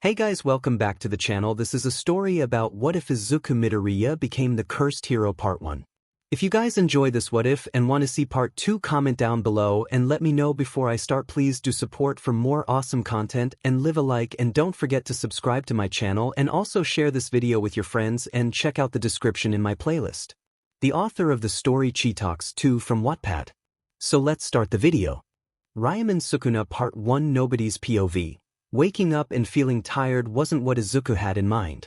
Hey guys, welcome back to the channel. This is a story about what if Izuku Midoriya became the cursed hero part 1. If you guys enjoy this what if and want to see part 2, comment down below and let me know before I start. Please do support for more awesome content and leave a like, and don't forget to subscribe to my channel and also share this video with your friends and check out the description in my playlist. The author of the story 𝗔𝗂𝗁𝗏 from Wattpad. So let's start the video. 𝗓𝗏𝗏 Sukuna Part 1. Nobody's POV. Waking up and feeling tired wasn't what Izuku had in mind.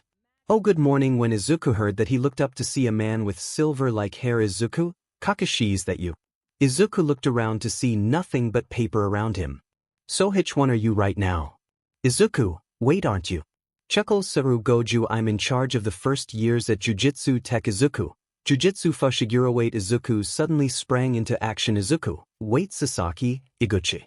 Oh, good morning. When Izuku heard that, he looked up to see a man with silver-like hair. 𝗧𝗑𝗁𝗏 that you? Izuku looked around to see nothing but paper around him. So which one are you right now? Izuku, wait, aren't you? 𝗘𝗁𝗏 Goju, I'm in charge of the first years at Jujutsu Tech. Izuku. Jujutsu Fushiguro. Wait, Izuku suddenly sprang into action. Izuku, wait, Sasaki, Iguchi.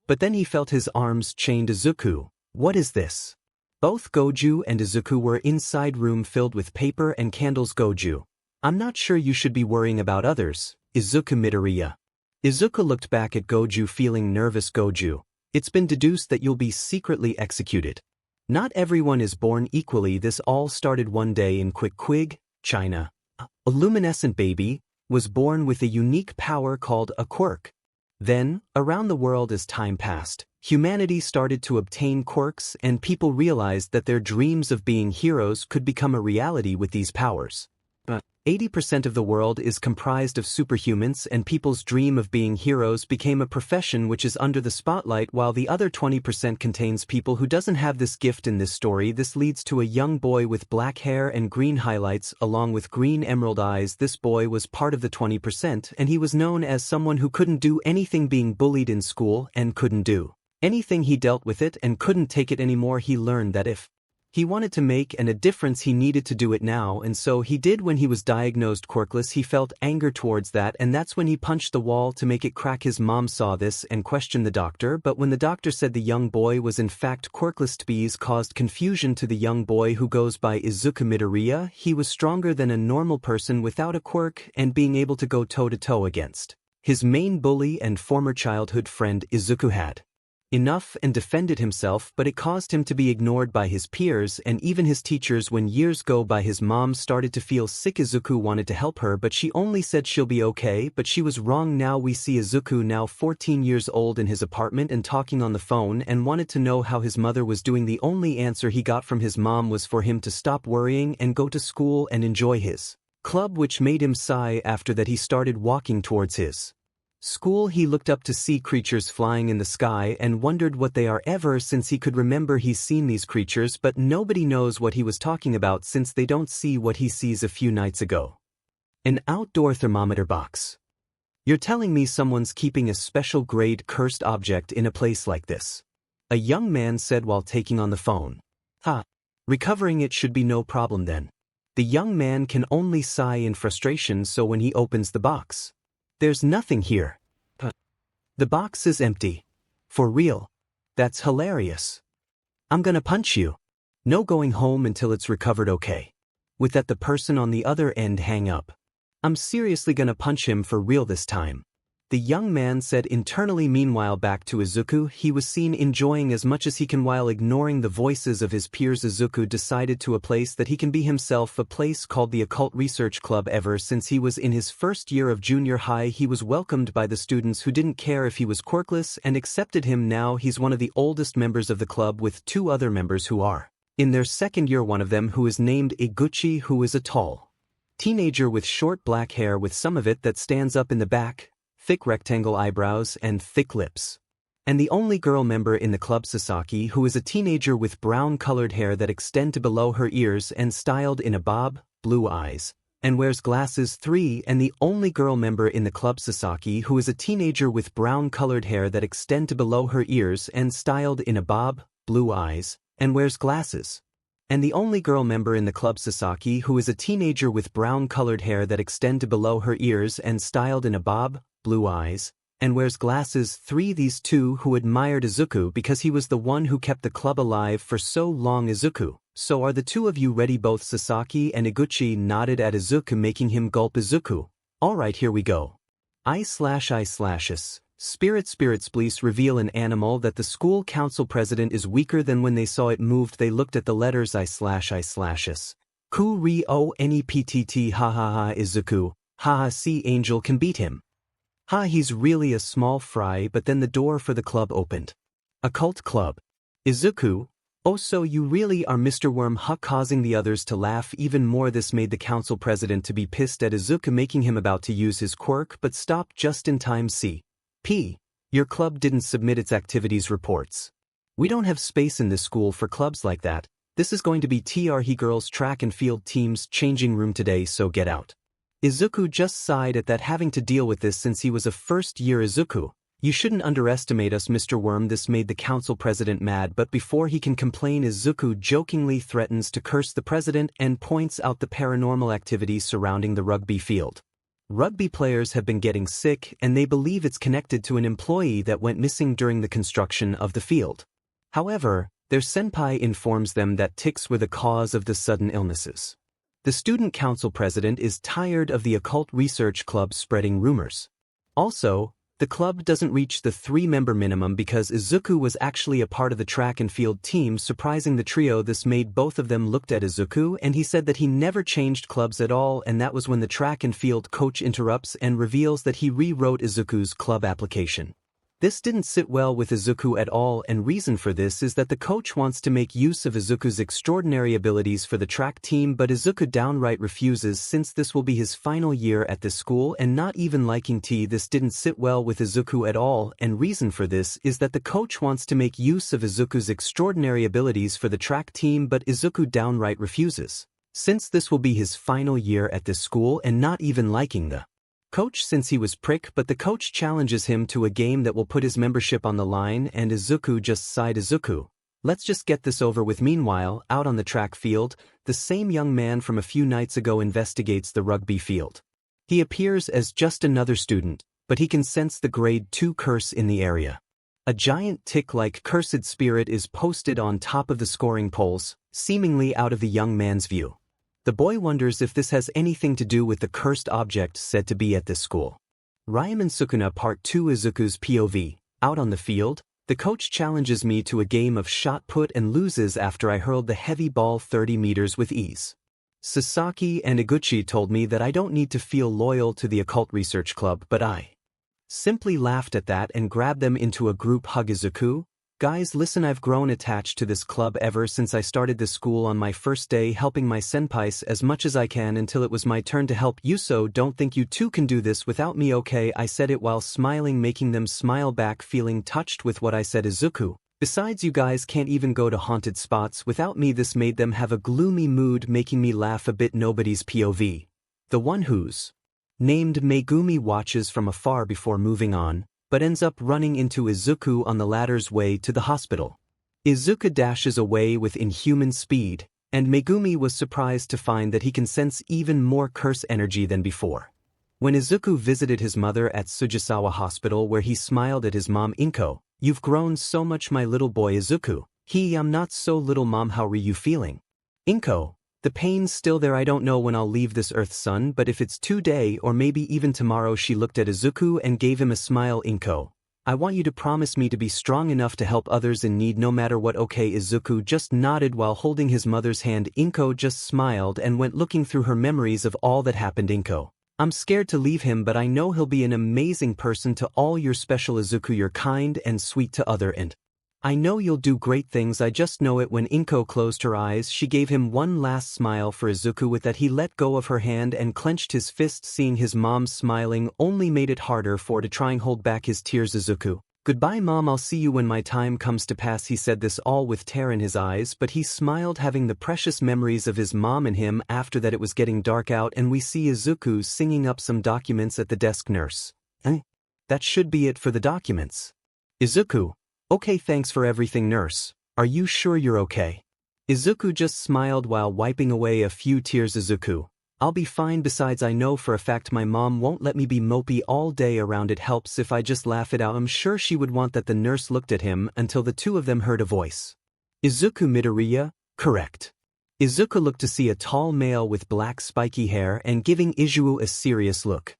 But then he felt his arms chained. Izuku, what is this? Both Goju and Izuku were inside room filled with paper and candles. Goju, I'm not sure you should be worrying about others. Izuku Midoriya. Izuku looked back at Goju feeling nervous. Goju, it's been deduced that you'll be secretly executed. Not everyone is born equally. This all started one day in 𝗏𝗏, China. A luminescent baby was born with a unique power called a quirk. Then, around the world as time passed, humanity started to obtain quirks, and people realized that their dreams of being heroes could become a reality with these powers. But 80% of the world is comprised of superhumans, and people's dream of being heroes became a profession which is under the spotlight, while the other 20% contains people who doesn't have this gift. In this story, this leads to a young boy with black hair and green highlights along with green emerald eyes. This boy was part of the 20%, and he was known as someone who couldn't do anything, being bullied in school and couldn't do anything. He dealt with it and couldn't take it anymore. He learned that if he wanted to make a difference, he needed to do it now, and so he did. When he was diagnosed quirkless, he felt anger towards that, and that's when he punched the wall to make it crack. His mom saw this and questioned the doctor, but when the doctor said the young boy was in fact quirkless, 𝗕𝗏𝗍 caused confusion to the young boy, who goes by Izuku Midoriya. He was stronger than a normal person without a quirk and being able to go toe-to-toe against his main bully and former childhood friend. Izuku had enough and defended himself, but it caused him to be ignored by his peers and even his teachers. When years go by, his mom started to feel sick. Izuku wanted to help her, but she only said she'll be okay, but she was wrong. Now we see Izuku, now 14 years old, in his apartment and talking on the phone, and wanted to know how his mother was doing. The only answer he got from his mom was for him to stop worrying and go to school and enjoy his club, which made him sigh. After that, he started walking towards his school. He looked up to see creatures flying in the sky and wondered what they are. Ever since he could remember, he's seen these creatures, but nobody knows what he was talking about since they don't see what he sees. A few nights ago, an outdoor thermometer box. You're telling me someone's keeping a special grade cursed object in a place like this? A young man said while taking on the phone. Recovering it should be no problem then. The young man can only sigh in frustration, so when he opens the box, there's nothing here. The box is empty. For real? That's hilarious. I'm gonna punch you. No going home until it's recovered, okay? With that, the person on the other end hang up. I'm seriously gonna punch him for real this time, the young man said internally. Meanwhile, back to Izuku, he was seen enjoying as much as he can while ignoring the voices of his peers. Izuku decided to a place that he can be himself, a place called the Occult Research Club. Ever since he was in his first year of junior high, he was welcomed by the students who didn't care if he was quirkless and accepted him. Now he's one of the oldest members of the club, with two other members who are in their second year. One of them, who is named Iguchi, who is a tall teenager with short black hair with some of it that stands up in the back, thick rectangle eyebrows and thick lips. And the only girl member in the club, Sasaki, who is a teenager with brown-colored hair that extend to below her ears and styled in a bob, blue eyes, and wears glasses. 3. And the only girl member in the club, Sasaki, who is a teenager with brown-colored hair that extend to below her ears and styled in a bob, blue eyes, and wears glasses. And the only girl member in the club, Sasaki, who is a teenager with brown-colored hair that extend to below her ears and styled in a bob, blue eyes, and wears glasses. 3. These two who admired Izuku because he was the one who kept the club alive for so long. Izuku, so are the two of you ready? Both Sasaki and Iguchi nodded at Izuku, making him gulp. Izuku, alright, here we go. 𝐼/𝐼/𝑠. 𝗧𝗵𝗲 reveal an animal that the school council president is weaker than when they saw it moved. They looked at the letters I/I/S. 𝗂𝐁𝗵𝗄𝑗𝗵𝗆 ha Izuku, ha see Angel can beat him. Ha he's really a small fry. But then the door for the club opened. Occult club. Izuku, oh so you really are Mr. 𝗏𝗏 causing the others to laugh even more. This made the council president to be pissed at Izuku, making him about to use his quirk but stopped just in time. CP, your club didn't submit its activities reports. We don't have space in this school for clubs like that. This is going to be 𝗕𝗏𝗄𝐻 girls track and field team's changing room today, so get out. Izuku just sighed at that, having to deal with this since he was a first-year Izuku. You shouldn't underestimate us, Mr. 𝗏𝗏. This made the council president mad, but before he can complain, Izuku jokingly threatens to curse the president and points out the paranormal activities surrounding the rugby field. Rugby players have been getting sick, and they believe it's connected to an employee that went missing during the construction of the field. However, their senpai informs them that ticks were the cause of the sudden illnesses. The student council president is tired of the occult research club spreading rumors. Also, the club doesn't reach the 3-member minimum because Izuku was actually a part of the track and field team, surprising the trio. This made both of them looked at Izuku, and he said that he never changed clubs at all, and that was when the track and field coach interrupts and reveals that he rewrote Izuku's club application. This didn't sit well with Izuku at all, and reason for this is that the coach wants to make use of Izuku's extraordinary abilities for the track team, but Izuku downright refuses since this will be his final year at this school, and not even liking this didn't sit well with Izuku at all, and reason for this is that the coach wants to make use of Izuku's extraordinary abilities for the track team, but Izuku downright refuses since this will be his final year at this school, and not even liking the coach since he was prick. But the coach challenges him to a game that will put his membership on the line, and Izuku just sighed. Izuku, let's just get this over with. Meanwhile, out on the track field, the same young man from a few nights ago investigates the rugby field. He appears as just another student, but he can sense the grade 2 curse in the area. A giant tick-like cursed spirit is posted on top of the scoring poles, seemingly out of the young man's view. The boy wonders if this has anything to do with the cursed object said to be at this school. 𝗏𝗏 Sukuna Part 2. Izuku's POV. Out on the field, the coach challenges me to a game of shot put and loses after I hurled the heavy ball 30 meters with ease. Sasaki and Iguchi told me that I don't need to feel loyal to the occult research club, but I simply laughed at that and grabbed them into a group hug. Izuku, guys listen, I've grown attached to this club ever since I started this school on my first day, helping my senpais as much as I can until it was my turn to help you, so don't think you two can do this without me, okay? I said it while smiling, making them smile back, feeling touched with what I said. Izuku, besides you guys can't even go to haunted spots without me. This made them have a gloomy mood, making me laugh a bit. Nobody's POV. The one who's named Megumi watches from afar before moving on, but ends up running into Izuku on the latter's way to the hospital. Izuku dashes away with inhuman speed, and Megumi was surprised to find that he can sense even more curse energy than before. When Izuku visited his mother at Tsujisawa Hospital, where he smiled at his mom, 𝗏𝗏𝗏, you've grown so much, my little boy. Izuku, I'm not so little, mom, how are you feeling? 𝗏𝗏𝗏, the pain's still there. I don't know when I'll leave this earth, son, but if it's today or maybe even tomorrow. She looked at Izuku and gave him a smile. 𝗏𝗏𝗏, I want you to promise me to be strong enough to help others in need no matter what, okay? Izuku just nodded while holding his mother's hand. 𝗏𝗏𝗏 just smiled and went looking through her memories of all that happened. 𝗏𝗏𝗏, I'm scared to leave him, but I know he'll be an amazing person to all. You're special, Izuku. You're kind and sweet to other, and I know you'll do great things. I just know it. When 𝗏𝗏𝗏 closed her eyes, she gave him one last smile for Izuku. With that, he let go of her hand and clenched his fist. Seeing his mom smiling only made it harder for to try and hold back his tears. Izuku, goodbye, mom, I'll see you when my time comes to pass. He said this all with terror in his eyes, but he smiled, having the precious memories of his mom in him. After that, it was getting dark out, and we see Izuku singing up some documents at the desk. Nurse, that should be it for the documents. Izuku, okay, thanks for everything, nurse. Are you sure you're okay? Izuku just smiled while wiping away a few tears. Izuku, I'll be fine. Besides, I know for a fact my mom won't let me be mopey all day around. It helps if I just laugh it out. I'm sure she would want that. The nurse looked at him until the two of them heard a voice. Izuku, Midoriya, correct. Izuku looked to see a tall male with black spiky hair and giving Izuku a serious look.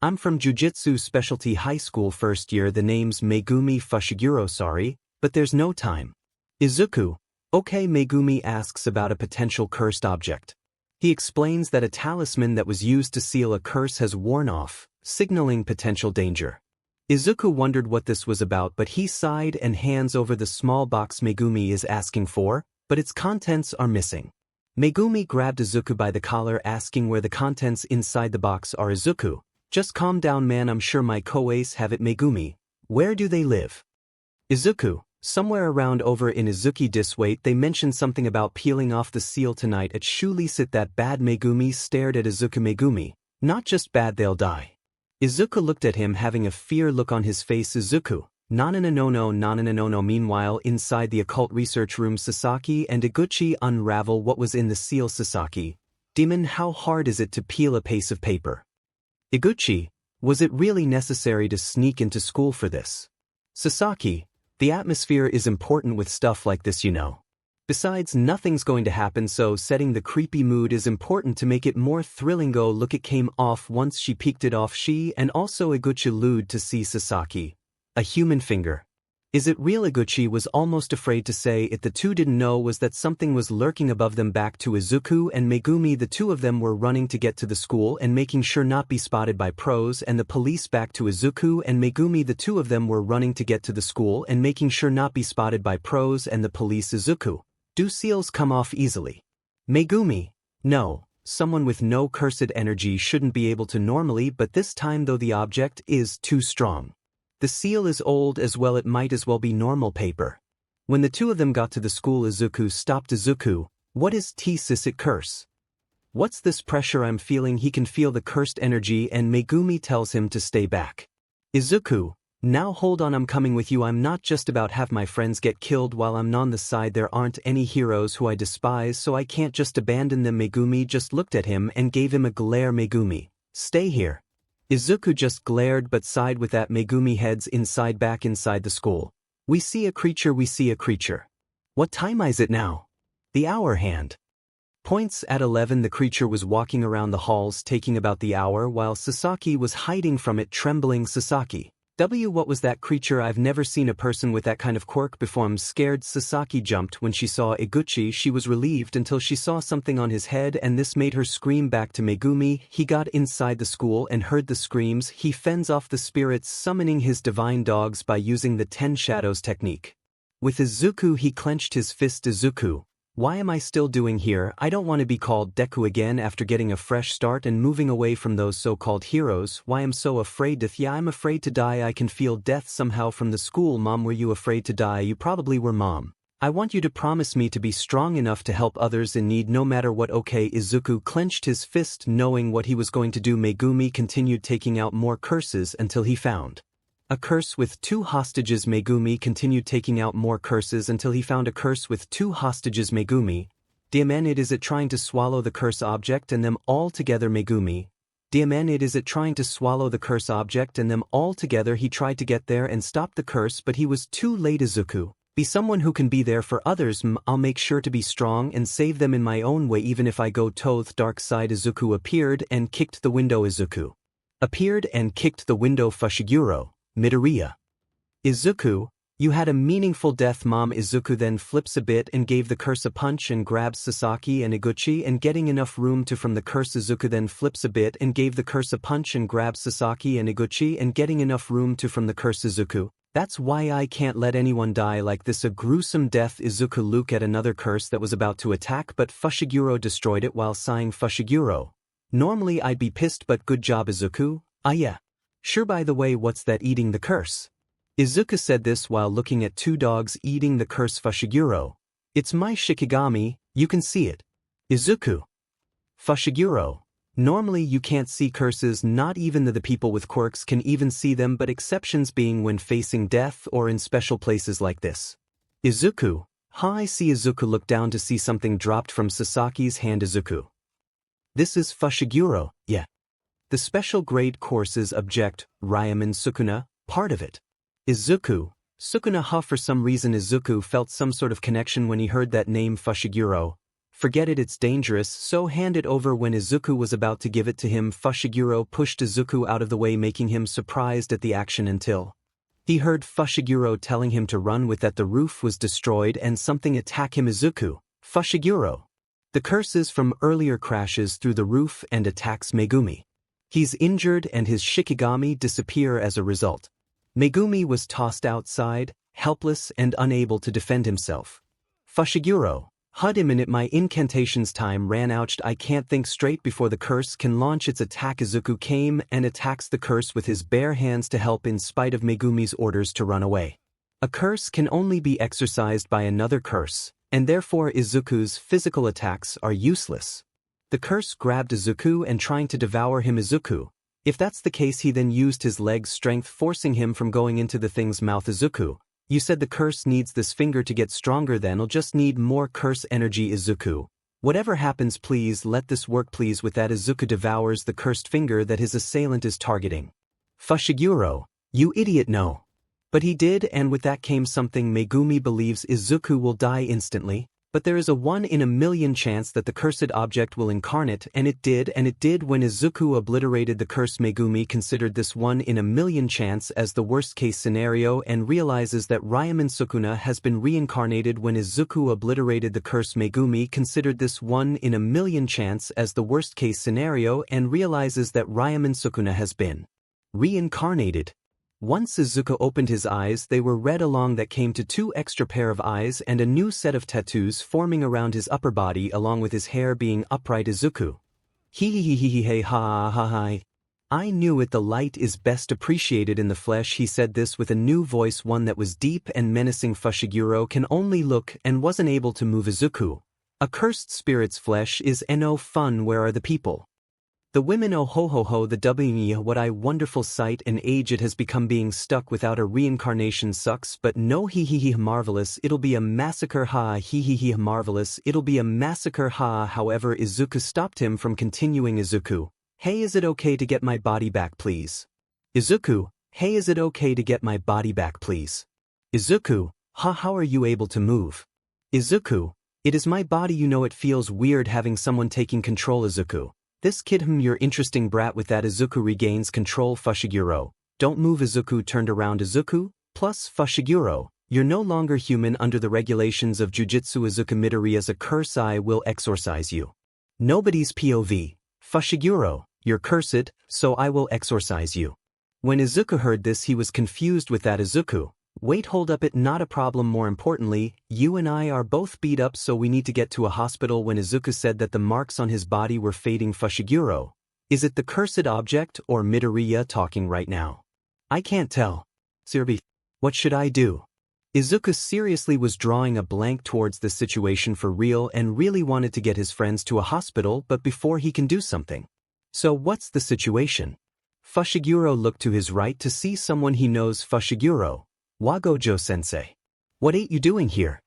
I'm from Jujutsu Specialty High School first year. The name's Megumi Fushiguro. Sorry, but there's no time. Izuku. Okay. Megumi asks about a potential cursed object. He explains that a talisman that was used to seal a curse has worn off, signaling potential danger. Izuku wondered what this was about, but he sighed and hands over the small box Megumi is asking for, but its contents are missing. Megumi grabbed Izuku by the collar, asking where the contents inside the box are. Izuku. Just calm down, man, I'm sure my co-ace have it. Megumi. Where do they live? Izuku. Somewhere around over in Izuku. Diswait, they mentioned something about peeling off the seal tonight at Shulisit. That bad? Megumi stared at Izuku. Megumi. Not just bad, they'll die. Izuku looked at him, having a fear look on his face. Izuku. No. Meanwhile, inside the occult research room, Sasaki and Iguchi unravel what was in the seal. Sasaki. Demon, how hard is it to peel a piece of paper? Iguchi. Was it really necessary to sneak into school for this? Sasaki. The atmosphere is important with stuff like this, you know. Besides, nothing's going to happen, so setting the creepy mood is important to make it more thrilling. Go look, it came off once she peeked it off. She and also Iguchi allude to see Sasaki. A human finger. Is it real? Iguchi was almost afraid to say it. The two didn't know was that something was lurking above them. Back to Izuku and Megumi, the two of them were running to get to the school and making sure not be spotted by pros and the police. Back to Izuku and Megumi, the two of them were running to get to the school and making sure not be spotted by pros and the police. Izuku. Do seals come off easily? Megumi. No, someone with no cursed energy shouldn't be able to normally, but this time though the object is too strong. The seal is old as well, it might as well be normal paper. When the two of them got to the school, Izuku stopped. Izuku, what is 𝗕𝗓𝗧𝗏 curse? What's this pressure I'm feeling? He can feel the cursed energy and Megumi tells him to stay back. Izuku, now hold on, I'm coming with you. I'm not just about have my friends get killed while I'm on the side. There aren't any heroes who I despise, so I can't just abandon them. Megumi just looked at him and gave him a glare. Megumi, stay here. Izuku just glared but sighed. With that, Megumi heads inside. Back inside the school. We see a creature. What time is it now? The hour hand points at 11. The creature was walking around the halls taking about the hour while Sasaki was hiding from it, trembling. Sasaki. What was that creature? I've never seen a person with that kind of quirk before. I'm scared. Sasaki jumped when she saw Iguchi. She was relieved until she saw something on his head and this made her scream. Back to Megumi. He got inside the school and heard the screams. He fends off the spirits, summoning his divine dogs by using the 10 shadows technique. With Izuku, he clenched his fist. Izuku. Why am I still doing here? I don't want to be called Deku again after getting a fresh start and moving away from those so-called heroes. Why I'm so afraid to I'm afraid to die. I can feel death somehow from the school. Mom, were you afraid to die? You probably were, Mom. I want you to promise me to be strong enough to help others in need no matter what. Okay. Izuku clenched his fist knowing what he was going to do. Megumi continued taking out more curses until he found a curse with 2 hostages. Megumi continued taking out more curses until he found a curse with 2 hostages. Megumi. 𝗕𝗏𝗏, is it trying to swallow the curse object and them all together? Megumi. 𝗕𝗏𝗏, is it trying to swallow the curse object and them all together? He tried to get there and stop the curse, but he was too late. Izuku. Be someone who can be there for others. I'll make sure to be strong and save them in my own way, even if I go to the dark side. Izuku appeared and kicked the window. Izuku appeared and kicked the window. Fushiguro. Midoriya. Izuku, you had a meaningful death, Mom. Izuku then flips a bit and gave the curse a punch and grabs Sasaki and Iguchi and getting enough room to from the curse. Izuku then flips a bit and gave the curse a punch and grabs Sasaki and Iguchi and getting enough room to from the curse. Izuku, that's why I can't let anyone die like this, a gruesome death. Izuku looked at another curse that was about to attack, but Fushiguro destroyed it while sighing. Fushiguro. Normally I'd be pissed, but good job, Izuku. Ah yeah. Sure. By the way, what's that eating the curse? Izuku said this while looking at 2 dogs eating the curse. Fushiguro. It's my Shikigami, you can see it. Izuku. Fushiguro. Normally you can't see curses, not even the people with quirks can even see them, but exceptions being when facing death or in special places like this. Izuku. I see. Izuku looked down to see something dropped from Sasaki's hand. Izuku. This is Fushiguro. Yeah. The special grade courses object, Ryaman Sukuna, part of it. Izuku. Sukuna. For some reason Izuku felt some sort of connection when he heard that name. Fushiguro. Forget it, it's dangerous, so hand it over. When Izuku was about to give it to him, 𝗧𝗏𝗏 pushed Izuku out of the way, making him surprised at the action until he heard 𝗧𝗏𝗏 telling him to run with that the roof was destroyed and something attack him. Izuku, 𝗧𝗏𝗏. The curses from earlier crashes through the roof and attacks Megumi. He's injured and his Shikigami disappear as a result. Megumi was tossed outside, helpless and unable to defend himself. 𝗧𝗏𝗏. 𝗬𝗏𝗵𝗏, my incantation's time ran out. I can't think straight before the curse can launch its attack. Izuku came and attacks the curse with his bare hands to help in spite of Megumi's orders to run away. A curse can only be exorcised by another curse, and therefore Izuku's physical attacks are useless. The curse grabbed Izuku and trying to devour him. Izuku. If that's the case, he then used his leg's strength, forcing him from going into the thing's mouth. Izuku, you said the curse needs this finger to get stronger, then I'll just need more curse energy. Izuku, whatever happens, please let this work, please. With that, Izuku devours the cursed finger that his assailant is targeting. 𝗧𝗏𝗏𝗏, you idiot, no. But he did, and with that came something. Megumi believes Izuku will die instantly, but there is a 1 in a million chance that the cursed object will incarnate, and it did. When Izuku obliterated the curse, Megumi considered this 1 in a million chance as the worst-case scenario and realizes that 𝗓𝗏𝗻 Sukuna has been reincarnated. When Izuku obliterated the curse, Megumi considered this 1 in a million chance as the worst-case scenario and realizes that 𝗓𝗏𝗻 Sukuna has been reincarnated. Once Izuku opened his eyes, they were red, along that came to 2 extra pair of eyes and a new set of tattoos forming around his upper body, along with his hair being upright. Izuku, 𝗕𝗐𝗐𝗐𝗐 ha ha ha. I knew it, the light is best appreciated in the flesh. He said this with a new voice, one that was deep and menacing. 𝗧𝗏𝗏𝗏 can only look and wasn't able to move. Izuku, a cursed spirit's flesh is no fun. Where are the people? The women? Oh ho ho ho, the 𝗕𝗏𝗏𝗏, what a wonderful sight and age it has become. Being stuck without a reincarnation sucks, but no, 𝗕𝗐𝗐𝗐 marvelous, it'll be a massacre, ha 𝗕𝗐𝗐𝗐 marvelous, it'll be a massacre, ha. However, Izuku stopped him from continuing. Izuku, hey, is it okay to get my body back, please? Izuku, hey, is it okay to get my body back, please? Izuku, ha, how are you able to move? Izuku, it is my body, you know, it feels weird having someone taking control. Izuku, this kid, you're interesting brat. With that, Izuku regains control. 𝗧𝗏𝗏𝗏, don't move. Izuku turned around. Izuku, plus 𝗧𝗏𝗏𝗏, you're no longer human under the regulations of Jujutsu. Izuku, Midoriya, as a curse, I will exorcise you. Nobody's POV. 𝗧𝗏𝗏𝗏, you're cursed, so I will exorcise you. When Izuku heard this, he was confused. With that, Izuku, wait, hold up, it not a problem. More importantly, you and I are both beat up, so we need to get to a hospital. When Izuku said that the marks on his body were fading, 𝗧𝗏𝗏𝗏, is it the cursed object or Midoriya talking right now? I can't tell. 𝗕𝗏𝗏𝗏, what should I do? Izuku seriously was drawing a blank towards this situation for real and really wanted to get his friends to a hospital, but before he can do something. So what's the situation? 𝗧𝗏𝗏𝗏 looked to his right to see someone he knows. 𝗧𝗏𝗏𝗏, wa Gojo-sensei. What ain't you doing here?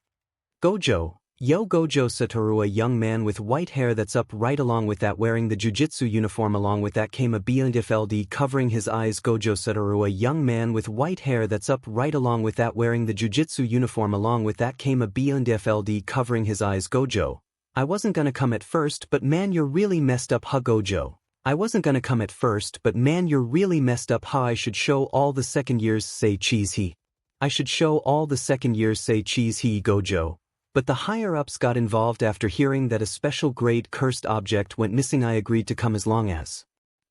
Gojo, yo Gojo Satoru, a young man with white hair that's up right, along with that wearing the jujutsu uniform, along with that came a BNHA covering his eyes. Gojo Satoru, a young man with white hair that's up right, along with that wearing the jujutsu uniform, along with that came a BNHA covering his eyes. Gojo, I wasn't gonna come at first, but man, you're really messed up, ha. Gojo, I wasn't gonna come at first, but man, you're really messed up, ha. I should show all the second years, say 𝗕𝗓𝗐. I should show all the second years, say 𝗕𝗓𝗐. Gojo, but the higher-ups got involved after hearing that a special grade cursed object went missing. I agreed to come as long as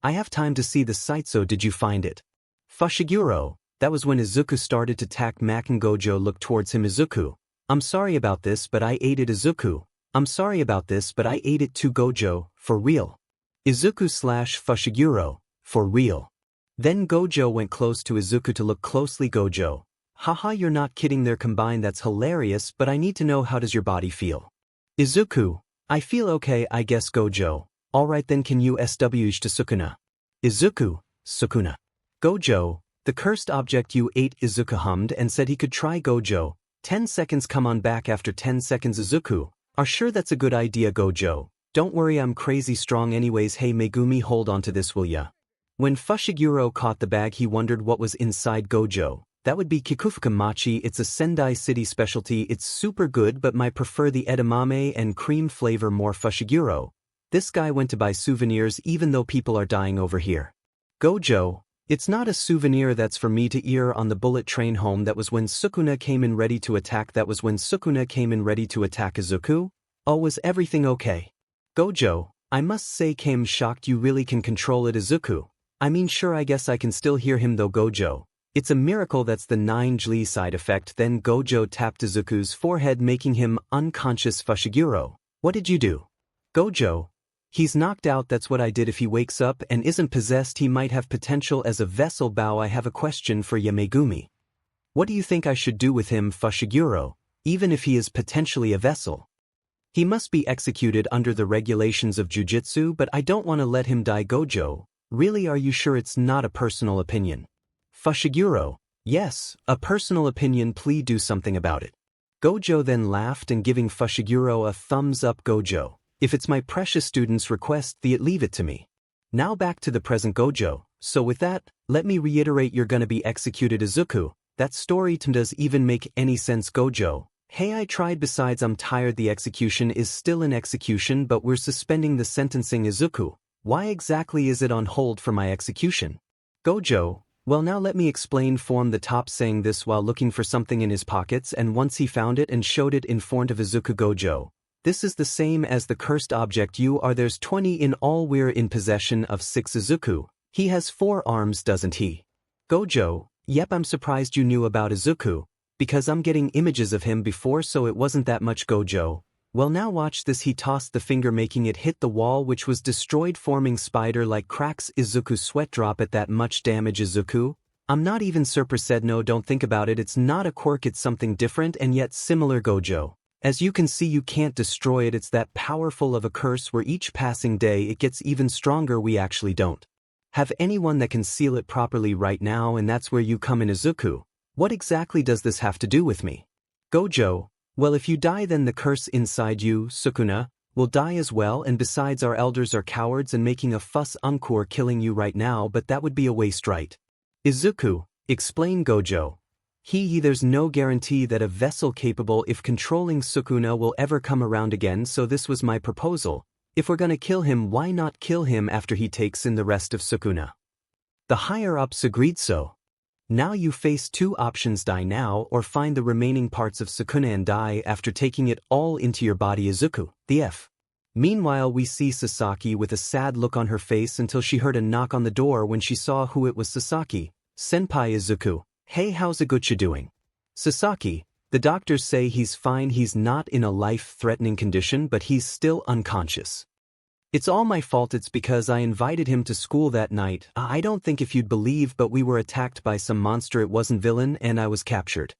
I have time to see the site. So did you find it? 𝗧𝗏𝗏𝗏𝗏, that was when Izuku started to tack Mac, and Gojo looked towards him. Izuku, I'm sorry about this, but I ate it. Izuku, I'm sorry about this, but I ate it too. Gojo, for real? Izuku / 𝗧𝗏𝗏𝗏𝗏, for real? Then Gojo went close to Izuku to look closely. Gojo, haha, you're not kidding, they're combined, that's hilarious, but I need to know, how does your body feel? Izuku, I feel okay, I guess. Gojo, alright then, can you 𝗬𝗏𝗏𝗏 to Sukuna? Izuku, Sukuna. Gojo, the cursed object you ate. Izuku hummed and said he could try. Gojo, 10 seconds, come on back after 10 seconds. Izuku, are sure that's a good idea. Gojo, don't worry, I'm crazy strong anyways. Hey Megumi, hold on to this, will ya? When 𝗧𝗏𝗏𝗏𝗏 caught the bag, he wondered what was inside. Gojo, That would be 𝗂𝐁𝗵𝗵. It's a Sendai City specialty. It's super good, but might prefer the edamame and cream flavor more. 𝗧𝗂𝗧𝗏. This guy went to buy souvenirs even though people are dying over here. 𝐒𝐻𝐻. It's not a souvenir, that's for me to ear on the bullet train home. That was when Sukuna came in ready to attack. That was when Sukuna came in ready to attack Izuku. Oh, was everything okay? 𝗒𝗀𝗧. I must say I'm shocked you really can control it, Izuku. I mean, sure, I guess I can still hear him though. 𝗒𝗀𝗧. It's a miracle. That's the 9 𝗔𝗨 side effect. Then 𝗒𝗀𝗧 tapped Izuku's forehead, making him unconscious. 𝗧𝗂𝗧𝗏. What did you do? 𝗒𝗀𝗧. He's knocked out. That's what I did. If he wakes up and isn't possessed, he might have potential as a vessel. 𝗑𝗨. I have a question for you, Megumi. What do you think I should do with him? 𝗧𝗂𝗧𝗏. Even if he is potentially a vessel, he must be executed under the regulations of jujutsu, but I don't want to let him die. 𝗒𝗀𝗧. Really, are you sure it's not a personal opinion? 𝗧𝗂𝗧𝗏. Yes, a personal opinion. Please do something about it. 𝗒𝗀𝗧 then laughed and giving 𝗧𝗂𝗧𝗏 a thumbs up. 𝗒𝗀𝗧. If it's my precious student's request, leave it to me. Now back to the present. 𝗒𝗀𝗧. So with that, let me reiterate, you're gonna be executed. Izuku, that story does even make any sense. 𝗒𝗀𝗧. Hey, I tried. Besides, I'm tired. The execution is still in execution, but we're suspending the sentencing. Izuku, why exactly is it on hold for my execution? 𝗒𝗀𝗧. Well, now let me explain. Form the top saying this while looking for something in his pockets, and once he found it and showed it in front of Izuku. 𝗒𝗀𝗧. This is the same as the cursed object you are. There's 20 in all. We're in possession of 6. Izuku, he has 4 arms, doesn't he? 𝗒𝗀𝗧. Yep, I'm surprised you knew about Izuku, because I'm getting images of him before, so it wasn't that much. 𝗒𝗀𝗧. Well, now watch this. He tossed the finger, making it hit the wall, which was destroyed, forming spider-like cracks. Izuku's sweat drop at that much damage. Izuku, I'm not even surprised. No, don't think about it. It's not a quirk, it's something different and yet similar. 𝗒𝗀𝗧. As you can see, you can't destroy it. It's that powerful of a curse where each passing day it gets even stronger. We actually don't have anyone that can seal it properly right now, and that's where you come in. Izuku, what exactly does this have to do with me? 𝗒𝗀𝗧. Well, if you die, then the curse inside you, Sukuna, will die as well, and besides, our elders are cowards and making a fuss. We're killing you right now, but that would be a waste, right? Izuku, explain. 𝗒𝗀𝗧. There's no guarantee that a vessel capable if controlling Sukuna will ever come around again, so this was my proposal. If we're gonna kill him, why not kill him after he takes in the rest of Sukuna? The higher-ups agreed so. Now you face 2 options: die now or find the remaining parts of Sukuna and die after taking it all into your body. Izuku, the F. Meanwhile, we see Sasaki with a sad look on her face until she heard a knock on the door. When she saw who it was, Sasaki. Senpai. Izuku, hey, how's 𝗂𝗧𝗏 doing? Sasaki, the doctors say he's fine. He's not in a life-threatening condition, but he's still unconscious. It's all my fault. It's because I invited him to school that night. I don't think if you'd believe, but we were attacked by some monster. It wasn't villain, and I was captured.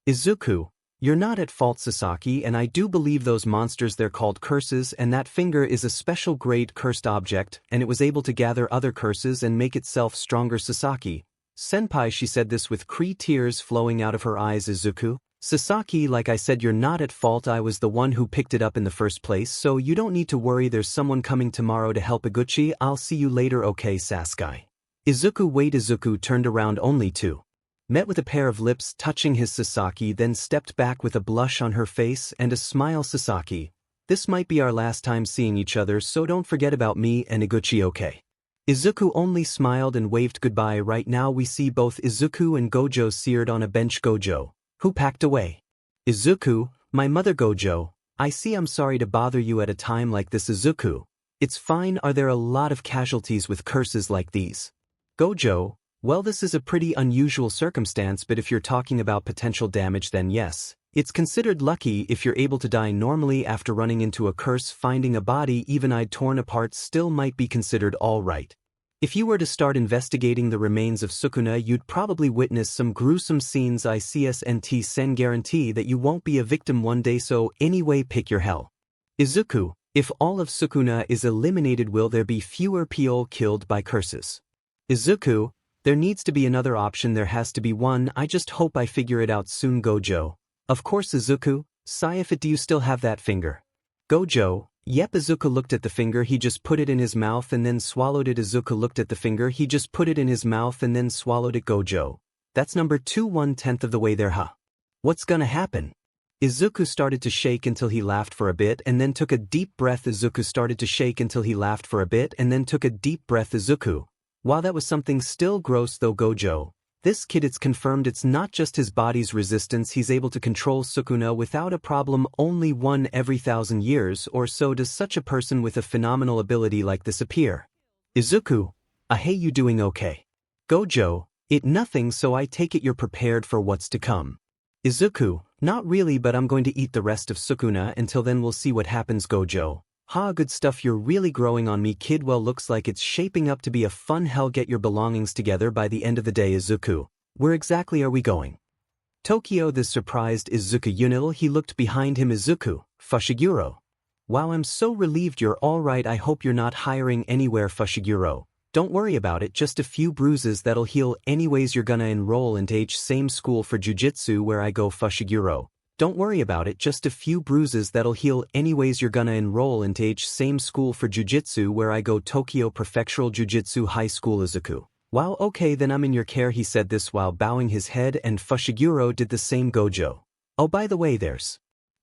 Izuku, you're not at fault, Sasaki, and I do believe those monsters, they're called curses, and that finger is a special grade cursed object, and it was able to gather other curses and make itself stronger. Sasaki, Senpai, she said this with tears flowing out of her eyes. Izuku, Sasaki, like I said, you're not at fault. I was the one who picked it up in the first place, so you don't need to worry. There's someone coming tomorrow to help 𝗂𝗧𝗏. I'll see you later, okay, Sasuke? Izuku, wait. Izuku turned around only to met with a pair of lips touching his. Sasaki then stepped back with a blush on her face and a smile. Sasaki, this might be our last time seeing each other, so don't forget about me and 𝗂𝗧𝗏, okay? Izuku only smiled and waved goodbye. Right now we see both Izuku and 𝗒𝗀𝗧 seated on a bench. 𝗒𝗀𝗧, who packed away? Izuku, my mother. 𝗒𝗀𝗧, I see. I'm sorry to bother you at a time like this. Izuku, it's fine. Are there a lot of casualties with curses like these? 𝗒𝗀𝗧, well, this is a pretty unusual circumstance, but if you're talking about potential damage, then yes. It's considered lucky if you're able to die normally after running into a curse. Finding a body even torn apart still might be considered all right. If you were to start investigating the remains of Sukuna, you'd probably witness some gruesome scenes. I can guarantee that you won't be a victim one day, so anyway, pick your hell. Izuku, if all of Sukuna is eliminated, will there be fewer people killed by curses? Izuku, there needs to be another option. There has to be one. I just hope I figure it out soon. 𝗒𝗀𝗧, of course. Izuku, If do you still have that finger? 𝗒𝗀𝗧, yep. Izuku looked at the finger. He just put it in his mouth and then swallowed it. Izuku looked at the finger. He just put it in his mouth and then swallowed it. 𝗒𝗀𝗧, That's number 2 1/10 of the way there, huh? What's gonna happen? Izuku started to shake until he laughed for a bit and then took a deep breath. Izuku started to shake until he laughed for a bit and then took a deep breath. Izuku. While that was something still gross though, Gojo, this kid, it's confirmed it's not just his body's resistance, he's able to control Sukuna without a problem. Only one every 1,000 years or so does such a person with a phenomenal ability like this appear. Izuku, hey, you doing okay? Gojo, it nothing, so I take it you're prepared for what's to come. Izuku, not really, but I'm going to eat the rest of Sukuna. Until then we'll see what happens. Gojo, good stuff, you're really growing on me, kid. Well, looks like it's shaping up to be a fun hell. Get your belongings together by the end of the day. Izuku, where exactly are we going? Tokyo. This surprised Izuku until he looked behind him. Izuku, Fushiguro. Wow, I'm so relieved you're alright. I hope you're not hiring anywhere. Fushiguro, don't worry about it, just a few bruises that'll heal. Anyways, you're gonna enroll into 𝐻 school for jujutsu where I go. Fushiguro, don't worry about it, just a few bruises that'll heal. Anyways, you're gonna enroll into 𝐻 school for jujutsu where I go. Tokyo Prefectural Jujutsu High School. Izuku, wow, okay, then I'm in your care. He said this while bowing his head, and Fushiguro did the same. Gojo, oh, by the way, there's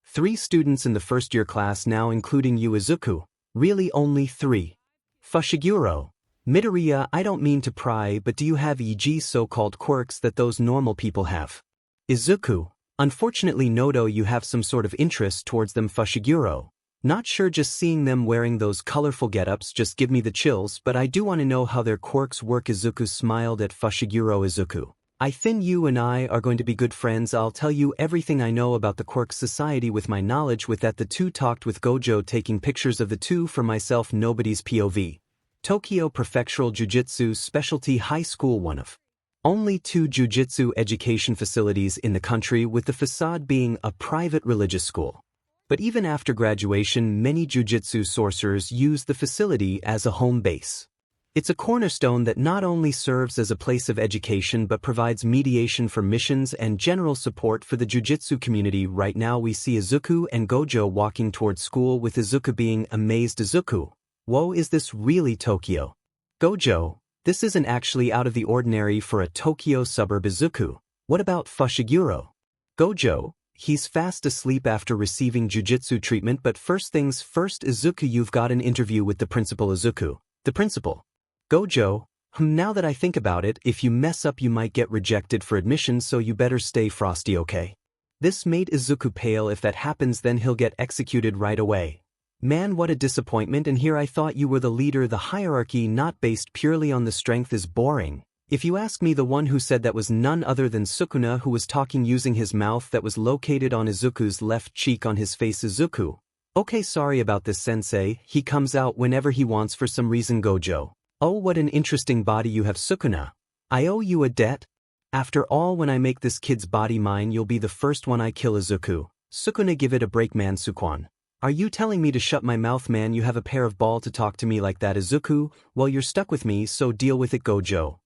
3 students in the first-year class now, including you. Izuku, really only 3? Fushiguro, Midoriya, I don't mean to pry, but do you have e.g. so-called quirks that those normal people have? Izuku, unfortunately no. You have some sort of interest towards them. Fushiguro, not sure, just seeing them wearing those colorful get-ups just give me the chills, but I do want to know how their quirks work. Izuku smiled at Fushiguro. Izuku, I think you and I are going to be good friends. I'll tell you everything I know about the Quirk Society with my knowledge. With that, the two talked, with Gojo taking pictures of the two for myself. Nobody's POV. Tokyo Prefectural Jujutsu Specialty High School, one of only 2 jujutsu education facilities in the country, with the facade being a private religious school. But even after graduation, many jujutsu sorcerers use the facility as a home base. It's a cornerstone that not only serves as a place of education but provides mediation for missions and general support for the jujutsu community. Right now we see Izuku and Gojo walking towards school, with Izuku being amazed. Izuku, whoa, is this really Tokyo? Gojo, this isn't actually out of the ordinary for a Tokyo suburb. Izuku, what about Fushiguro? Gojo, he's fast asleep after receiving jujutsu treatment, but first things first. Izuku, you've got an interview with the principal. Izuku, the principal? Gojo, now that I think about it, if you mess up you might get rejected for admission, so you better stay frosty, okay? This made Izuku pale. If that happens then he'll get executed right away. Man, what a disappointment, and here I thought you were the leader. The hierarchy not based purely on the strength is boring. If you ask me, the one who said that was none other than Sukuna, who was talking using his mouth that was located on Izuku's left cheek on his face. Izuku, okay, sorry about this, sensei. He comes out whenever he wants for some reason. Gojo, oh, what an interesting body you have. Sukuna, I owe you a debt. After all, when I make this kid's body mine, you'll be the first one I kill. Izuku, Sukuna, give it a break, man. Sukwan, are you telling me to shut my mouth, man? You have a pair of balls to talk to me like that. Izuku, well, you're stuck with me, so deal with it. Gojo,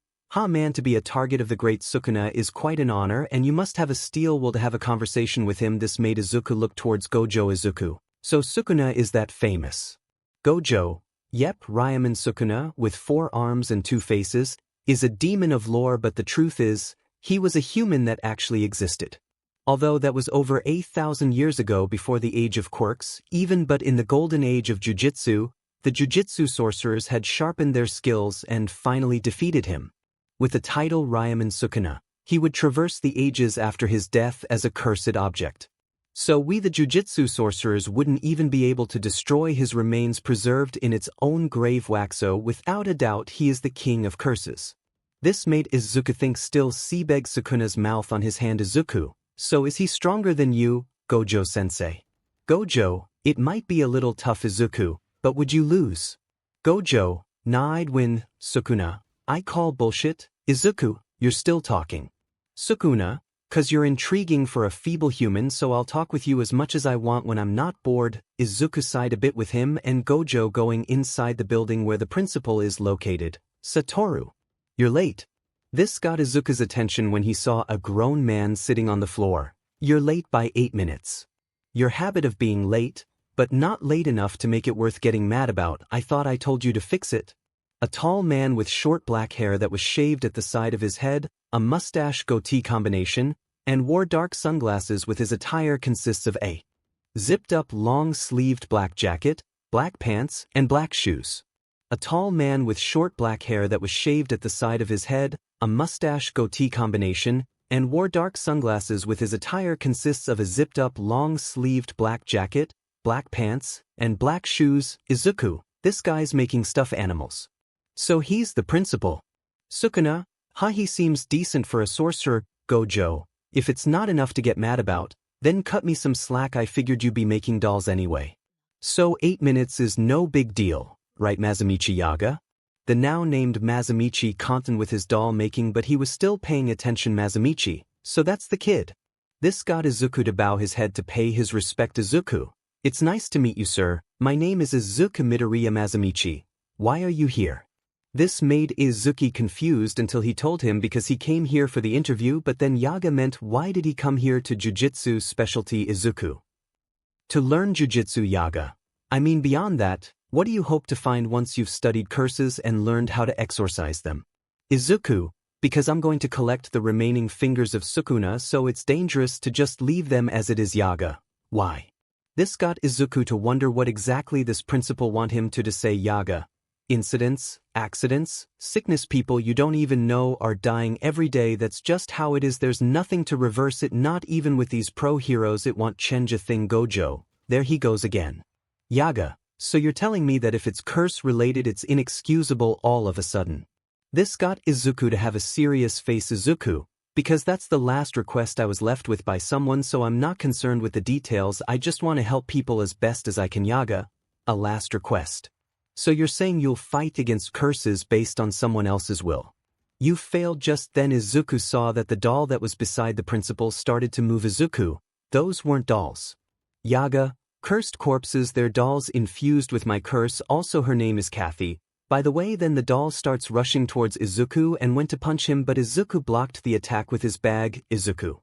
man, to be a target of the great Sukuna is quite an honor, and you must have a steel will to have a conversation with him. This made Izuku look towards Gojo. Izuku, so Sukuna is that famous? Gojo, yep, Ryaman Sukuna, with 4 arms and 2 faces, is a demon of lore, but the truth is, he was a human that actually existed. Although that was over 8,000 years ago, before the age of quirks, even. But in the golden age of jujutsu, the jujutsu sorcerers had sharpened their skills and finally defeated him. With the title Ryaman Sukuna, he would traverse the ages after his death as a cursed object. So we, the jujutsu sorcerers, wouldn't even be able to destroy his remains preserved in its own grave. Waxo, without a doubt, he is the king of curses. This made Izuku think. Still Seabeg Sukuna's mouth on his hand. Izuku, so is he stronger than you, Gojo-sensei? Gojo, it might be a little tough. Izuku, but would you lose? Gojo, nah, I'd win. Sukuna, I call bullshit. Izuku, you're still talking. Sukuna, 'cause you're intriguing for a feeble human, so I'll talk with you as much as I want when I'm not bored. Izuku sighed a bit with him and Gojo going inside the building where the principal is located. Satoru, you're late. This got Izuku's attention when he saw a grown man sitting on the floor. You're late by 8 minutes. Your habit of being late, but not late enough to make it worth getting mad about. I thought I told you to fix it. A tall man with short black hair that was shaved at the side of his head, a mustache goatee combination, and wore dark sunglasses with his attire consists of a zipped-up long-sleeved black jacket, black pants, and black shoes. A tall man with short black hair that was shaved at the side of his head, a mustache goatee combination, and wore dark sunglasses with his attire consists of a zipped-up long-sleeved black jacket, black pants, and black shoes. Izuku, this guy's making stuffed animals. So he's the principal. Sukuna, he seems decent for a sorcerer. Gojo, if it's not enough to get mad about, then cut me some slack. I figured you'd be making dolls anyway. So 8 minutes is no big deal, right 𝗵𝗲 Yaga? The now named 𝗵𝗲 content with his doll making, but he was still paying attention. 𝗵𝗲, so that's the kid. This got Izuku to bow his head to pay his respect. Izuku, it's nice to meet you, sir. My name is Izuku Midoriya 𝗵𝗲. Why are you here? This made Izuku confused until he told him because he came here for the interview, but then Yaga meant why did he come here to Jujutsu specialty. Izuku, to learn Jujutsu. Yaga, I mean beyond that, what do you hope to find once you've studied curses and learned how to exorcise them? Izuku, because I'm going to collect the remaining fingers of Sukuna, so it's dangerous to just leave them as it is. Yaga, why? This got Izuku to wonder what exactly this principal want him to say. Yaga, incidents, accidents, sickness, people you don't even know are dying every day. That's just how it is. There's nothing to reverse it, not even with these pro heroes. It won't change a thing. Gojo, there he goes again. Yaga, so you're telling me that if it's curse related it's inexcusable all of a sudden? This got Izuku to have a serious face. Izuku, because that's the last request I was left with by someone, so I'm not concerned with the details. I just want to help people as best as I can. Yaga, a last request. So you're saying you'll fight against curses based on someone else's will? You failed. Just then Izuku saw that the doll that was beside the principal started to move. Izuku, those weren't dolls. Yaga, cursed corpses. They're dolls infused with my curse. Also her name is Kathy, by the way. Then the doll starts rushing towards Izuku and went to punch him, but Izuku blocked the attack with his bag. Izuku,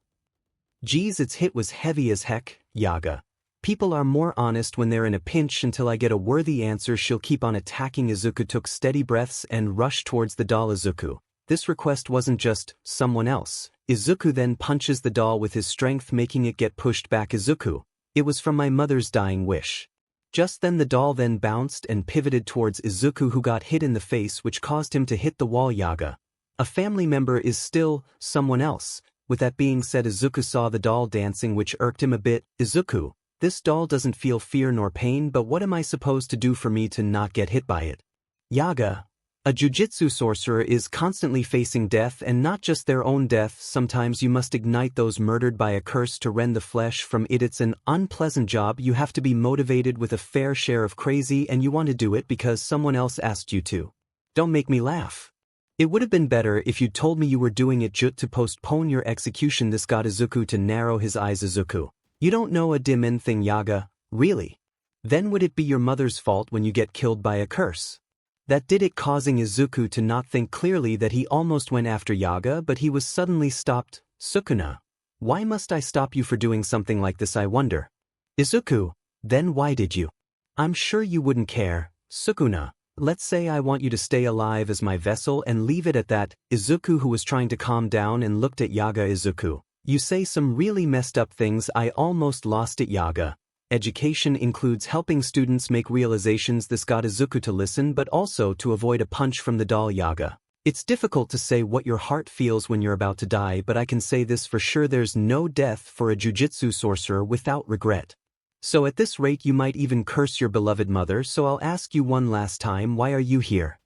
geez, its hit was heavy as heck. Yaga, people are more honest when they're in a pinch. Until I get a worthy answer she'll keep on attacking. Izuku took steady breaths and rushed towards the doll. Izuku, this request wasn't just someone else. Izuku then punches the doll with his strength, making it get pushed back. Izuku, it was from my mother's dying wish. Just then the doll then bounced and pivoted towards Izuku, who got hit in the face, which caused him to hit the wall. Yaga, a family member is still someone else. With that being said, Izuku saw the doll dancing, which irked him a bit. Izuku, this doll doesn't feel fear nor pain, but what am I supposed to do for me to not get hit by it? Yaga, a jujutsu sorcerer is constantly facing death, and not just their own death. Sometimes you must ignite those murdered by a curse to rend the flesh from it. It's an unpleasant job. You have to be motivated with a fair share of crazy, and you want to do it because someone else asked you to. Don't make me laugh. It would have been better if you'd told me you were doing it to postpone your execution. This got Izuku to narrow his eyes. Izuku, you don't know a dim thing. Yaga, really? Then would it be your mother's fault when you get killed by a curse? That did it, causing Izuku to not think clearly. That he almost went after Yaga, but he was suddenly stopped. Sukuna, why must I stop you for doing something like this, I wonder? Izuku, then why did you? I'm sure you wouldn't care. Sukuna, let's say I want you to stay alive as my vessel and leave it at that. Izuku, who was trying to calm down and looked at Yaga. Izuku, you say some really messed up things. I almost lost it. Yaga, education includes helping students make realizations. This got Izuku to listen, but also to avoid a punch from the doll. Yaga, it's difficult to say what your heart feels when you're about to die, but I can say this for sure: there's no death for a jujutsu sorcerer without regret. So at this rate you might even curse your beloved mother. So I'll ask you one last time, why are you here?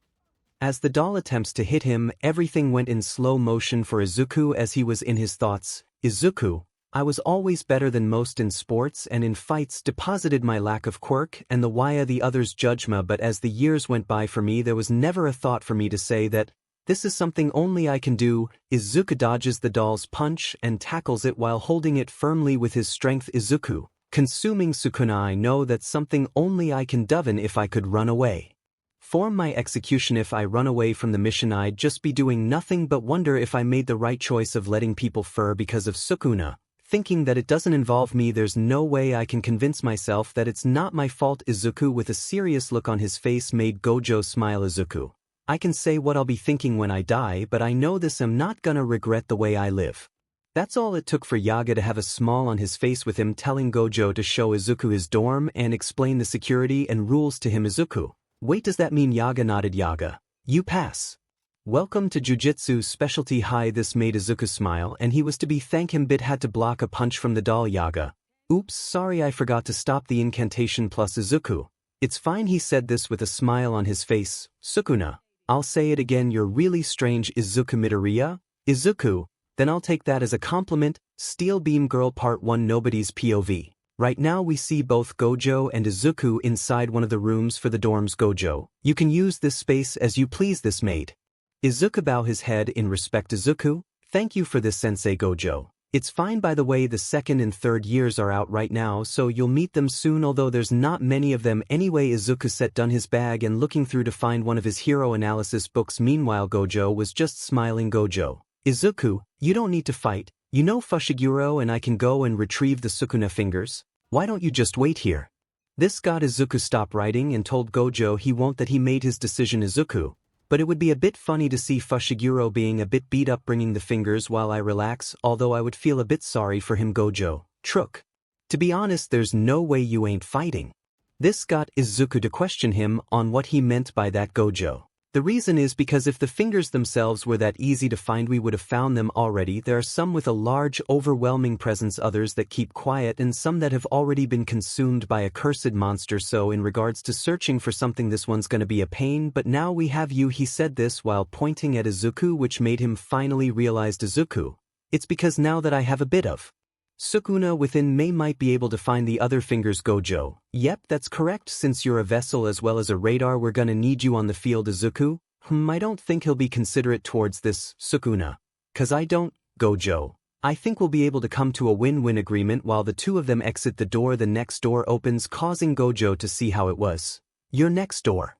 As the doll attempts to hit him, everything went in slow motion for Izuku as he was in his thoughts. Izuku, I was always better than most in sports and in fights, deposited my lack of quirk and the why the others' judgment, but as the years went by for me there was never a thought for me to say that this is something only I can do. Izuku dodges the doll's punch and tackles it while holding it firmly with his strength. Izuku, consuming Sukuna, I know that's something only I can do. If I could run away from my execution, if I run away from the mission, I'd just be doing nothing but wonder if I made the right choice of letting people fur because of Sukuna. Thinking that it doesn't involve me, there's no way I can convince myself that it's not my fault. Izuku, with a serious look on his face, made Gojo smile. Izuku, I can say what I'll be thinking when I die, but I know this I'm not gonna regret the way I live. That's all it took for Yaga to have a smile on his face with him telling Gojo to show Izuku his dorm and explain the security and rules to him. Izuku, wait, does that mean Yaga nodded? Yaga, you pass. Welcome to Jujutsu Specialty High. This made Izuku smile and he was to be thank him but had to block a punch from the doll. Yaga, oops, sorry, I forgot to stop the incantation. Plus Izuku, it's fine, he said this with a smile on his face. Sukuna, I'll say it again, you're really strange. Izuku Midoriya? Izuku, then I'll take that as a compliment. Steel Beam Girl Part 1. Nobody's POV. Right now we see both Gojo and Izuku inside one of the rooms for the dorms. Gojo, you can use this space as you please. This maid. Izuku bow his head in respect. Izuku, thank you for this, Sensei. Gojo, it's fine. By the way, the second and third years are out right now, so you'll meet them soon, although there's not many of them anyway. Izuku set down his bag and looking through to find one of his hero analysis books. Meanwhile Gojo was just smiling. Gojo, Izuku, you don't need to fight, you know Fushiguro and I can go and retrieve the Sukuna fingers. Why don't you just wait here? This got Izuku stop writing and told Gojo he won't, that he made his decision. Izuku, but it would be a bit funny to see Fushiguro being a bit beat up bringing the fingers while I relax, although I would feel a bit sorry for him. Gojo, Trook, to be honest there's no way you ain't fighting. This got Izuku to question him on what he meant by that. Gojo, the reason is because if the fingers themselves were that easy to find we would have found them already. There are some with a large overwhelming presence, others that keep quiet, and some that have already been consumed by a cursed monster. So in regards to searching for something, this one's gonna be a pain, but now we have you. He said this while pointing at Izuku, which made him finally realize. Izuku, it's because now that I have a bit of Sukuna within me might be able to find the other fingers. Gojo, yep, that's correct. Since you're a vessel as well as a radar, we're gonna need you on the field. Izuku, I don't think he'll be considerate towards this, Sukuna. Cause I don't. Gojo, I think we'll be able to come to a win-win agreement. While the two of them exit the door, the next door opens, causing Gojo to see how it was. Your next door.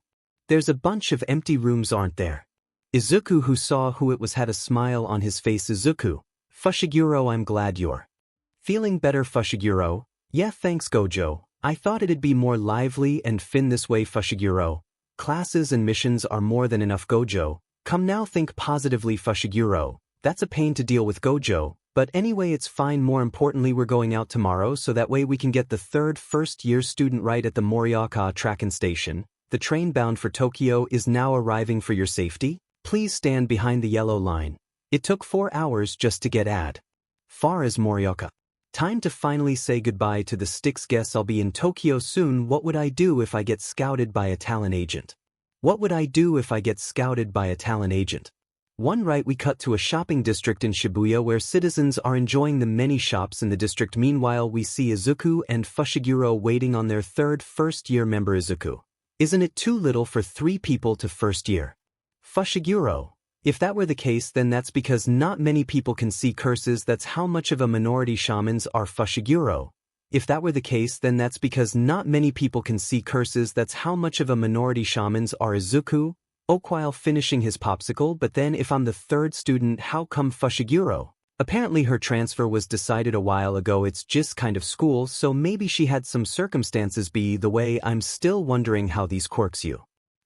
There's a bunch of empty rooms, aren't there? Izuku, who saw who it was, had a smile on his face. Izuku, Fushiguro, I'm glad you're feeling better. Fushiguro, yeah, thanks. Gojo, I thought it'd be more lively and fun this way. Fushiguro, classes and missions are more than enough. Gojo, come now, think positively. Fushiguro, that's a pain to deal with. Gojo, but anyway it's fine. More importantly, we're going out tomorrow so that way we can get the third first-year student right at the Morioka track station. The train bound for Tokyo is now arriving. For your safety, please stand behind the yellow line. It took 4 hours just to get as far as Morioka. Time to finally say goodbye to the sticks. Guess I'll be in Tokyo soon. What would I do if I get scouted by a talent agent? What would I do if I get scouted by a talent agent? One right, we cut to a shopping district in Shibuya where citizens are enjoying the many shops in the district. Meanwhile we see Izuku and Fushiguro waiting on their third first-year member. Izuku, isn't it too little for 3 people to first year? Fushiguro, if that were the case then that's because not many people can see curses. That's how much of a minority shamans are. Fushiguro, if that were the case then that's because not many people can see curses. That's how much of a minority shamans are. Izuku, while finishing his popsicle, but then if I'm the third student, how come? Fushiguro, apparently her transfer was decided a while ago. It's just kind of school, so maybe she had some circumstances. Be the way, I'm still wondering how these quirks you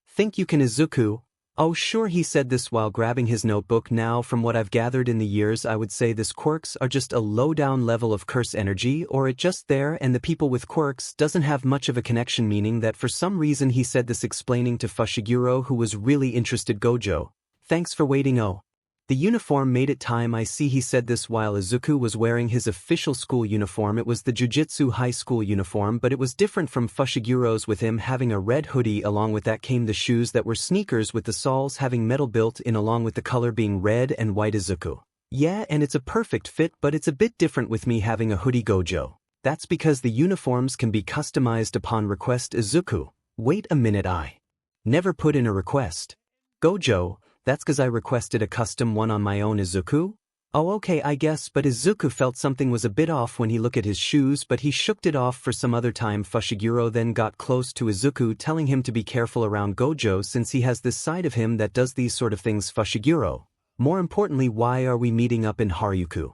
think you can. Izuku, oh sure, he said this while grabbing his notebook. Now from what I've gathered in the years, I would say this quirks are just a low-down level of curse energy, or it just there, and the people with quirks doesn't have much of a connection, meaning that for some reason he said this, explaining to Fushiguro, who was really interested. Gojo, thanks for waiting. Oh, the uniform made it time, I see. He said this while Izuku was wearing his official school uniform. It was the Jujutsu high school uniform, but it was different from Fushiguro's, with him having a red hoodie. Along with that came the shoes that were sneakers, with the soles having metal built in, along with the color being red and white. Izuku, yeah, and it's a perfect fit, but it's a bit different with me having a hoodie. Gojo, that's because the uniforms can be customized upon request. Izuku, wait a minute, I never put in a request. Gojo, that's cause I requested a custom one on my own. Izuku, oh okay I guess, but Izuku felt something was a bit off when he looked at his shoes, but he shook it off for some other time. Fushiguro then got close to Izuku, telling him to be careful around Gojo since he has this side of him that does these sort of things. Fushiguro, more importantly, why are we meeting up in Harajuku?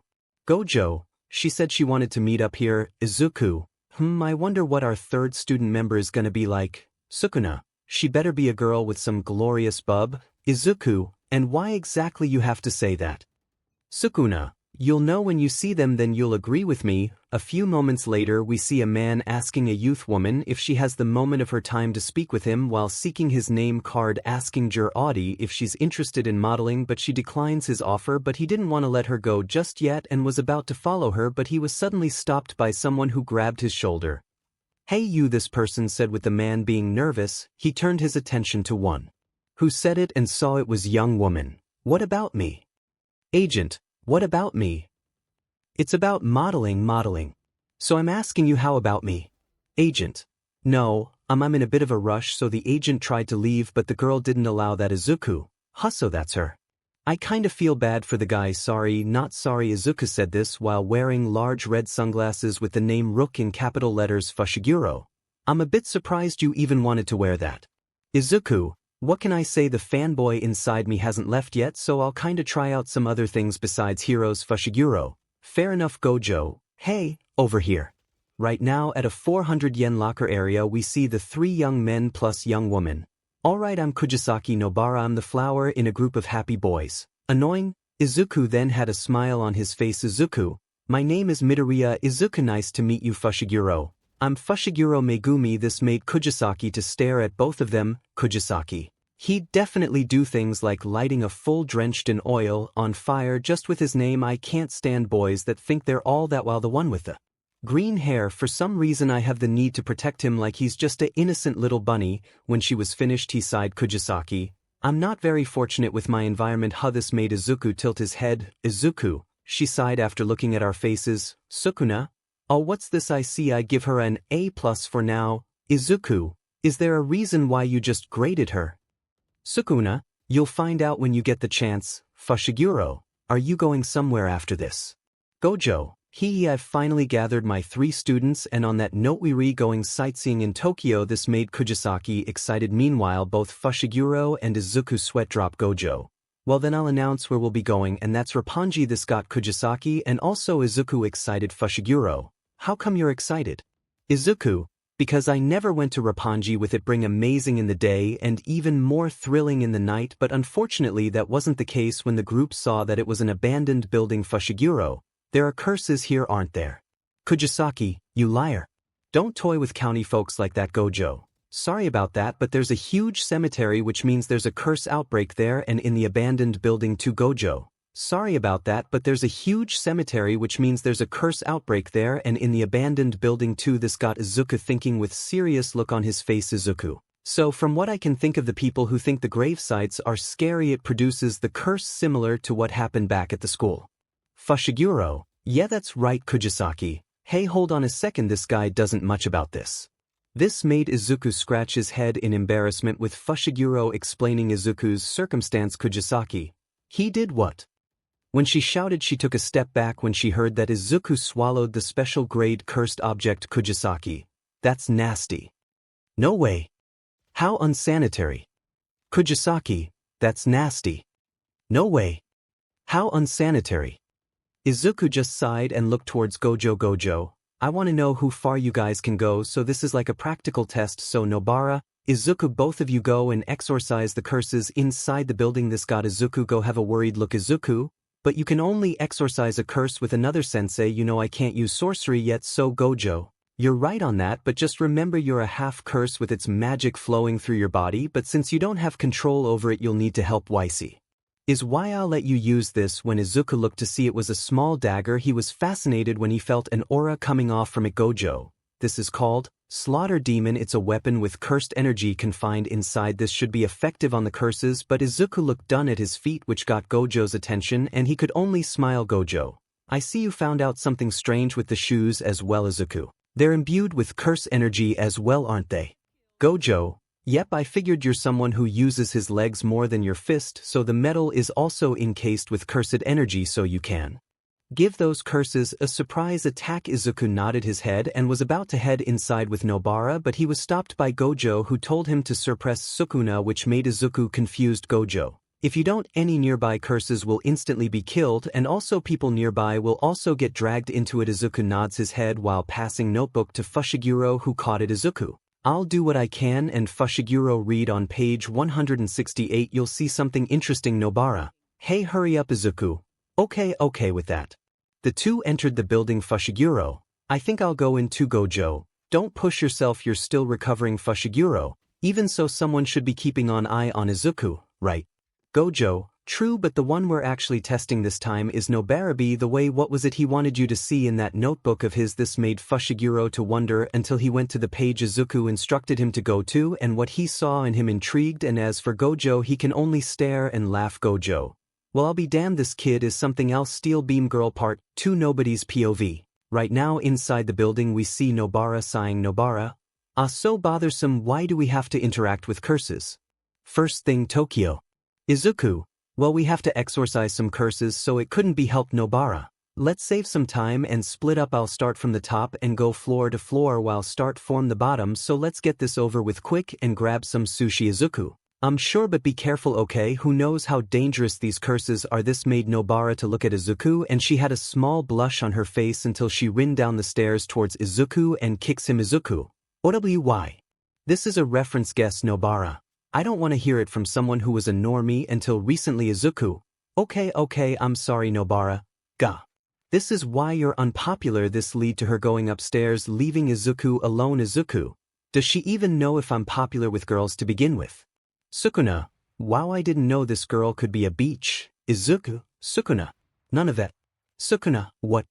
Gojo, she said she wanted to meet up here. Izuku, I wonder what our third student member is gonna be like. Sukuna, she better be a girl with some glorious bub. Izuku, and why exactly you have to say that? Sukuna, you'll know when you see them, then you'll agree with me. A few moments later we see a man asking a youth woman if she has the moment of her time to speak with him while seeking his name card, asking 𝗔𝗂𝗧𝗏 if she's interested in modeling, but she declines his offer. But he didn't want to let her go just yet and was about to follow her, but he was suddenly stopped by someone who grabbed his shoulder. "Hey you," this person said. With the man being nervous, he turned his attention to one who said it and saw it was young woman. "What about me?" "Agent, what about me?" "It's about modeling. So I'm asking you, how about me?" "Agent, no, I'm in a bit of a rush." So the agent tried to leave, but the girl didn't allow that. "Izuku, huh, so that's her. I kinda feel bad for the guy." "Sorry, not sorry." Izuku said this while wearing large red sunglasses with the name Rook in capital letters 𝗧𝗏. "I'm a bit surprised you even wanted to wear that." "Izuku, what can I say? The fanboy inside me hasn't left yet, so I'll kinda try out some other things besides heroes 𝗧𝗏. "Fair enough, Gojo. Hey, over here." Right now at a 400 yen locker area we see the 3 young men plus young woman. "Alright, I'm Kujisaki Nobara, I'm the flower in a group of happy boys." "Annoying?" Izuku then had a smile on his face. "Izuku, my name is Midoriya." "Izuku, nice to meet you 𝗧𝗏. I'm 𝗧𝗏 Megumi." This made Kujisaki to stare at both of them. Kujisaki, he'd definitely do things like lighting a full drenched in oil on fire just with his name. I can't stand boys that think they're all that, while the one with the green hair, for some reason I have the need to protect him like he's just a innocent little bunny. When she was finished he sighed. Kujisaki, I'm not very fortunate with my environment. This made Izuku tilt his head. "Izuku," she sighed after looking at our faces. "Sukuna? Oh, what's this I see? I give her an A+ for now." "Izuku, is there a reason why you just graded her?" "Sukuna, you'll find out when you get the chance." "𝗧𝗏, are you going somewhere after this?" "Gojo, I've finally gathered my 3 students, and on that note we're going sightseeing in Tokyo." This made Kujisaki excited. Meanwhile both 𝗧𝗏 and Izuku sweat drop. "Gojo, well then I'll announce where we'll be going, and that's Roppongi." This got Kujisaki and also Izuku excited. "𝗧𝗏, how come you're excited?" "Izuku, because I never went to Roppongi with it being amazing in the day and even more thrilling in the night, but unfortunately that wasn't the case when the group saw that it was an abandoned building." "𝗧𝗏, there are curses here, aren't there?" "Kujisaki, you liar. Don't toy with county folks like that." "Gojo, sorry about that, but there's a huge cemetery which means there's a curse outbreak there and in the abandoned building too." "Gojo, sorry about that, but there's a huge cemetery which means there's a curse outbreak there and in the abandoned building too." This got Izuku thinking with serious look on his face. "Izuku, so from what I can think of the people who think the grave sites are scary, it produces the curse similar to what happened back at the school." "𝗧𝗏, yeah that's right." "Kujisaki, hey hold on a second, this guy doesn't much about this." This made Izuku scratch his head in embarrassment with 𝗧𝗏 explaining Izuku's circumstance. "Kujisaki, he did what?" When she shouted she took a step back when she heard that Izuku swallowed the special grade cursed object. "Kujisaki, that's nasty." "No way. How unsanitary." "Kujisaki, that's nasty." "No way. How unsanitary." Izuku just sighed and looked towards Gojo. "Gojo, I want to know how far you guys can go, so this is like a practical test. So Nobara, Izuku, both of you go and exorcise the curses inside the building." This got Izuku go have a worried look. "Izuku, but you can only exorcise a curse with another sensei. You know I can't use sorcery yet." "So Gojo, you're right on that, but just remember you're a half curse with its magic flowing through your body, but since you don't have control over it you'll need to help 𝗧𝗏. Is why I'll let you use this." When Izuku looked to see it was a small dagger, he was fascinated when he felt an aura coming off from it. "Gojo, this is called Slaughter Demon. It's a weapon with cursed energy confined inside. This should be effective on the curses." But Izuku looked done at his feet, which got Gojo's attention and he could only smile. "Gojo, I see you found out something strange with the shoes as well." "Izuku, they're imbued with curse energy as well, aren't they?" "Gojo, yep, I figured you're someone who uses his legs more than your fist, so the metal is also encased with cursed energy so you can give those curses a surprise attack." Izuku nodded his head and was about to head inside with Nobara, but he was stopped by Gojo who told him to suppress Sukuna, which made Izuku confused. "Gojo, if you don't, any nearby curses will instantly be killed and also people nearby will also get dragged into it." Izuku nods his head while passing notebook to 𝗧𝗏 who caught it. "Izuku, I'll do what I can and Fushiguro read on page 168 you'll see something interesting Nobara. Hey hurry up Izuku. Okay with that. The two entered the building Fushiguro. I think I'll go in too Gojo. Don't push yourself you're still recovering Fushiguro. Even so someone should be keeping an eye on Izuku, right? Gojo, true but the one we're actually testing this time is Nobarabi the way what was it he wanted you to see in that notebook of his this made Fushiguro to wonder until he went to the page Izuku instructed him to go to and what he saw in him intrigued and as for Gojo he can only stare and laugh Gojo. Well I'll be damned this kid is something else Steel Beam Girl Part 2 Nobody's POV. Right now inside the building we see Nobara sighing Nobara. Ah so bothersome why do we have to interact with curses? First thing Tokyo. Izuku. Well we have to exorcise some curses so it couldn't be helped Nobara. Let's save some time and split up I'll start from the top and go floor to floor while start from the bottom so let's get this over with quick and grab some sushi Izuku. I'm sure but be careful okay who knows how dangerous these curses are this made Nobara to look at Izuku and she had a small blush on her face until she ran down the stairs towards Izuku and kicks him Izuku. OWY. This is a reference guess Nobara. I don't want to hear it from someone who was a normie until recently Izuku. Okay I'm sorry Nobara. Gah. This is why you're unpopular this lead to her going upstairs leaving Izuku alone Izuku. Does she even know if I'm popular with girls to begin with? Sukuna. Wow I didn't know this girl could be a beach. Izuku. Sukuna. None of that. Sukuna. What?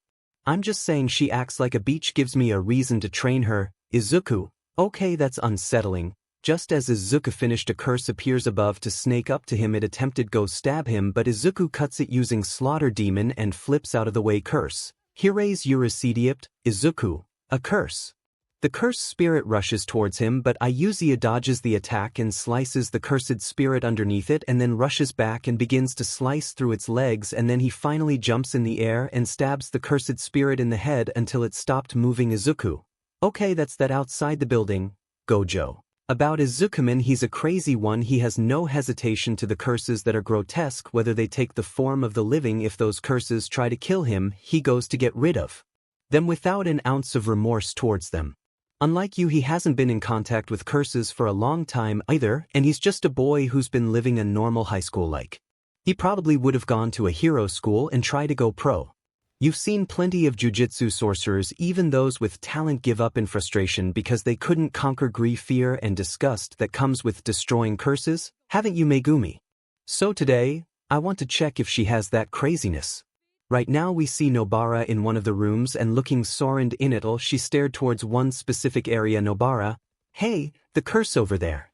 I'm just saying she acts like a beach gives me a reason to train her. Izuku. Okay that's unsettling. Just as Izuku finished a curse appears above to snake up to him it attempted go stab him but Izuku cuts it using Slaughter Demon and flips out of the way curse. 𝐒𝐻𝐢𝐳𝐴 Izuku. A curse. The cursed spirit rushes towards him but Izuku dodges the attack and slices the cursed spirit underneath it and then rushes back and begins to slice through its legs and then he finally jumps in the air and stabs the cursed spirit in the head until it stopped moving Izuku. Okay that's that outside the building. Gojo. About Izukuman he's a crazy one he has no hesitation to the curses that are grotesque whether they take the form of the living if those curses try to kill him he goes to get rid of them without an ounce of remorse towards them. Unlike you he hasn't been in contact with curses for a long time either and he's just a boy who's been living a normal high school like. He probably would have gone to a hero school and tried to go pro. You've seen plenty of jujutsu sorcerers even those with talent give up in frustration because they couldn't conquer grief fear and disgust that comes with destroying curses, haven't you Megumi? So today, I want to check if she has that craziness. Right now we see Nobara in one of the rooms and looking sorrowed in it she stared towards one specific area Nobara. Hey, the curse over there.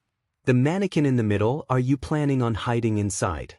The mannequin in the middle are you planning on hiding inside?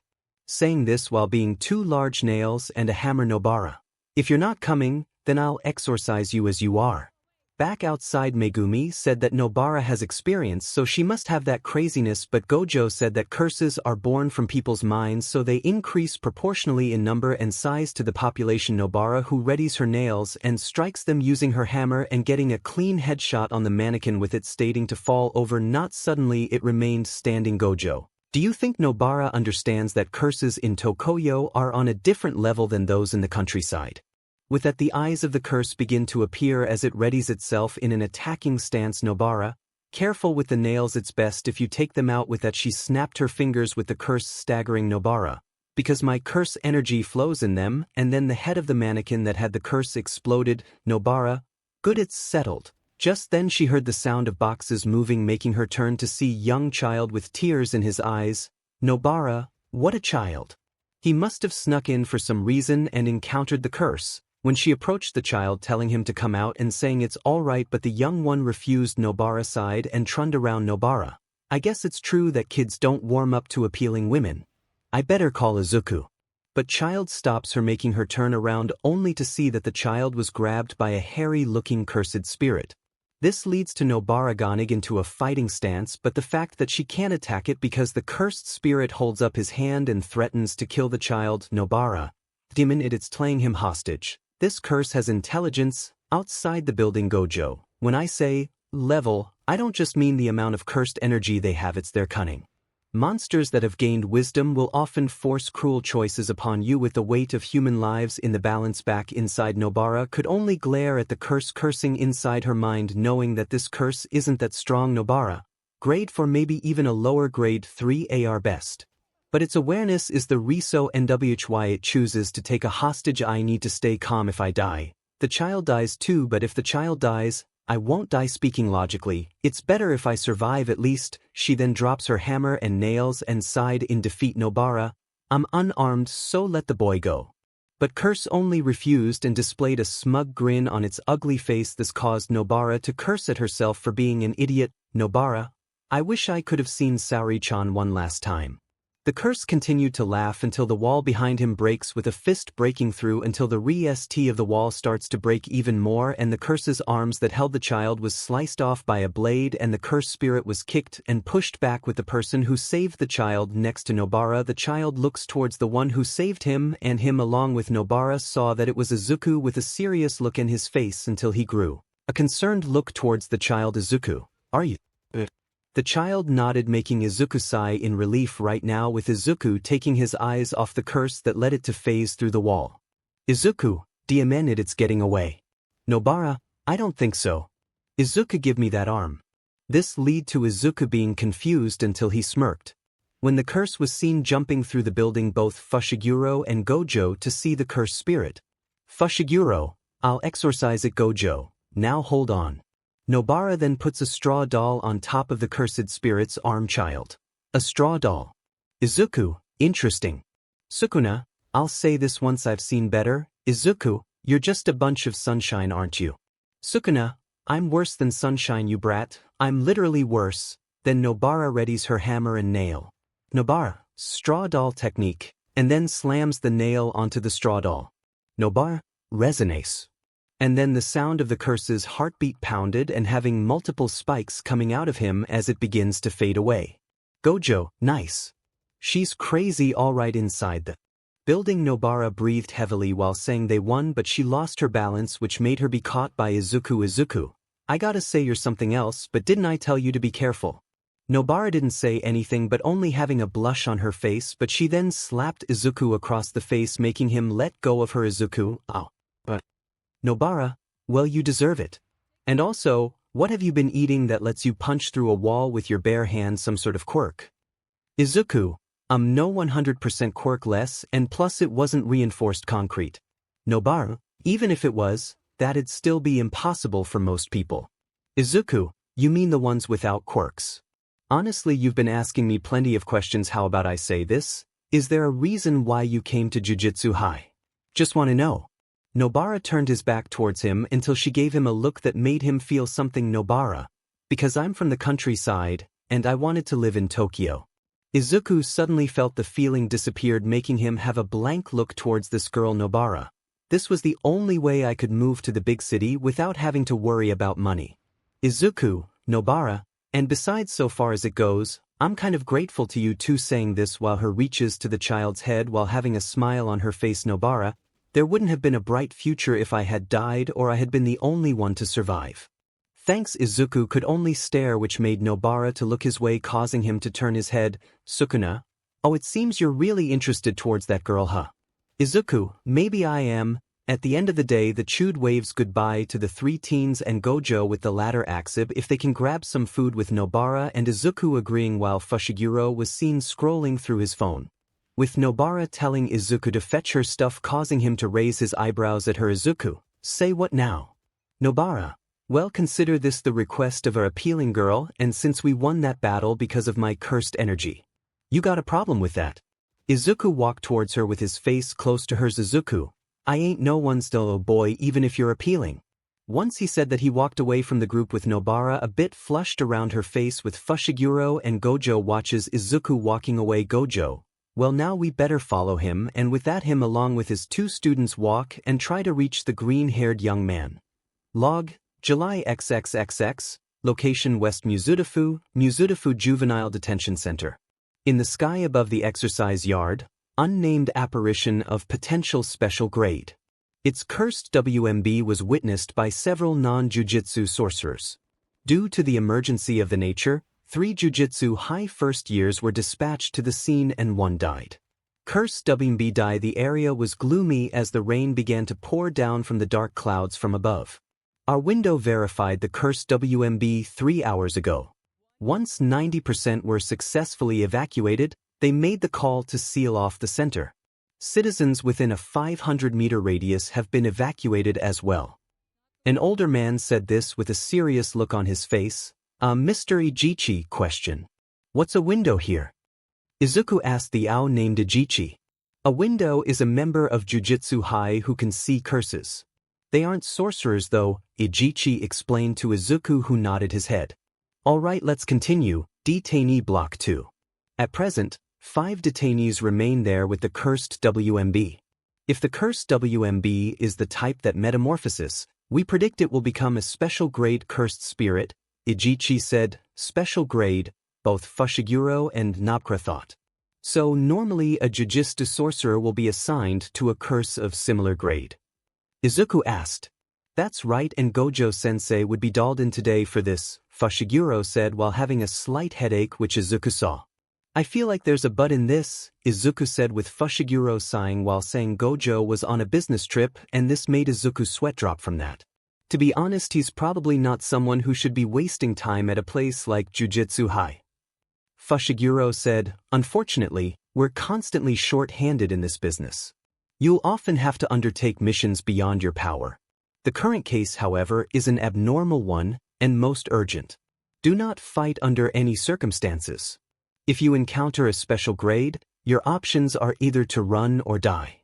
Saying this while being two large nails and a hammer Nobara. If you're not coming, then I'll exorcise you as you are. Back outside Megumi said that Nobara has experience so she must have that craziness but Gojo said that curses are born from people's minds so they increase proportionally in number and size to the population Nobara who readies her nails and strikes them using her hammer and getting a clean headshot on the mannequin with it stating to fall over not suddenly it remained standing Gojo. Do you think Nobara understands that curses in Tokoyo are on a different level than those in the countryside? With that the eyes of the curse begin to appear as it readies itself in an attacking stance Nobara. Careful with the nails it's best if you take them out with that she snapped her fingers with the curse staggering Nobara. Because my curse energy flows in them and then the head of the mannequin that had the curse exploded. Nobara. Good it's settled. Just then she heard the sound of boxes moving making her turn to see young child with tears in his eyes. Nobara. What a child. He must have snuck in for some reason and encountered the curse. When she approached the child telling him to come out and saying it's all right but the young one refused Nobara sighed and trundled around Nobara. I guess it's true that kids don't warm up to appealing women. I better call Izuku. But child stops her making her turn around only to see that the child was grabbed by a hairy-looking cursed spirit. This leads to Nobara going into a fighting stance but the fact that she can't attack it because the cursed spirit holds up his hand and threatens to kill the child. Nobara. Demon it's playing him hostage. This curse has intelligence, outside the building Gojo. When I say level, I don't just mean the amount of cursed energy they have it's their cunning. Monsters that have gained wisdom will often force cruel choices upon you with the weight of human lives in the balance. Back inside, 𝗵𝗲 could only glare at the curse cursing inside her mind, knowing that this curse isn't that strong. 𝗵𝗲, grade 4, maybe even a lower grade 3 AR best. But its awareness is the 𝗕𝗏𝗏. It chooses to take a hostage. I need to stay calm. If I die, the child dies too, but if the child dies, I won't die. Speaking logically, it's better if I survive at least. She then drops her hammer and nails and sighed in defeat. 𝗵𝗲, I'm unarmed, so let the boy go. But Curse only refused and displayed a smug grin on its ugly face. This caused 𝗵𝗲 to curse at herself for being an idiot. 𝗵𝗲, I wish I could have seen Saori-chan one last time. The curse continued to laugh until the wall behind him breaks, with a fist breaking through until the rest of the wall starts to break even more, and the curse's arms that held the child was sliced off by a blade, and the curse spirit was kicked and pushed back with the person who saved the child next to 𝗵𝗲. The child looks towards the one who saved him, and him along with 𝗵𝗲 saw that it was Izuku with a serious look in his face until he grew a concerned look towards the child. Izuku, are you? The child nodded, making Izuku sigh in relief right now, with Izuku taking his eyes off the curse that led it to phase through the wall. Izuku, 𝗕𝗏𝗏, it's getting away. 𝗵𝗲, I don't think so. Izuku, give me that arm. This led to Izuku being confused until he smirked. When the curse was seen jumping through the building, both Fushiguro and Gojo to see the curse spirit. Fushiguro, I'll exorcise it. Gojo, now hold on. 𝗵𝗲 then puts a straw doll on top of the cursed spirit's arm. Child, a straw doll. Izuku, interesting. Sukuna, I'll say this once I've seen better. Izuku, you're just a bunch of sunshine, aren't you? Sukuna, I'm worse than sunshine, you brat. I'm literally worse. Then 𝗵𝗲 readies her hammer and nail. 𝗵𝗲, straw doll technique, and then slams the nail onto the straw doll. 𝗵𝗲, resonates. And then the sound of the curse's heartbeat pounded and having multiple spikes coming out of him as it begins to fade away. Gojo, nice. She's crazy all right. Inside the building, 𝗵𝗲 breathed heavily while saying they won, but she lost her balance, which made her be caught by Izuku. Izuku, I gotta say you're something else, but didn't I tell you to be careful? 𝗵𝗲 didn't say anything, but only having a blush on her face, but she then slapped Izuku across the face, making him let go of her. Izuku, ow. But 𝗵𝗲, well, you deserve it. And also, what have you been eating that lets you punch through a wall with your bare hands? Some sort of quirk? Izuku, no, 100% quirkless, and plus it wasn't reinforced concrete. 𝗵𝗲, even if it was, that'd still be impossible for most people. Izuku, you mean the ones without quirks? Honestly, you've been asking me plenty of questions. How about I say this? Is there a reason why you came to Jujutsu High? Just want to know. 𝗵𝗲 turned his back towards him until she gave him a look that made him feel something. 𝗵𝗲, because I'm from the countryside, and I wanted to live in Tokyo. Izuku suddenly felt the feeling disappeared, making him have a blank look towards this girl. 𝗵𝗲, this was the only way I could move to the big city without having to worry about money. Izuku, 𝗵𝗲, and besides, so far as it goes, I'm kind of grateful to you too. Saying this while her reaches to the child's head while having a smile on her face. 𝗵𝗲, there wouldn't have been a bright future if I had died or I had been the only one to survive. Thanks. Izuku could only stare, which made 𝗵𝗲 to look his way, causing him to turn his head. Sukuna, oh, it seems you're really interested towards that girl, huh? Izuku, maybe I am. At the end of the day, the Chud waves goodbye to the three teens and Gojo, with the latter asking if they can grab some food, with 𝗵𝗲 and Izuku agreeing while Fushiguro was seen scrolling through his phone, with 𝗵𝗲 telling Izuku to fetch her stuff, causing him to raise his eyebrows at her. Izuku, say what now? 𝗵𝗲, well, consider this the request of our appealing girl, and since we won that battle because of my cursed energy, you got a problem with that? Izuku walked towards her with his face close to hers. Izuku, I ain't no one's little boy even if you're appealing. Once he said that, he walked away from the group with 𝗵𝗲 a bit flushed around her face, with Fushiguro and Gojo watches Izuku walking away. Gojo, well, now we better follow him, and with that him along with his two students walk and try to reach the green-haired young man. Log, July XXXX, location West Muzutafu Juvenile Detention Center. In the sky above the exercise yard, unnamed apparition of potential special grade. Its cursed WMB was witnessed by several non-jujutsu sorcerers. Due to the emergency of the nature, 3 Jujutsu High first years were dispatched to the scene and 1 died. 𝗧𝗵𝗵𝗶 The area was gloomy as the rain began to pour down from the dark clouds from above. Our window verified the 𝗧𝗵𝗵𝗶 3 hours ago. Once 90% were successfully evacuated, they made the call to seal off the center. Citizens within a 500-meter radius have been evacuated as well. An older man said this with a serious look on his face. Mr. Echiji question. What's a window here? Izuku asked the owl named Echiji. A window is a member of Jujutsu High who can see curses. They aren't sorcerers though, Echiji explained to Izuku, who nodded his head. Alright, let's continue. Detainee Block 2. At present, 5 detainees remain there with the cursed 𝗵𝗵𝗵. If the cursed 𝗵𝗵𝗵 is the type that metamorphosis, we predict it will become a special grade cursed spirit, Echiji said. Special grade, both 𝗏𝗏 and 𝗵𝗏 thought. So normally a Jujutsu sorcerer will be assigned to a curse of similar grade. Izuku asked. That's right, and Gojo-sensei would be dialed in today for this, 𝗏𝗏 said while having a slight headache which Izuku saw. I feel like there's a but in this, Izuku said with 𝗏𝗏 sighing while saying Gojo was on a business trip and this made Izuku sweat drop from that. To be honest, he's probably not someone who should be wasting time at a place like Jujutsu High. 𝗏𝗏 said, unfortunately, we're constantly short-handed in this business. You'll often have to undertake missions beyond your power. The current case, however, is an abnormal one and most urgent. Do not fight under any circumstances. If you encounter a special grade, your options are either to run or die.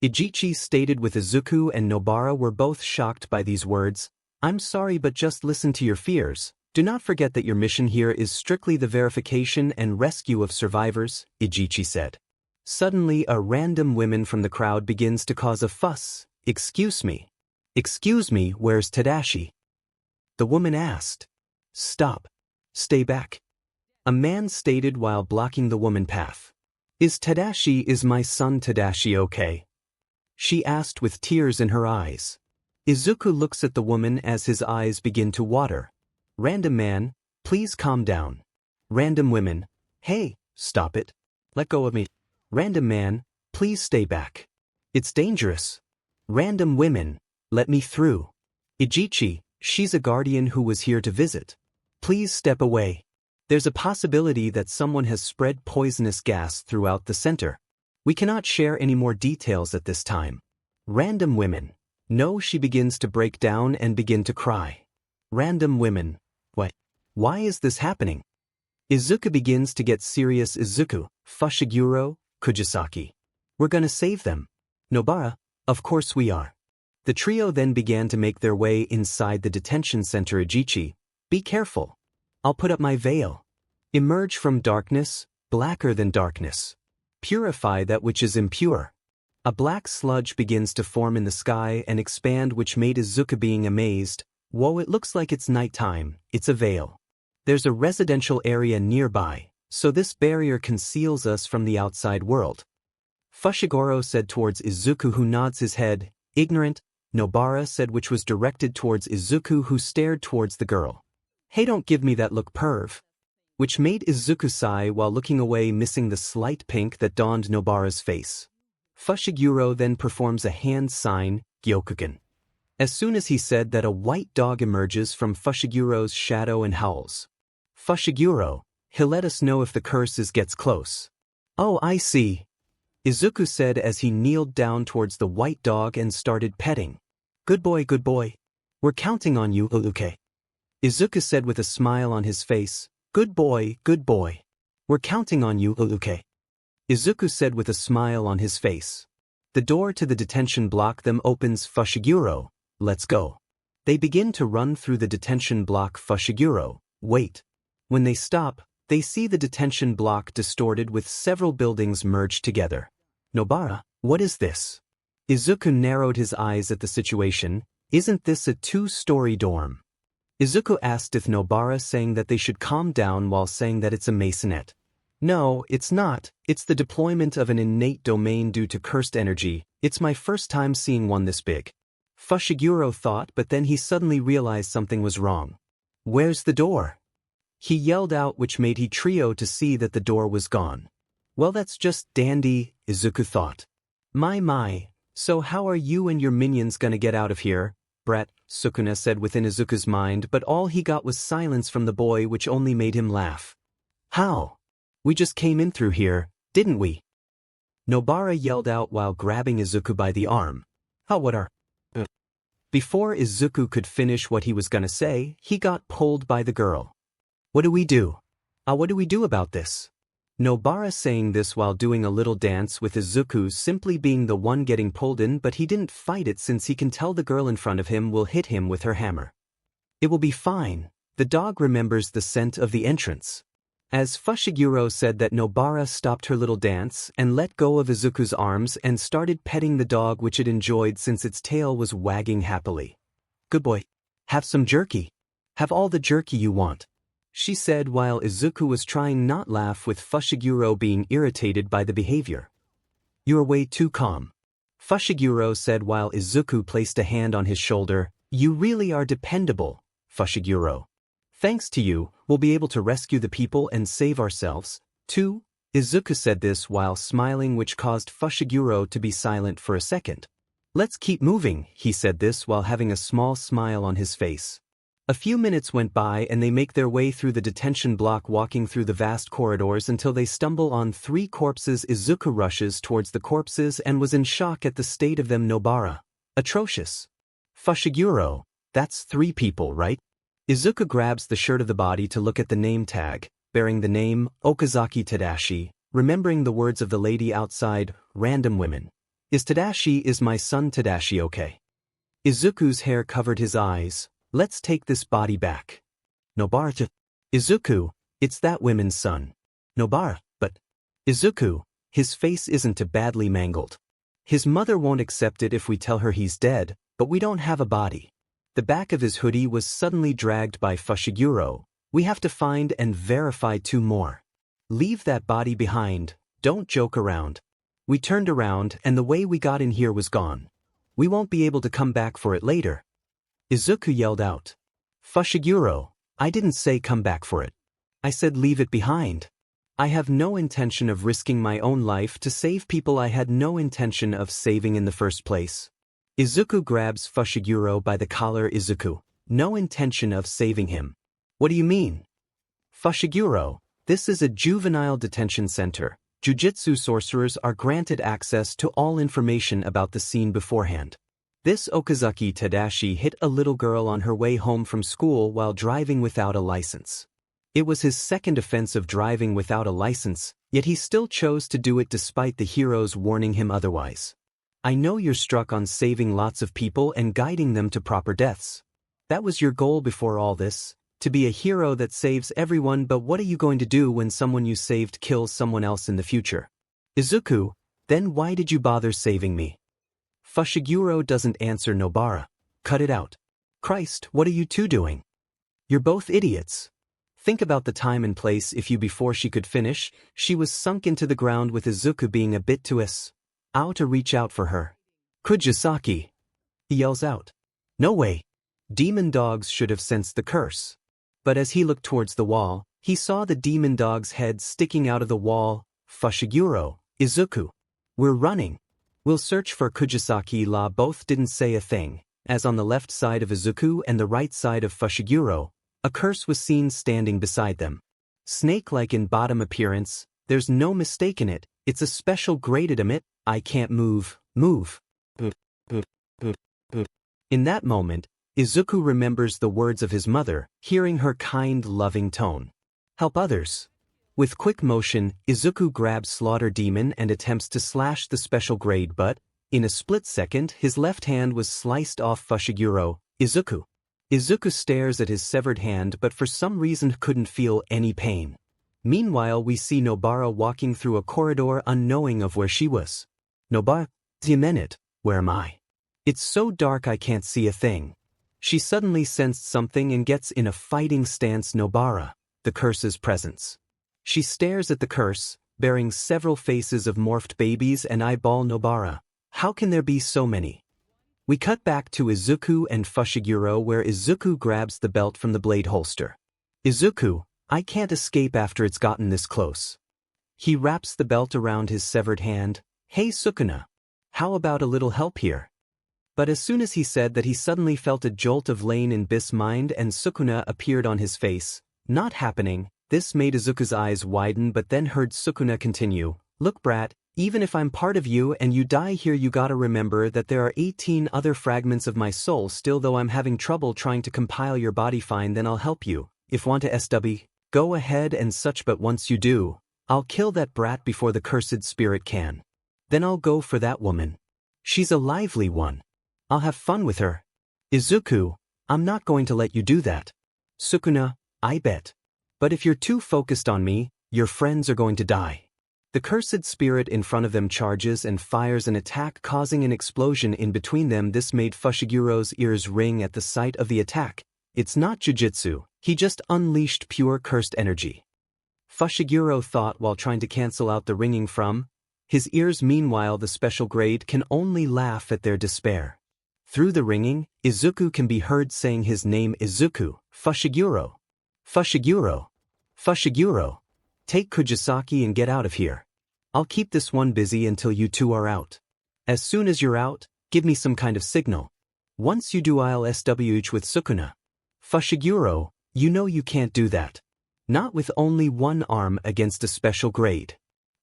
Echiji stated with Izuku and Nobara were both shocked by these words. I'm sorry, but just listen to your fears. Do not forget that your mission here is strictly the verification and rescue of survivors, Echiji said. Suddenly, a random woman from the crowd begins to cause a fuss. Excuse me. Excuse me, where's Tadashi? The woman asked. Stop. Stay back. A man stated while blocking the woman path. Is my son Tadashi okay? She asked with tears in her eyes. Izuku looks at the woman as his eyes begin to water. Random man, please calm down. Random women, hey, stop it. Let go of me. Random man, please stay back. It's dangerous. Random women, let me through. Echiji, she's a guardian who was here to visit. Please step away. There's a possibility that someone has spread poisonous gas throughout the center. We cannot share any more details at this time. Random women. No, she begins to break down and begin to cry. Random women. What? Why is this happening? Izuku begins to get serious. Izuku, 𝗏𝗏, Kujisaki. We're gonna save them. Nobara, of course we are. The trio then began to make their way inside the detention center. Echiji, be careful. I'll put up my veil. Emerge from darkness, blacker than darkness. Purify that which is impure. A black sludge begins to form in the sky and expand, which made Izuku being amazed. Whoa, it looks like it's nighttime. It's a veil. There's a residential area nearby, so this barrier conceals us from the outside world. 𝗏𝗏 said towards Izuku, who nods his head. Ignorant, Nobara said, which was directed towards Izuku, who stared towards the girl. Hey, don't give me that look, perv. Which made Izuku sigh while looking away, missing the slight pink that dawned Nobara's face. 𝗏𝗏 then performs a hand sign, Gyokugen. As soon as he said that, a white dog emerges from 𝗏𝗏's shadow and howls. 𝗏𝗏, he'll let us know if the curses gets close. Oh, I see. Izuku said as he kneeled down towards the white dog and started petting. Good boy, good boy. We're counting on you, 𝗏𝗏. Izuku said with a smile on his face. Good boy, good boy. We're counting on you, 𝗏𝗏. Izuku said with a smile on his face. The door to the detention block them opens. 𝗏𝗏, let's go. They begin to run through the detention block. 𝗏𝗏, wait. When they stop, they see the detention block distorted with several buildings merged together. Nobara, what is this? Izuku narrowed his eyes at the situation. Isn't this a 2-story dorm? Izuku asked if Nobara, saying that they should calm down while saying that it's a maisonette. No, it's not. It's the deployment of an innate domain due to cursed energy. It's my first time seeing one this big. 𝗏𝗏 thought, but then he suddenly realized something was wrong. Where's the door? he yelled out, which made Trio to see that the door was gone. Well, that's just dandy, Izuku thought. My, so how are you and your minions gonna get out of here, brat? Sukuna said within Izuku's mind, but all he got was silence from the boy, which only made him laugh. How? We just came in through here, didn't we? Nobara yelled out while grabbing Izuku by the arm. How what are? Before Izuku could finish what he was gonna say, he got pulled by the girl. What do we do? What do we do about this? Nobara saying this while doing a little dance with Izuku, simply being the one getting pulled in, but he didn't fight it since he can tell the girl in front of him will hit him with her hammer. It will be fine. The dog remembers the scent of the entrance. As Fushiguro said that, Nobara stopped her little dance and let go of Izuku's arms and started petting the dog, which it enjoyed since its tail was wagging happily. Good boy. Have some jerky. Have all the jerky you want, she said while Izuku was trying not laugh, with Fushiguro being irritated by the behavior. You're way too calm, Fushiguro said while Izuku placed a hand on his shoulder. You really are dependable, Fushiguro. Thanks to you, we'll be able to rescue the people and save ourselves, too. Izuku said this while smiling, which caused Fushiguro to be silent for a second. Let's keep moving, he said this while having a small smile on his face. A few minutes went by and they make their way through the detention block, walking through the vast corridors until they stumble on 3 corpses. Izuku rushes towards the corpses and was in shock at the state of them. Nobara. Atrocious. Fushiguro. That's 3 people, right? Izuku grabs the shirt of the body to look at the name tag, bearing the name Okazaki Tadashi, remembering the words of the lady outside, random women. Is my son Tadashi okay? Izuku's hair covered his eyes. Let's take this body back. Nobara. Izuku, it's that woman's son. Nobara, but Izuku, his face isn't too badly mangled. His mother won't accept it if we tell her he's dead, but we don't have a body. The back of his hoodie was suddenly dragged by Fushiguro. We have to find and verify 2 more. Leave that body behind, don't joke around. We turned around and the way we got in here was gone. We won't be able to come back for it later. Izuku yelled out. Fushiguro, I didn't say come back for it. I said leave it behind. I have no intention of risking my own life to save people I had no intention of saving in the first place. Izuku grabs Fushiguro by the collar. Izuku, no intention of saving him. What do you mean? Fushiguro, this is a juvenile detention center. Jujutsu sorcerers are granted access to all information about the scene beforehand. This Okazaki Tadashi hit a little girl on her way home from school while driving without a license. It was his second offense of driving without a license, yet he still chose to do it despite the heroes warning him otherwise. I know you're struck on saving lots of people and guiding them to proper deaths. That was your goal before all this, to be a hero that saves everyone, but what are you going to do when someone you saved kills someone else in the future? Izuku, then why did you bother saving me? Fushiguro doesn't answer. Nobara. Cut it out. Christ, what are you 2 doing? You're both idiots. Think about the time and place. If you before she could finish, she was sunk into the ground with Izuku being a bit too out to reach out for her. Kujisaki. He yells out. No way. Demon dogs should have sensed the curse. But as he looked towards the wall, he saw the demon dog's head sticking out of the wall. Fushiguro. Izuku. We're running. We'll search for Kujisaki. Both didn't say a thing, as on the left side of Izuku and the right side of Fushiguro, a curse was seen standing beside them. Snake-like in bottom appearance, there's no mistaking it, it's a special graded emit. I can't move. In that moment, Izuku remembers the words of his mother, hearing her kind, loving tone. Help others. With quick motion, Izuku grabs Slaughter Demon and attempts to slash the special grade, but, in a split second, his left hand was sliced off Fushiguro. Izuku. Izuku stares at his severed hand but for some reason couldn't feel any pain. Meanwhile, we see Nobara walking through a corridor unknowing of where she was. Nobara, 𝗔𝗵𝗲, where am I? It's so dark I can't see a thing. She suddenly sensed something and gets in a fighting stance. Nobara, the curse's presence. She stares at the curse, bearing several faces of morphed babies and eyeball Nobara. How can there be so many? We cut back to Izuku and Fushiguro where Izuku grabs the belt from the blade holster. Izuku, I can't escape after it's gotten this close. He wraps the belt around his severed hand. Hey Sukuna. How about a little help here? But as soon as he said that, he suddenly felt a jolt of Lane in Biss mind and Sukuna appeared on his face. Not happening. This made Izuku's eyes widen, but then heard Sukuna continue. Look brat, even if I'm part of you and you die here, you gotta remember that there are 18 other fragments of my soul still, though I'm having trouble trying to compile your body. Fine, then I'll help you. If want to SW, go ahead and such, but once you do, I'll kill that brat before the cursed spirit can. Then I'll go for that woman. She's a lively one. I'll have fun with her. Izuku, I'm not going to let you do that. Sukuna, I bet. But if you're too focused on me, your friends are going to die. The cursed spirit in front of them charges and fires an attack, causing an explosion in between them. This made Fushiguro's ears ring at the sight of the attack. It's not jujutsu, he just unleashed pure cursed energy. Fushiguro thought while trying to cancel out the ringing from his ears. Meanwhile, the special grade can only laugh at their despair. Through the ringing, Izuku can be heard saying his name. Izuku, Fushiguro. Fushiguro. Fushiguro. Take Kujisaki and get out of here. I'll keep this one busy until you two are out. As soon as you're out, give me some kind of signal. Once you do, I'll SWH with Sukuna. Fushiguro, you know you can't do that. Not with only one arm against a special grade.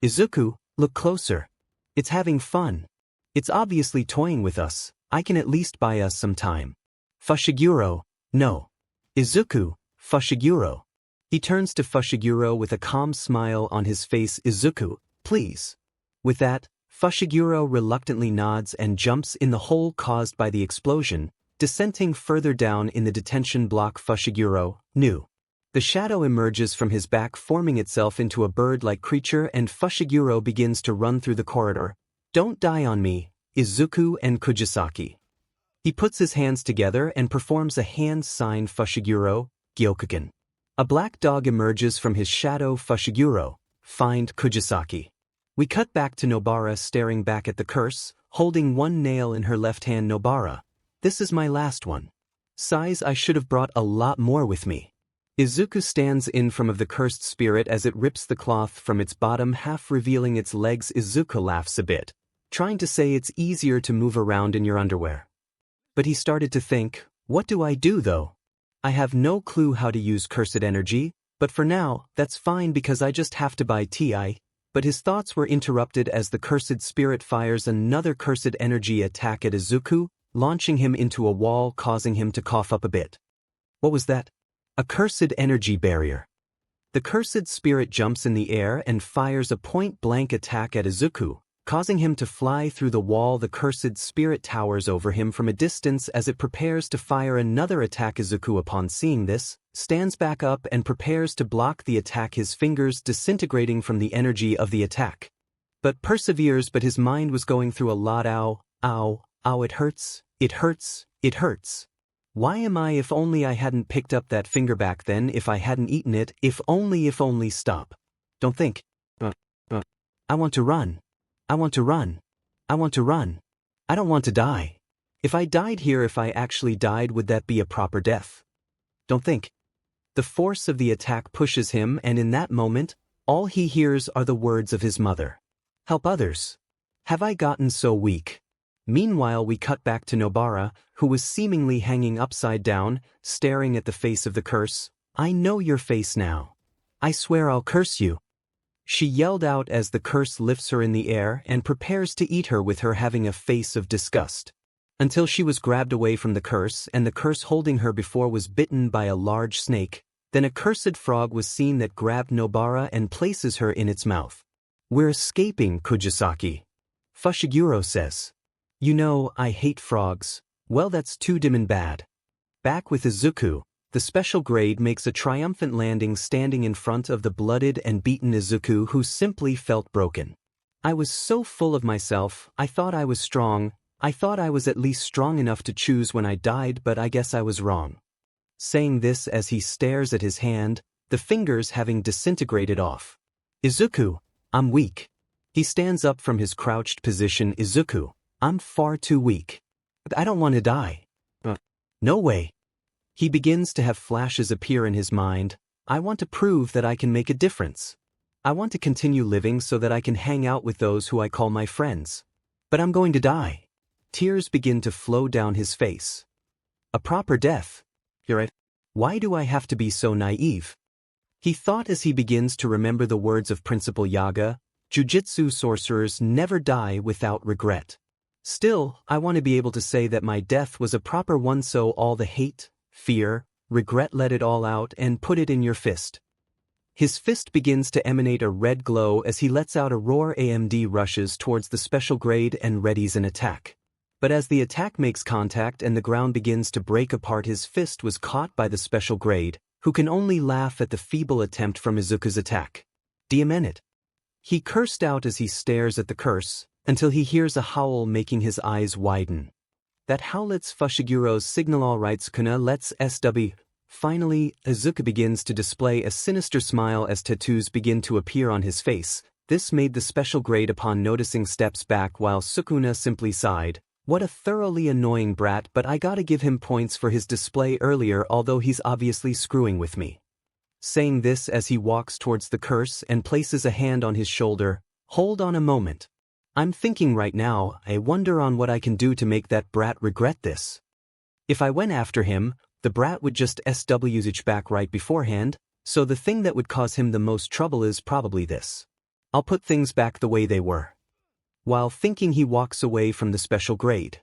Izuku, look closer. It's having fun. It's obviously toying with us. I can at least buy us some time. Fushiguro, no. Izuku, Fushiguro. He turns to Fushiguro with a calm smile on his face. Izuku, please. With that, Fushiguro reluctantly nods and jumps in the hole caused by the explosion, descending further down in the detention block. Fushiguro, new. The shadow emerges from his back, forming itself into a bird-like creature, and Fushiguro begins to run through the corridor. Don't die on me, Izuku and Kujisaki. He puts his hands together and performs a hand sign. Fushiguro, Gyokuken. A black dog emerges from his shadow. Fushiguro, find Kujisaki. We cut back to Nobara staring back at the curse, holding one nail in her left hand. Nobara, this is my last one. Sighs, I should have brought a lot more with me. Izuku stands in front of the cursed spirit as it rips the cloth from its bottom half, revealing its legs. Izuku laughs a bit, trying to say it's easier to move around in your underwear. But he started to think, what do I do though? I have no clue how to use cursed energy, but for now, that's fine because I just have to buy TI. But his thoughts were interrupted as the cursed spirit fires another cursed energy attack at Izuku, launching him into a wall, causing him to cough up a bit. What was that? A cursed energy barrier. The cursed spirit jumps in the air and fires a point-blank attack at Izuku, causing him to fly through the wall. The cursed spirit towers over him from a distance as it prepares to fire another attack. Izuku, upon seeing this, stands back up and prepares to block the attack, his fingers disintegrating from the energy of the attack. But perseveres, but his mind was going through a lot. Ow, ow, ow, it hurts, it hurts, it hurts. Why am I? If only I hadn't picked up that finger back then, if I hadn't eaten it, if only stop. Don't think. I want to run. I want to run. I want to run. I don't want to die. If I died here, if I actually died, would that be a proper death? Don't think. The force of the attack pushes him, and in that moment, all he hears are the words of his mother. Help others. Have I gotten so weak? Meanwhile, we cut back to Nobara, who was seemingly hanging upside down, staring at the face of the curse. I know your face now. I swear I'll curse you. She yelled out as the curse lifts her in the air and prepares to eat her, with her having a face of disgust. Until she was grabbed away from the curse, and the curse holding her before was bitten by a large snake. Then a cursed frog was seen that grabbed Nobara and places her in its mouth. We're escaping, Kujisaki. Fushiguro says. You know, I hate frogs. Well, that's too dim and bad. Back with Izuku, the special grade makes a triumphant landing, standing in front of the blooded and beaten Izuku, who simply felt broken. I was so full of myself, I thought I was strong. I thought I was at least strong enough to choose when I died, but I guess I was wrong. Saying this as he stares at his hand, the fingers having disintegrated off. Izuku, I'm weak. He stands up from his crouched position. Izuku, I'm far too weak. I don't want to die. No way. He begins to have flashes appear in his mind. I want to prove that I can make a difference. I want to continue living so that I can hang out with those who I call my friends. But I'm going to die. Tears begin to flow down his face. A proper death. You're right. Why do I have to be so naive? He thought as he begins to remember the words of Principal Yaga, Jujutsu sorcerers never die without regret. Still, I want to be able to say that my death was a proper one, so all the hate, fear, regret, let it all out and put it in your fist. His fist begins to emanate a red glow as he lets out a roar. AMD rushes towards the special grade and readies an attack. But as the attack makes contact and the ground begins to break apart, his fist was caught by the special grade, who can only laugh at the feeble attempt from Izuku's attack. 𝗕𝗏𝗏. He cursed out as he stares at the curse, until he hears a howl making his eyes widen. That howlets Fushiguro's signal alright Sukuna let's SW. Finally, Izuku begins to display a sinister smile as tattoos begin to appear on his face. This made the special grade upon noticing steps back while Sukuna simply sighed. What a thoroughly annoying brat, but I gotta give him points for his display earlier, although he's obviously screwing with me. Saying this as he walks towards the curse and places a hand on his shoulder. Hold on a moment. I'm thinking right now, I wonder on what I can do to make that brat regret this. If I went after him, the brat would just SWH back right beforehand, so the thing that would cause him the most trouble is probably this. I'll put things back the way they were. While thinking, he walks away from the special grade.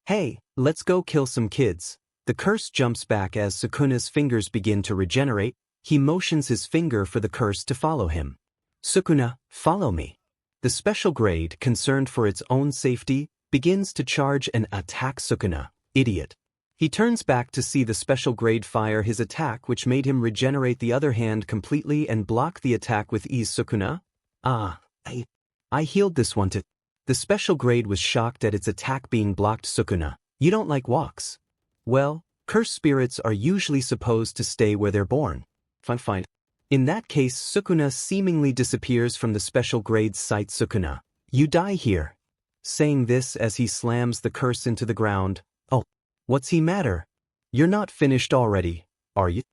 Hey, let's go kill some kids. The curse jumps back as Sukuna's fingers begin to regenerate. He motions his finger for the curse to follow him. Sukuna, follow me. The special grade, concerned for its own safety, begins to charge and attack Sukuna. Idiot. He turns back to see the special grade fire his attack, which made him regenerate the other hand completely and block the attack with ease. Sukuna? I healed this one too. The special grade was shocked at its attack being blocked. Sukuna, you don't like walks? Well, cursed spirits are usually supposed to stay where they're born. Fine. In that case, Sukuna seemingly disappears from the special grade's sight. Sukuna, you die here. Saying this as he slams the curse into the ground. Oh, what's he matter? You're not finished already, are you?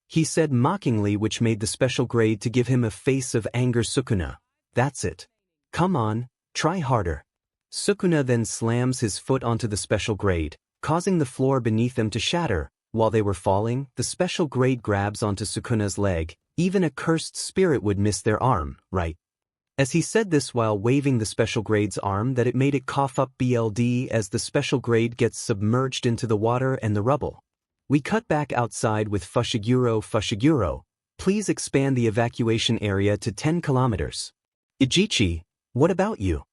He said mockingly, which made the special grade to give him a face of anger. Sukuna, that's it. Come on, try harder. Sukuna then slams his foot onto the special grade, causing the floor beneath them to shatter. While they were falling, the special grade grabs onto Sukuna's leg. Even a cursed spirit would miss their arm, right? As he said this while waving the special grade's arm, that it made it cough up blood as the special grade gets submerged into the water and the rubble. We cut back outside with Fushiguro, please expand the evacuation area to 10 kilometers. Ijichi, what about you?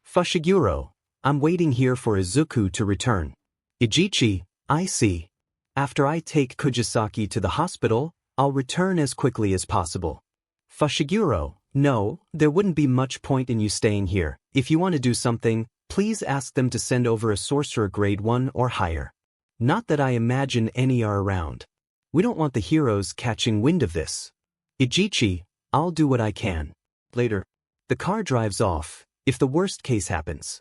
Fushiguro, I'm waiting here for Izuku to return. Ijichi, I see. After I take Kujisaki to the hospital, I'll return as quickly as possible. Fushiguro, no, there wouldn't be much point in you staying here. If you want to do something, please ask them to send over a sorcerer grade 1 or higher. Not that I imagine any are around. We don't want the heroes catching wind of this. Ijichi, I'll do what I can. Later. The car drives off. If the worst case happens,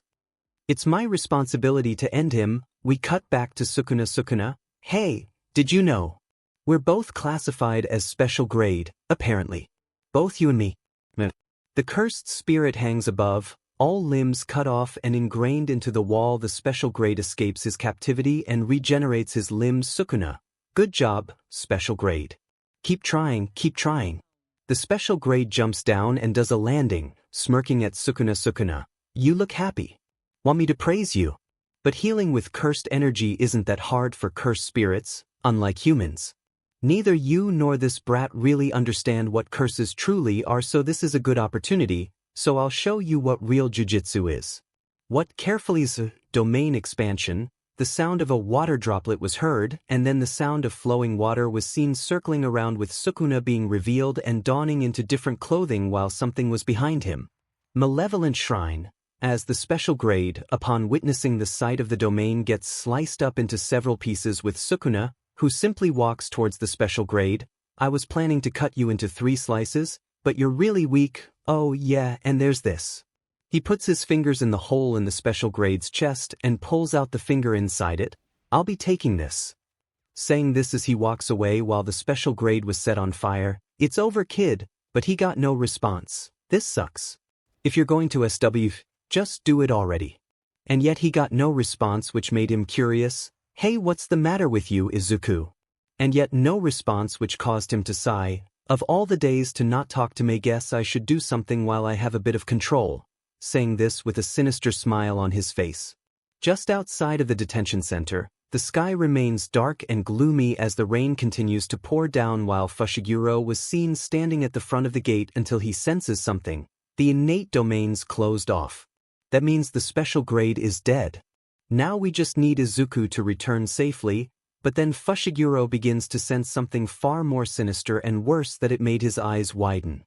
it's my responsibility to end him. We cut back to Sukuna. Sukuna, hey, did you know? We're both classified as special grade, apparently. Both you and me. The cursed spirit hangs above, all limbs cut off and ingrained into the wall. The special grade escapes his captivity and regenerates his limbs. Sukuna, good job, special grade. Keep trying, keep trying. The special grade jumps down and does a landing, smirking at Sukuna. Sukuna, you look happy. Want me to praise you? But healing with cursed energy isn't that hard for cursed spirits, unlike humans. Neither you nor this brat really understand what curses truly are, so this is a good opportunity, so I'll show you what real jujutsu is. What 𝗕𝗏𝗄𝐴 domain expansion, the sound of a water droplet was heard, and then the sound of flowing water was seen circling around with Sukuna being revealed and donning into different clothing while something was behind him. Malevolent Shrine. As the special grade, upon witnessing the sight of the domain, gets sliced up into several pieces with Sukuna, who simply walks towards the special grade. I was planning to cut you into 3 slices, but you're really weak. Oh yeah, and there's this. He puts his fingers in the hole in the special grade's chest and pulls out the finger inside it. I'll be taking this. saying this as he walks away while the special grade was set on fire. "It's over, kid," but he got no response. "This sucks. If you're going to SW, just do it already." And yet he got no response, which made him curious. "Hey, what's the matter with you, Izuku?" And yet no response, which caused him to sigh. "Of all the days to not talk to me, guess I should do something while I have a bit of control," saying this with a sinister smile on his face. Just outside of the detention center, the sky remains dark and gloomy as the rain continues to pour down while Fushiguro was seen standing at the front of the gate until he senses something. The innate domain's closed off. That means the special grade is dead. Now we just need Izuku to return safely, but then Fushiguro begins to sense something far more sinister and worse that it made his eyes widen.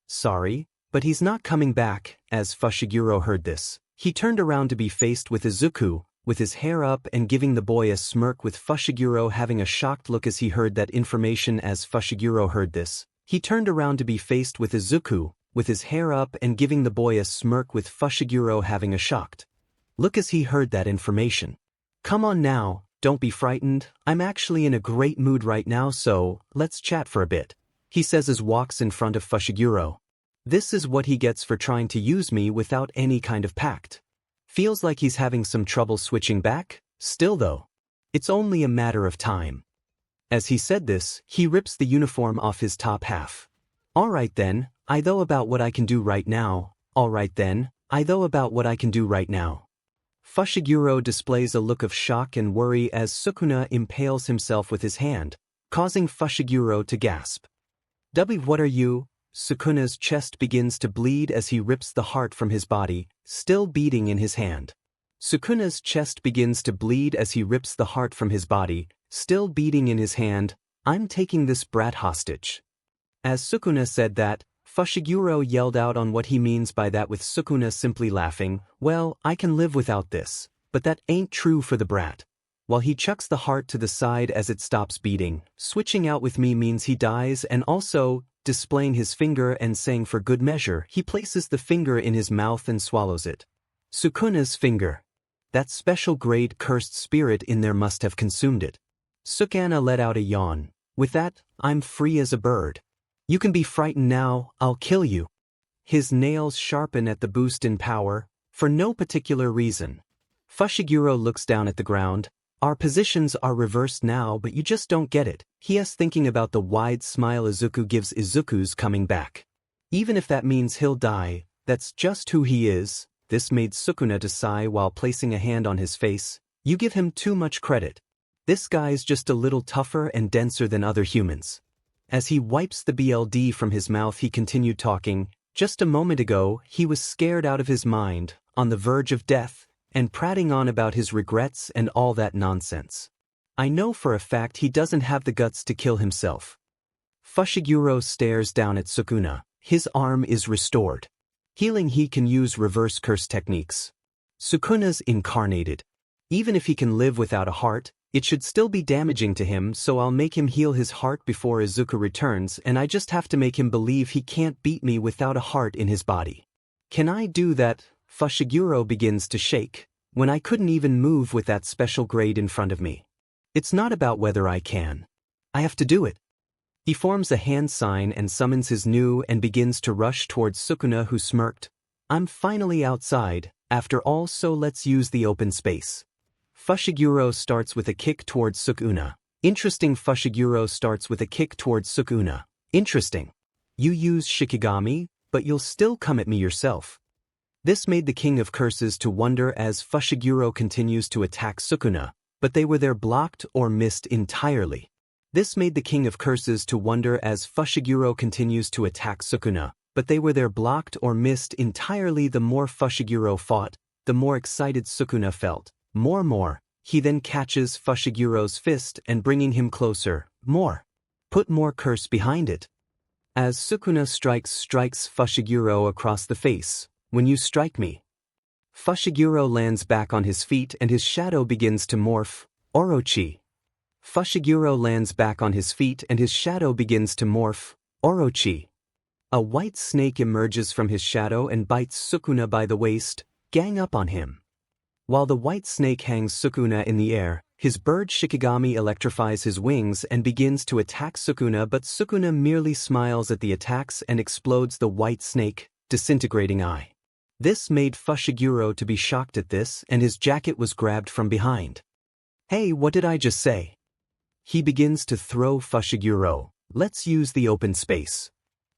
"Sorry, but he's not coming back." As Fushiguro heard this, he turned around to be faced with Izuku, with his hair up and giving the boy a smirk, with Fushiguro having a shocked look as he heard that information. As Fushiguro heard this, he turned around to be faced with Izuku, with his hair up and giving the boy a smirk, with Fushiguro having a shocked look as he heard that information. "Come on now, don't be frightened. I'm actually in a great mood right now, so let's chat for a bit," he says as walks in front of Fushiguro. This is what he gets for trying to use me without any kind of pact. Feels like he's having some trouble switching back. Still though, it's only a matter of time. As he said this, he rips the uniform off his top half. "Alright then, I know about what I can do right now. Alright then, I know about what I can do right now." Fushiguro displays a look of shock and worry as Sukuna impales himself with his hand, causing Fushiguro to gasp. What are you?" Sukuna's chest begins to bleed as he rips the heart from his body, still beating in his hand. Sukuna's chest begins to bleed as he rips the heart from his body, still beating in his hand. "I'm taking this brat hostage." As Sukuna said that, Fushiguro yelled out on what he means by that, with Sukuna simply laughing. "Well, I can live without this, but that ain't true for the brat." While he chucks the heart to the side as it stops beating, "Switching out with me means he dies," and also, displaying his finger and saying for good measure, he places the finger in his mouth and swallows it. Sukuna's finger. That special grade cursed spirit in there must have consumed it. Sukuna let out a yawn. "With that, I'm free as a bird. You can be frightened now, I'll kill you." His nails sharpen at the boost in power, for no particular reason. Fushiguro looks down at the ground. "Our positions are reversed now, but you just don't get it," he is thinking about the wide smile Izuku gives. Izuku's coming back. Even if that means he'll die, that's just who he is. This made Sukuna to sigh while placing a hand on his face. "You give him too much credit. This guy's just a little tougher and denser than other humans." As he wipes the BLD from his mouth, he continued talking. "Just a moment ago, he was scared out of his mind, on the verge of death, and prating on about his regrets and all that nonsense. I know for a fact he doesn't have the guts to kill himself." Fushiguro stares down at Sukuna. His arm is restored. Healing, he can use reverse curse techniques. Sukuna's incarnated. Even if he can live without a heart, it should still be damaging to him, so I'll make him heal his heart before Izuku returns, and I just have to make him believe he can't beat me without a heart in his body. Can I do that? Fushiguro begins to shake. When I couldn't even move with that special grade in front of me. It's not about whether I can. I have to do it. He forms a hand sign and summons his new and begins to rush towards Sukuna, who smirked. "I'm finally outside, after all, so let's use the open space." Fushiguro starts with a kick towards Sukuna. Interesting. Fushiguro starts with a kick towards Sukuna. Interesting. You use Shikigami, but you'll still come at me yourself. This made the King of Curses to wonder as Fushiguro continues to attack Sukuna, but they were there blocked or missed entirely. This made the King of Curses to wonder as Fushiguro continues to attack Sukuna, but they were there blocked or missed entirely. The more Fushiguro fought, the more excited Sukuna felt. More. He then catches Fushiguro's fist and bringing him closer. More. Put more curse behind it. As Sukuna strikes Fushiguro across the face. "When you strike me." Fushiguro lands back on his feet and his shadow begins to morph. Orochi. Fushiguro lands back on his feet and his shadow begins to morph. Orochi. A white snake emerges from his shadow and bites Sukuna by the waist. Gang up on him. While the white snake hangs Sukuna in the air, His bird Shikigami electrifies his wings and begins to attack Sukuna, but Sukuna merely smiles at the attacks and explodes the white snake, disintegrating eye. This made Fushiguro to be shocked at this, and his jacket was grabbed from behind. Hey, what did I just say? He begins to throw Fushiguro. Let's use the open space.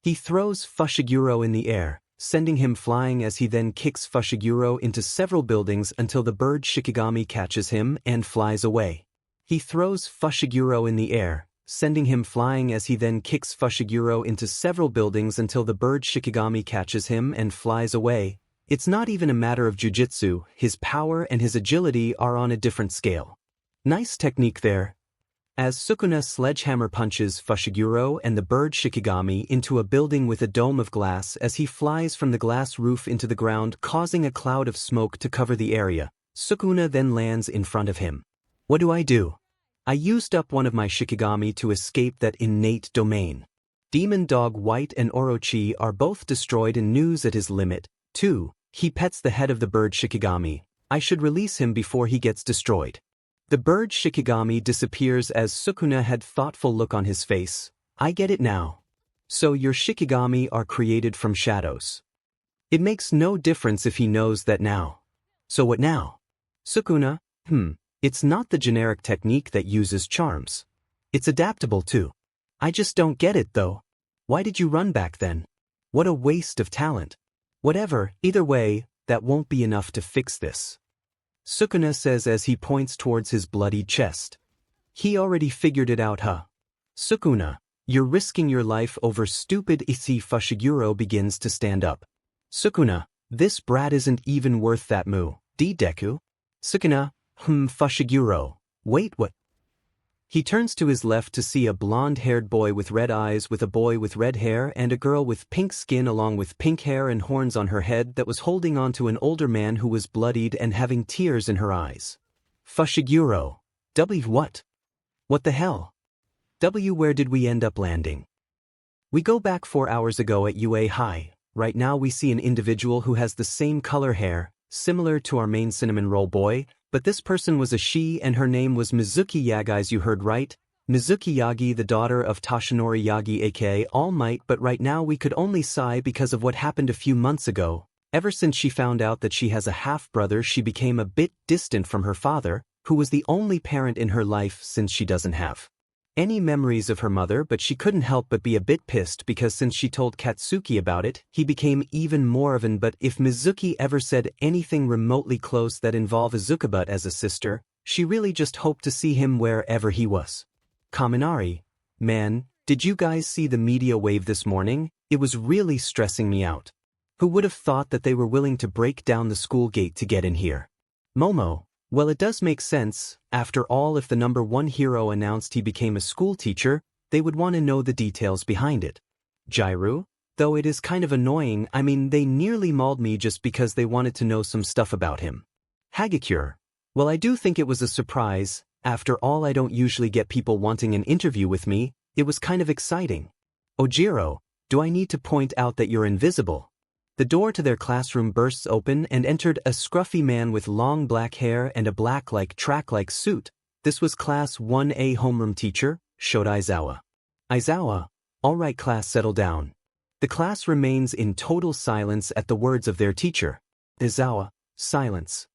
He throws Fushiguro in the air, sending him flying as he then kicks Fushiguro into several buildings until the bird Shikigami catches him and flies away. He throws Fushiguro in the air, sending him flying as he then kicks Fushiguro into several buildings until the bird Shikigami catches him and flies away. It's not even a matter of jujutsu, his power and his agility are on a different scale. Nice technique there. As Sukuna sledgehammer punches Fushiguro and the bird Shikigami into a building with a dome of glass as he flies from the glass roof into the ground, causing a cloud of smoke to cover the area, Sukuna then lands in front of him. What do? I used up one of my Shikigami to escape that innate domain. Demon Dog White and Orochi are both destroyed and news at his limit, too. He pets the head of the bird Shikigami. I should release him before he gets destroyed. The bird Shikigami disappears as Sukuna had thoughtful look on his face. I get it now. So your Shikigami are created from shadows. It makes no difference if he knows that now. So what now? Sukuna, it's not the generic technique that uses charms. It's adaptable too. I just don't get it though. Why did you run back then? What a waste of talent. Whatever, either way, that won't be enough to fix this. Sukuna says as he points towards his bloodied chest. He already figured it out, huh? Sukuna, you're risking your life over stupid 𝐻𝐳. Fushiguro begins to stand up. Sukuna, this brat isn't even worth that 𝗼. Deku? Sukuna, Fushiguro. Wait, what? He turns to his left to see a blonde-haired boy with red eyes with a boy with red hair and a girl with pink skin along with pink hair and horns on her head that was holding on to an older man who was bloodied and having tears in her eyes. Fushiguro. What? What the hell? Where did we end up landing? We go back 4 hours ago at UA High. Right now we see an individual who has the same color hair, similar to our main cinnamon roll boy, but this person was a she and her name was Mizuki Yagi. You heard right, Mizuki Yagi, the daughter of Toshinori Yagi aka All Might, but right now we could only sigh because of what happened a few months ago. Ever since she found out that she has a half-brother, she became a bit distant from her father, who was the only parent in her life since she doesn't have any memories of her mother, but she couldn't help but be a bit pissed because since she told Katsuki about it, he became even more of an but if Mizuki ever said anything remotely close that involved Izuku as a sister, she really just hoped to see him wherever he was. Kaminari, man, did you guys see the media wave this morning? It was really stressing me out. Who would have thought that they were willing to break down the school gate to get in here? Momo, well, it does make sense. After all, if the #1 hero announced he became a school teacher, they would want to know the details behind it. Jairu, though it is kind of annoying, I mean they nearly mauled me just because they wanted to know some stuff about him. Hagakure, well, I do think it was a surprise. After all, I don't usually get people wanting an interview with me. It was kind of exciting. Ojiro, do I need to point out that you're invisible? The door to their classroom bursts open and entered a scruffy man with long black hair and a black track-like suit. This was Class 1A homeroom teacher, Shodai Aizawa. Aizawa, all right class, settle down. The class remains in total silence at the words of their teacher. Aizawa, silence.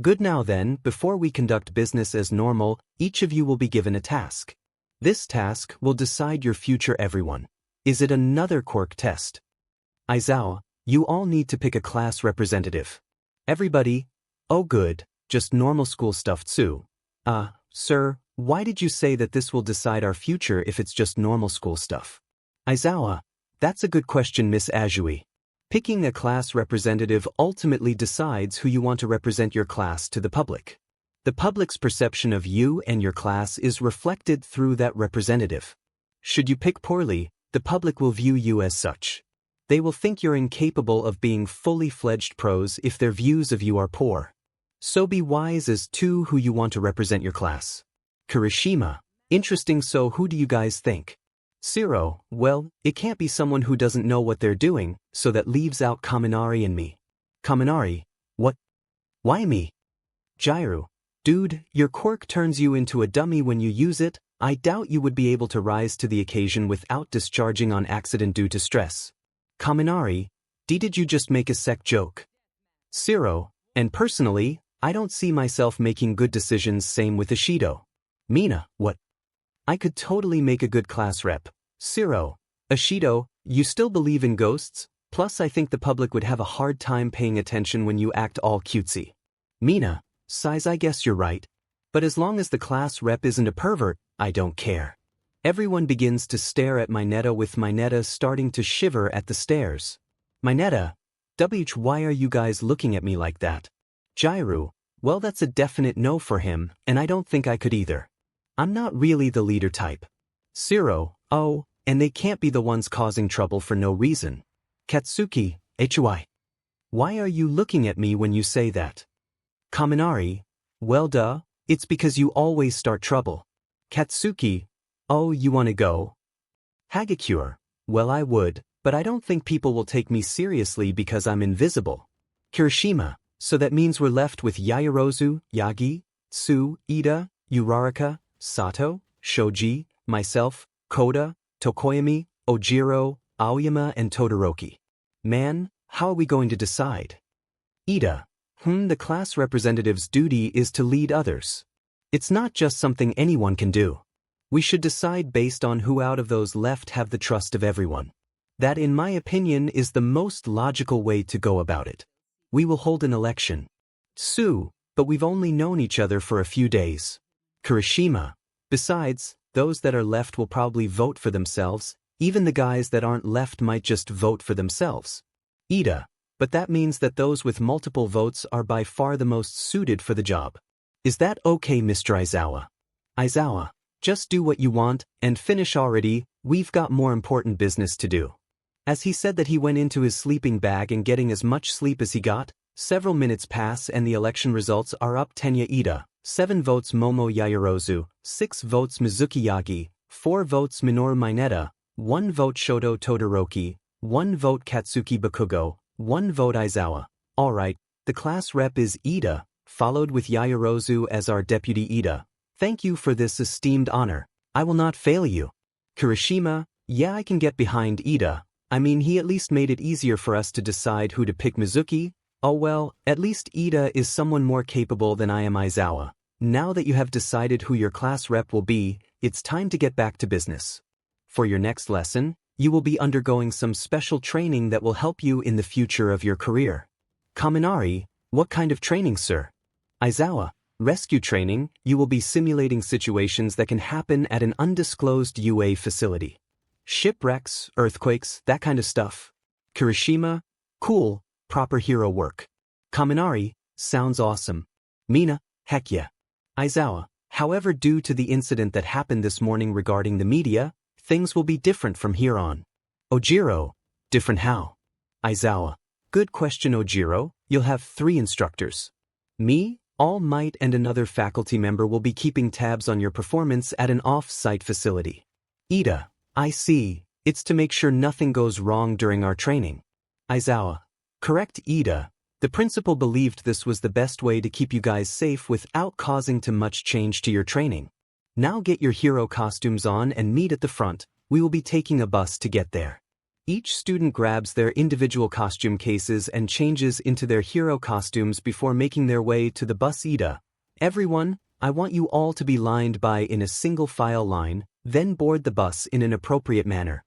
Good, now then, before we conduct business as normal, each of you will be given a task. This task will decide your future, everyone. Is it another quirk test? Aizawa, you all need to pick a class representative. Everybody, oh good, just normal school stuff too. Sir, why did you say that this will decide our future if it's just normal school stuff? Aizawa, that's a good question, Miss Azui. Picking a class representative ultimately decides who you want to represent your class to the public. The public's perception of you and your class is reflected through that representative. Should you pick poorly, the public will view you as such. They will think you're incapable of being fully fledged pros if their views of you are poor. So be wise as to who you want to represent your class. Kirishima, interesting, so who do you guys think? Zero, well, it can't be someone who doesn't know what they're doing, so that leaves out Kaminari and me. Kaminari, what? Why me? Jairu, Dude, your quirk turns you into a dummy when you use it. I doubt you would be able to rise to the occasion without discharging on accident due to stress. Kaminari, did you just make a sec joke? 𝗧𝗏, and personally, I don't see myself making good decisions, same with Ishido. Mina, what? I could totally make a good class rep. 𝗧𝗏, Ishido, you still believe in ghosts? Plus I think the public would have a hard time paying attention when you act all cutesy. Mina, size, I guess you're right. But as long as the class rep isn't a pervert, I don't care. Everyone begins to stare at Mineta, with Mineta starting to shiver at the stares. Mineta, why are you guys looking at me like that? Jairu, well, that's a definite no for him, and I don't think I could either. I'm not really the leader type. 𝗧𝗏, oh, and they can't be the ones causing trouble for no reason. Katsuki, 𝗧𝗏. Why are you looking at me when you say that? Kaminari, well duh, it's because you always start trouble. Katsuki, oh, you wanna go? Hagakure, well, I would, but I don't think people will take me seriously because I'm invisible. Kirishima, so that means we're left with Yaoyorozu, Yagi, Tsu, Ida, Uraraka, Sato, Shoji, myself, Koda, Tokoyami, Ojiro, Aoyama, and Todoroki. Man, how are we going to decide? Ida, the class representative's duty is to lead others. It's not just something anyone can do. We should decide based on who out of those left have the trust of everyone. That, in my opinion, is the most logical way to go about it. We will hold an election. Tsu, but we've only known each other for a few days. Kirishima, besides, those that are left will probably vote for themselves. Even the guys that aren't left might just vote for themselves. Ida, but that means that those with multiple votes are by far the most suited for the job. Is that okay, Mr. Aizawa? Aizawa, just do what you want, and finish already, we've got more important business to do. As he said that, he went into his sleeping bag and getting as much sleep as he got. Several minutes pass and the election results are up. Tenya Ida, 7 votes Momo Yaoyorozu, 6 votes Mizuki Yagi, 4 votes Minoru Mineta, 1 vote Shoto Todoroki, 1 vote Katsuki Bakugo, 1 vote Aizawa. Alright, the class rep is Ida, followed with Yaoyorozu as our deputy. Ida, thank you for this esteemed honor. I will not fail you. Kirishima, yeah, I can get behind Ida. I mean, he at least made it easier for us to decide who to pick. Mizuki, oh well, at least Ida is someone more capable than I am. Aizawa, now that you have decided who your class rep will be, it's time to get back to business. For your next lesson, you will be undergoing some special training that will help you in the future of your career. Kaminari, what kind of training, sir? Aizawa, rescue training. You will be simulating situations that can happen at an undisclosed UA facility. Shipwrecks, earthquakes, that kind of stuff. Kirishima, cool, proper hero work. Kaminari, sounds awesome. Mina, heck yeah. Aizawa, however, due to the incident that happened this morning regarding the media, things will be different from here on. Ojiro, different how? Aizawa, good question. Ojiro, you'll have 3 instructors. Me, All Might, and another faculty member will be keeping tabs on your performance at an off-site facility. Ida, I see, it's to make sure nothing goes wrong during our training. Aizawa, correct. Ida, the principal believed this was the best way to keep you guys safe without causing too much change to your training. Now get your hero costumes on and meet at the front. We will be taking a bus to get there. Each student grabs their individual costume cases and changes into their hero costumes before making their way to the bus. Ida, everyone, I want you all to be lined by in a single file line, then board the bus in an appropriate manner.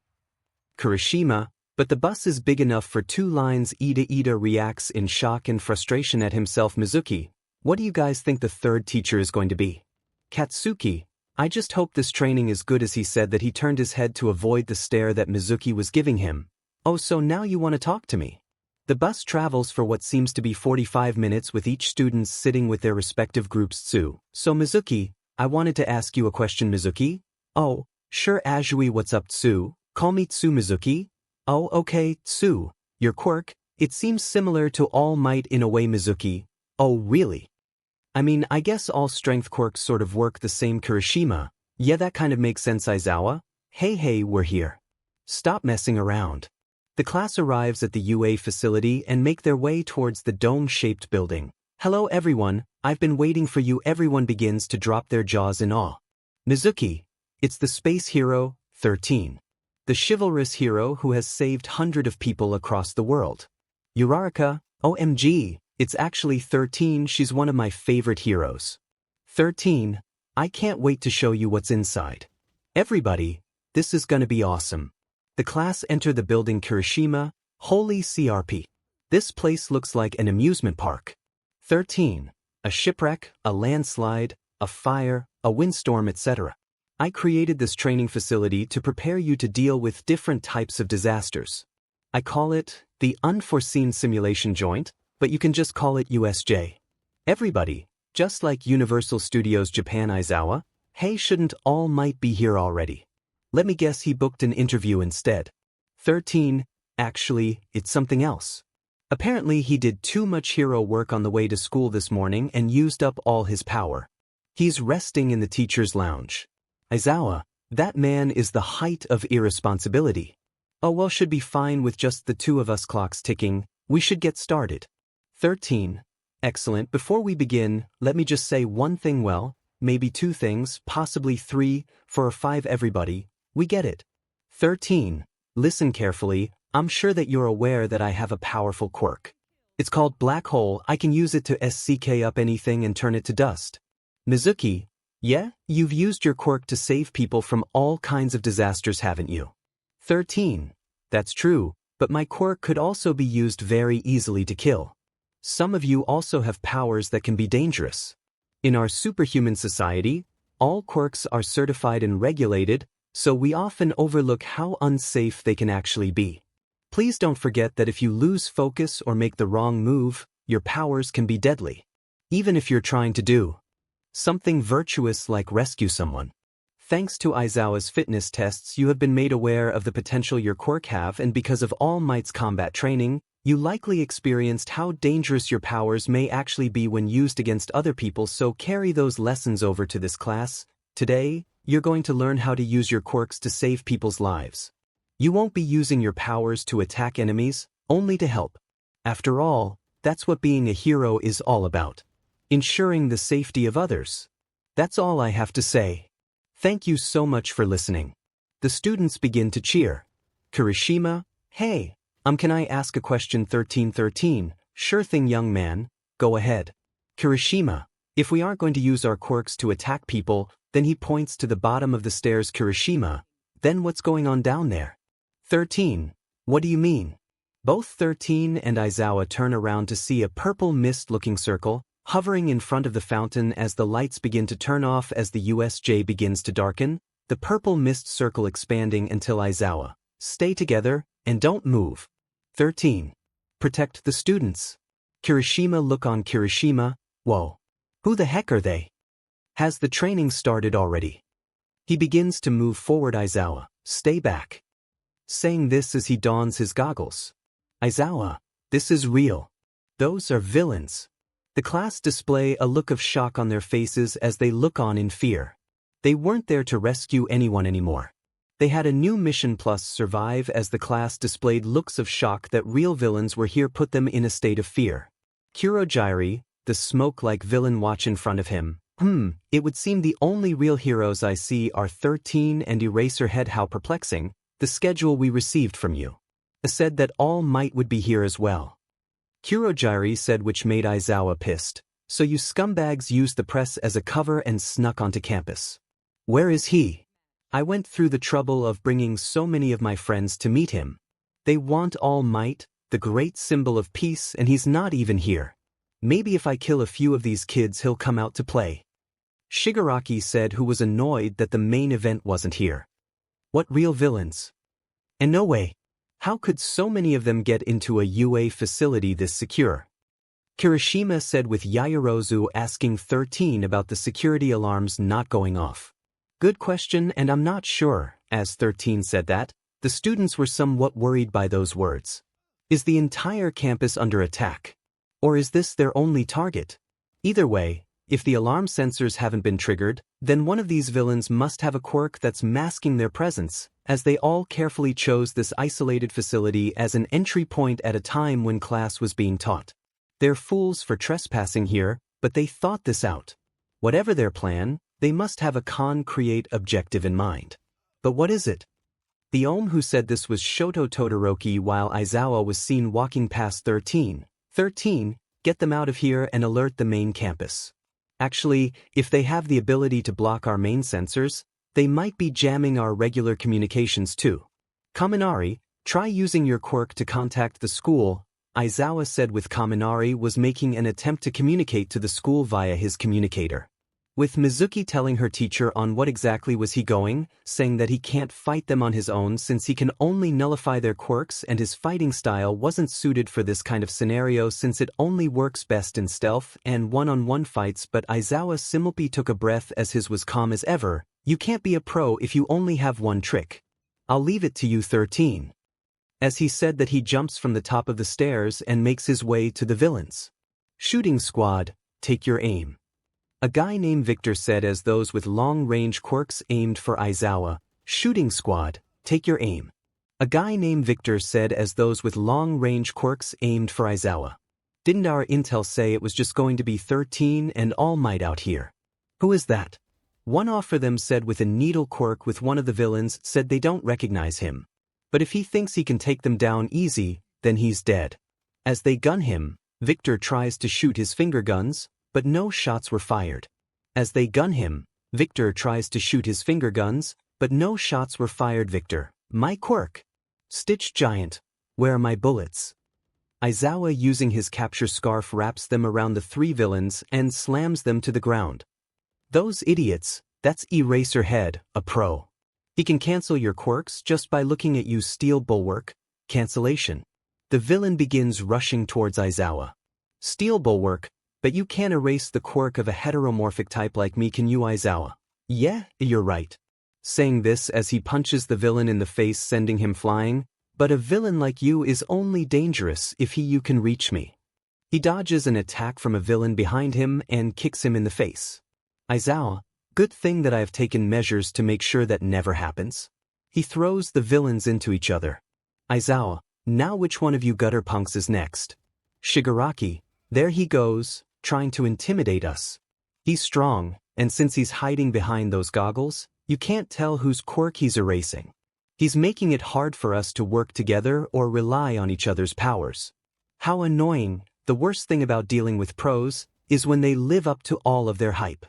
Kirishima, but the bus is big enough for 2 lines. Ida reacts in shock and frustration at himself. Mizuki, what do you guys think the 3rd teacher is going to be? Katsuki, I just hope this training is good. As he said that, he turned his head to avoid the stare that Mizuki was giving him. Oh, so now you want to talk to me? The bus travels for what seems to be 45 minutes with each student sitting with their respective groups. Tsu, so Mizuki, I wanted to ask you a question. Mizuki, oh, sure. Azui, what's up? Tsu, call me Tsu. Mizuki, oh, okay. Tsu, your quirk, it seems similar to All Might in a way. Mizuki, oh really? I mean, I guess all strength quirks sort of work the same. Kirishima, yeah, that kind of makes sense. Aizawa, hey, we're here. Stop messing around. The class arrives at the UA facility and make their way towards the dome-shaped building. Hello everyone, I've been waiting for you. Everyone begins to drop their jaws in awe. Mizuki, it's the space hero, 13. The chivalrous hero who has saved hundreds of people across the world. Uraraka, OMG, it's actually 13. She's one of my favorite heroes. 13, I can't wait to show you what's inside. Everybody, this is gonna be awesome. The class enter the building. Kirishima, holy CRP. This place looks like an amusement park. 13. A shipwreck, a landslide, a fire, a windstorm, etc. I created this training facility to prepare you to deal with different types of disasters. I call it the Unforeseen Simulation Joint, but you can just call it USJ. Everybody, just like Universal Studios Japan. Aizawa, hey, shouldn't All Might be here already? Let me guess, he booked an interview instead. 13, actually, it's something else. Apparently he did too much hero work on the way to school this morning and used up all his power. He's resting in the teacher's lounge. Aizawa, that man is the height of irresponsibility. Oh well, should be fine with just the two of us. Clocks ticking, we should get started. 13. Excellent. Before we begin, let me just say one thing, well, maybe two things, possibly three, 4 or 5. Everybody, we get it. 13. Listen carefully, I'm sure that you're aware that I have a powerful quirk. It's called Black Hole. I can use it to SCK up anything and turn it to dust. Mizuki, yeah, you've used your quirk to save people from all kinds of disasters, haven't you? 13. That's true, but my quirk could also be used very easily to kill. Some of you also have powers that can be dangerous. In our superhuman society, all quirks are certified and regulated, so we often overlook how unsafe they can actually be. Please don't forget that if you lose focus or make the wrong move, your powers can be deadly. Even if you're trying to do something virtuous like rescue someone. Thanks to Aizawa's fitness tests, you have been made aware of the potential your quirk have, and because of All Might's combat training, you likely experienced how dangerous your powers may actually be when used against other people, so carry those lessons over to this class. Today, you're going to learn how to use your quirks to save people's lives. You won't be using your powers to attack enemies, only to help. After all, that's what being a hero is all about. Ensuring the safety of others. That's all I have to say. Thank you so much for listening. The students begin to cheer. Kirishima, hey, can I ask a question? 13. Sure thing, young man, go ahead. Kirishima, if we aren't going to use our quirks to attack people, then he points to the bottom of the stairs. Kirishima, then what's going on down there? 13. What do you mean? Both 13 and Aizawa turn around to see a purple mist-looking circle hovering in front of the fountain. As the lights begin to turn off, as the USJ begins to darken, the purple mist circle expanding until Aizawa, stay together and don't move. 13. Protect the students. Kirishima, look on. Kirishima, whoa. Who the heck are they? Has the training started already? He begins to move forward. Aizawa, stay back. Saying this as he dons his goggles. Aizawa, this is real. Those are villains. The class display a look of shock on their faces as they look on in fear. They weren't there to rescue anyone anymore. They had a new mission plus survive. As the class displayed looks of shock that real villains were here, put them in a state of fear. Kurojirai, the smoke-like villain, watch in front of him. It would seem the only real heroes I see are 13 and Eraserhead. How perplexing. The schedule we received from you said that All Might would be here as well. Kurojirai said, which made Aizawa pissed. So you scumbags used the press as a cover and snuck onto campus. Where is he? I went through the trouble of bringing so many of my friends to meet him. They want All Might, the great symbol of peace, and he's not even here. Maybe if I kill a few of these kids he'll come out to play. Shigaraki said, who was annoyed that the main event wasn't here. What real villains? And no way. How could so many of them get into a UA facility this secure? Kirishima said, with Yaoyorozu asking 13 about the security alarms not going off. Good question, and I'm not sure. As 13 said that, the students were somewhat worried by those words. Is the entire campus under attack? Or is this their only target? Either way, if the alarm sensors haven't been triggered, then one of these villains must have a quirk that's masking their presence, as they all carefully chose this isolated facility as an entry point at a time when class was being taught. They're fools for trespassing here, but they thought this out. Whatever their plan, they must have a concrete objective in mind. But what is it? The 𝗏 who said this was Shoto Todoroki while Aizawa was seen walking past 13. 13, get them out of here and alert the main campus. Actually, if they have the ability to block our main sensors, they might be jamming our regular communications too. Kaminari, try using your quirk to contact the school, Aizawa said with Kaminari was making an attempt to communicate to the school via his communicator. With Mizuki telling her teacher on what exactly was he going, saying that he can't fight them on his own since he can only nullify their quirks and his fighting style wasn't suited for this kind of scenario since it only works best in stealth and one-on-one fights, but Aizawa simply took a breath as his was calm as ever. You can't be a pro if you only have one trick. I'll leave it to you 13. As he said that he jumps from the top of the stairs and makes his way to the villains. Shooting squad, take your aim. A guy named Victor said as those with long-range quirks aimed for Aizawa. Shooting squad, take your aim. A guy named Victor said as those with long-range quirks aimed for Aizawa. Didn't our intel say it was just going to be 13 and All Might out here? Who is that? One offer them said with a needle quirk with one of the villains said they don't recognize him. But if he thinks he can take them down easy, then he's dead. As they gun him, Victor tries to shoot his finger guns, but no shots were fired. As they gun him, Victor tries to shoot his finger guns, but no shots were fired. Victor, my quirk. Stitch Giant, where are my bullets? Aizawa using his capture scarf wraps them around the three villains and slams them to the ground. Those idiots, that's 𝗍𝗫𝗏, a pro. He can cancel your quirks just by looking at you. Steel Bulwark, cancellation. The villain begins rushing towards Aizawa. Steel Bulwark, but you can't erase the quirk of a heteromorphic type like me, can you, Aizawa? Yeah, you're right. Saying this as he punches the villain in the face, sending him flying. But a villain like you is only dangerous if you can reach me. He dodges an attack from a villain behind him and kicks him in the face. Aizawa, good thing that I have taken measures to make sure that never happens. He throws the villains into each other. Aizawa, now which one of you gutter punks is next? Shigaraki, there he goes, trying to intimidate us. He's strong, and since he's hiding behind those goggles, you can't tell whose quirk he's erasing. He's making it hard for us to work together or rely on each other's powers. How annoying. The worst thing about dealing with pros is when they live up to all of their hype.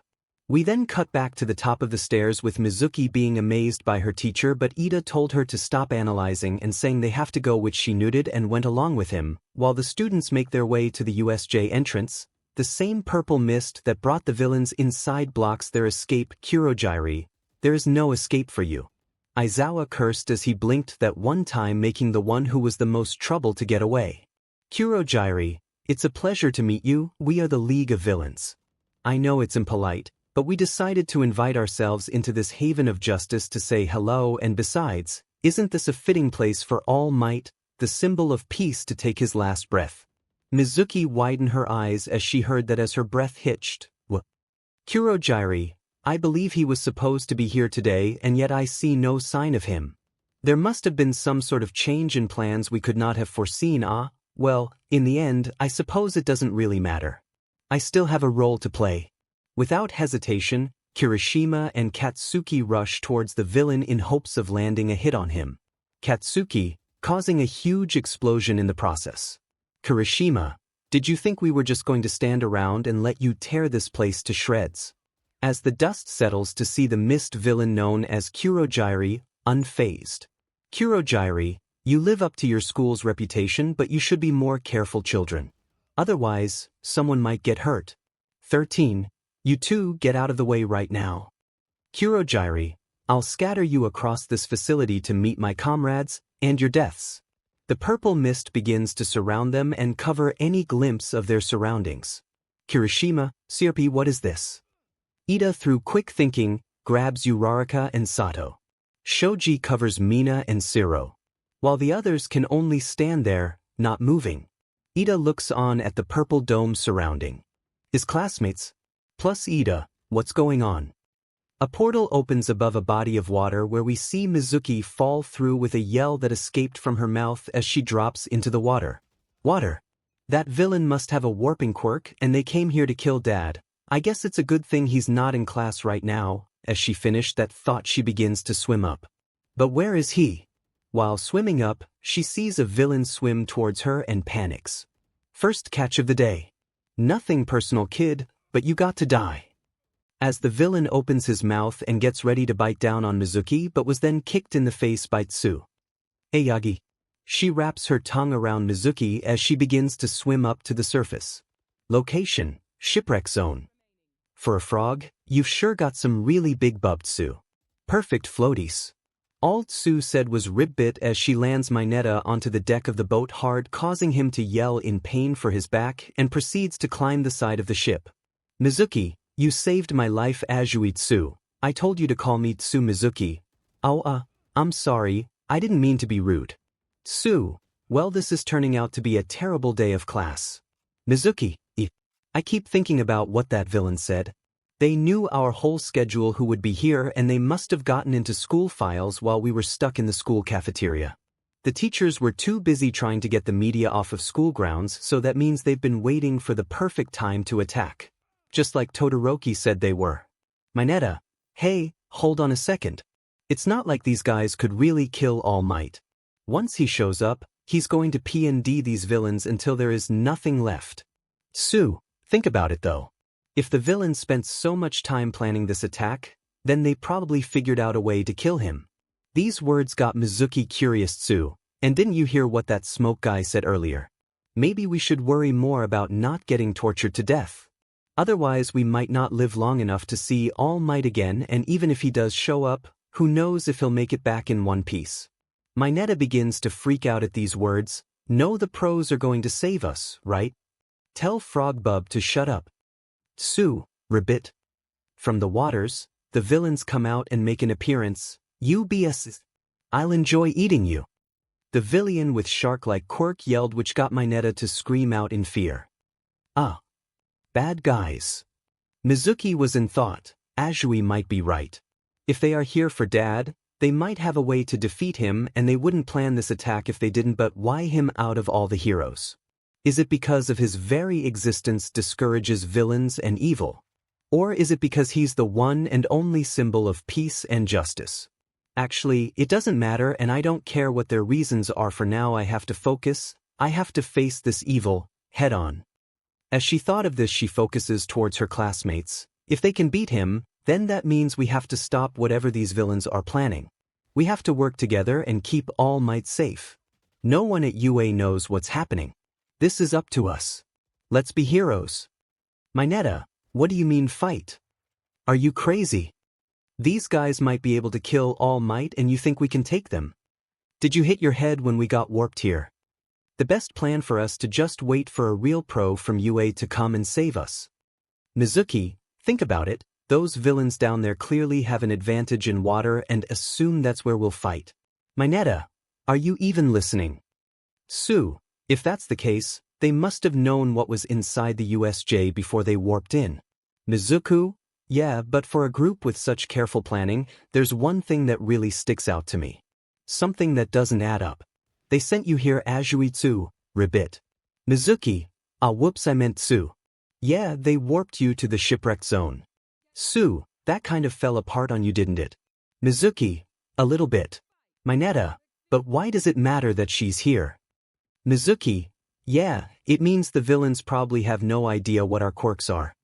We then cut back to the top of the stairs with Mizuki being amazed by her teacher, but Ida told her to stop analyzing and saying they have to go, which she noted and went along with him, while the students make their way to the USJ entrance. The same purple mist that brought the villains inside blocks their escape. 𝗓𝗏𝗏, there is no escape for you. Aizawa cursed as he blinked that one time, making the one who was the most trouble to get away. 𝗓𝗏𝗏, it's a pleasure to meet you. We are the League of Villains. I know it's impolite, but we decided to invite ourselves into this haven of justice to say hello, and besides, isn't this a fitting place for All Might, the symbol of peace, to take his last breath? Mizuki widened her eyes as she heard that as her breath hitched. 𝗓𝗏𝗏, I believe he was supposed to be here today and yet I see no sign of him. There must have been some sort of change in plans we could not have foreseen. Well, in the end, I suppose it doesn't really matter. I still have a role to play. Without hesitation, Kirishima and Katsuki rush towards the villain in hopes of landing a hit on him. Katsuki, causing a huge explosion in the process. Kirishima, did you think we were just going to stand around and let you tear this place to shreds? As the dust settles to see the mist villain known as 𝗓𝗏𝗏, unfazed. 𝗓𝗏𝗏, you live up to your school's reputation, but you should be more careful, children. Otherwise, someone might get hurt. 13. You two get out of the way right now. 𝗓𝗏𝗏, I'll scatter you across this facility to meet my comrades and your deaths. The purple mist begins to surround them and cover any glimpse of their surroundings. Kirishima, 𝗓𝗏𝗏, what is this? Ida, through quick thinking, grabs Uraraka and Sato. Shoji covers Mina and Siro. While the others can only stand there, not moving. Ida looks on at the purple dome surrounding. His classmates, plus Ida, what's going on? A portal opens above a body of water where we see Mizuki fall through with a yell that escaped from her mouth as she drops into the water. Water. That villain must have a warping quirk and they came here to kill Dad. I guess it's a good thing he's not in class right now. As she finished that thought, she begins to swim up. But where is he? While swimming up, she sees a villain swim towards her and panics. First catch of the day. Nothing personal, kid, but you got to die. As the villain opens his mouth and gets ready to bite down on Mizuki, but was then kicked in the face by 𝗬𝗂𝘁𝗵𝗲. She wraps her tongue around Mizuki as she begins to swim up to the surface. Location: shipwreck zone. For a frog, you've sure got some really big 𝗵𝘃𝗀𝗃. Perfect floaties. All 𝗬𝗂 said was ribbit as she lands Mineta onto the deck of the boat hard, causing him to yell in pain for his back, and proceeds to climb the side of the ship. Mizuki, you saved my life, 𝐎𝐩𝐢𝐳. I told you to call me 𝗬𝗵𝐲. Oh, I'm sorry, I didn't mean to be rude. 𝗬𝗂, well, this is turning out to be a terrible day of class. Mizuki, I keep thinking about what that villain said. They knew our whole schedule, who would be here, and they must have gotten into school files while we were stuck in the school cafeteria. The teachers were too busy trying to get the media off of school grounds, so that means they've been waiting for the perfect time to attack. Just like Todoroki said they were. Mineta, hey, hold on a second. It's not like these guys could really kill All Might. Once he shows up, he's going to P&D these villains until there is nothing left. 𝗬𝗂, think about it though. If the villains spent so much time planning this attack, then they probably figured out a way to kill him. These words got Mizuki curious. 𝗬𝗂, and didn't you hear what that smoke guy said earlier? Maybe we should worry more about not getting tortured to death. Otherwise we might not live long enough to see All Might again, and even if he does show up, who knows if he'll make it back in one piece. Mineta begins to freak out at these words. No, the pros are going to save us, right? Tell Frog Bub to shut up. 𝗬𝗂, ribbit. From the waters, the villains come out and make an appearance. UBS, I'll enjoy eating you. The villain with shark-like quirk yelled, which got Mineta to scream out in fear. Ah. Bad guys. Mizuki was in thought. 𝗎𝗓𝗓 might be right. If they are here for Dad, they might have a way to defeat him, and they wouldn't plan this attack if they didn't. But why him out of all the heroes? Is it because of his very existence discourages villains and evil? Or is it because he's the one and only symbol of peace and justice? Actually, it doesn't matter, and I don't care what their reasons are. For now, I have to focus. I have to face this evil, head on. As she thought of this, she focuses towards her classmates. If they can beat him, then that means we have to stop whatever these villains are planning. We have to work together and keep All Might safe. No one at UA knows what's happening. This is up to us. Let's be heroes. Mineta, what do you mean fight? Are you crazy? These guys might be able to kill All Might, and you think we can take them? Did you hit your head when we got warped here? The best plan for us to just wait for a real pro from UA to come and save us. Mizuki, think about it. Those villains down there clearly have an advantage in water, and assume that's where we'll fight. Mineta, are you even listening? 𝗬𝗂, if that's the case, they must have known what was inside the USJ before they warped in. Mizuku, yeah, but for a group with such careful planning, there's one thing that really sticks out to me. Something that doesn't add up. They sent you here, 𝗎𝗓𝗓𝗓, ribbit. Mizuki, whoops, I meant 𝗬𝗂. Yeah, they warped you to the shipwreck zone. 𝗬𝗂, that kind of fell apart on you, didn't it? Mizuki, a little bit. Mineta, but why does it matter that she's here? Mizuki, yeah, it means the villains probably have no idea what our quirks are.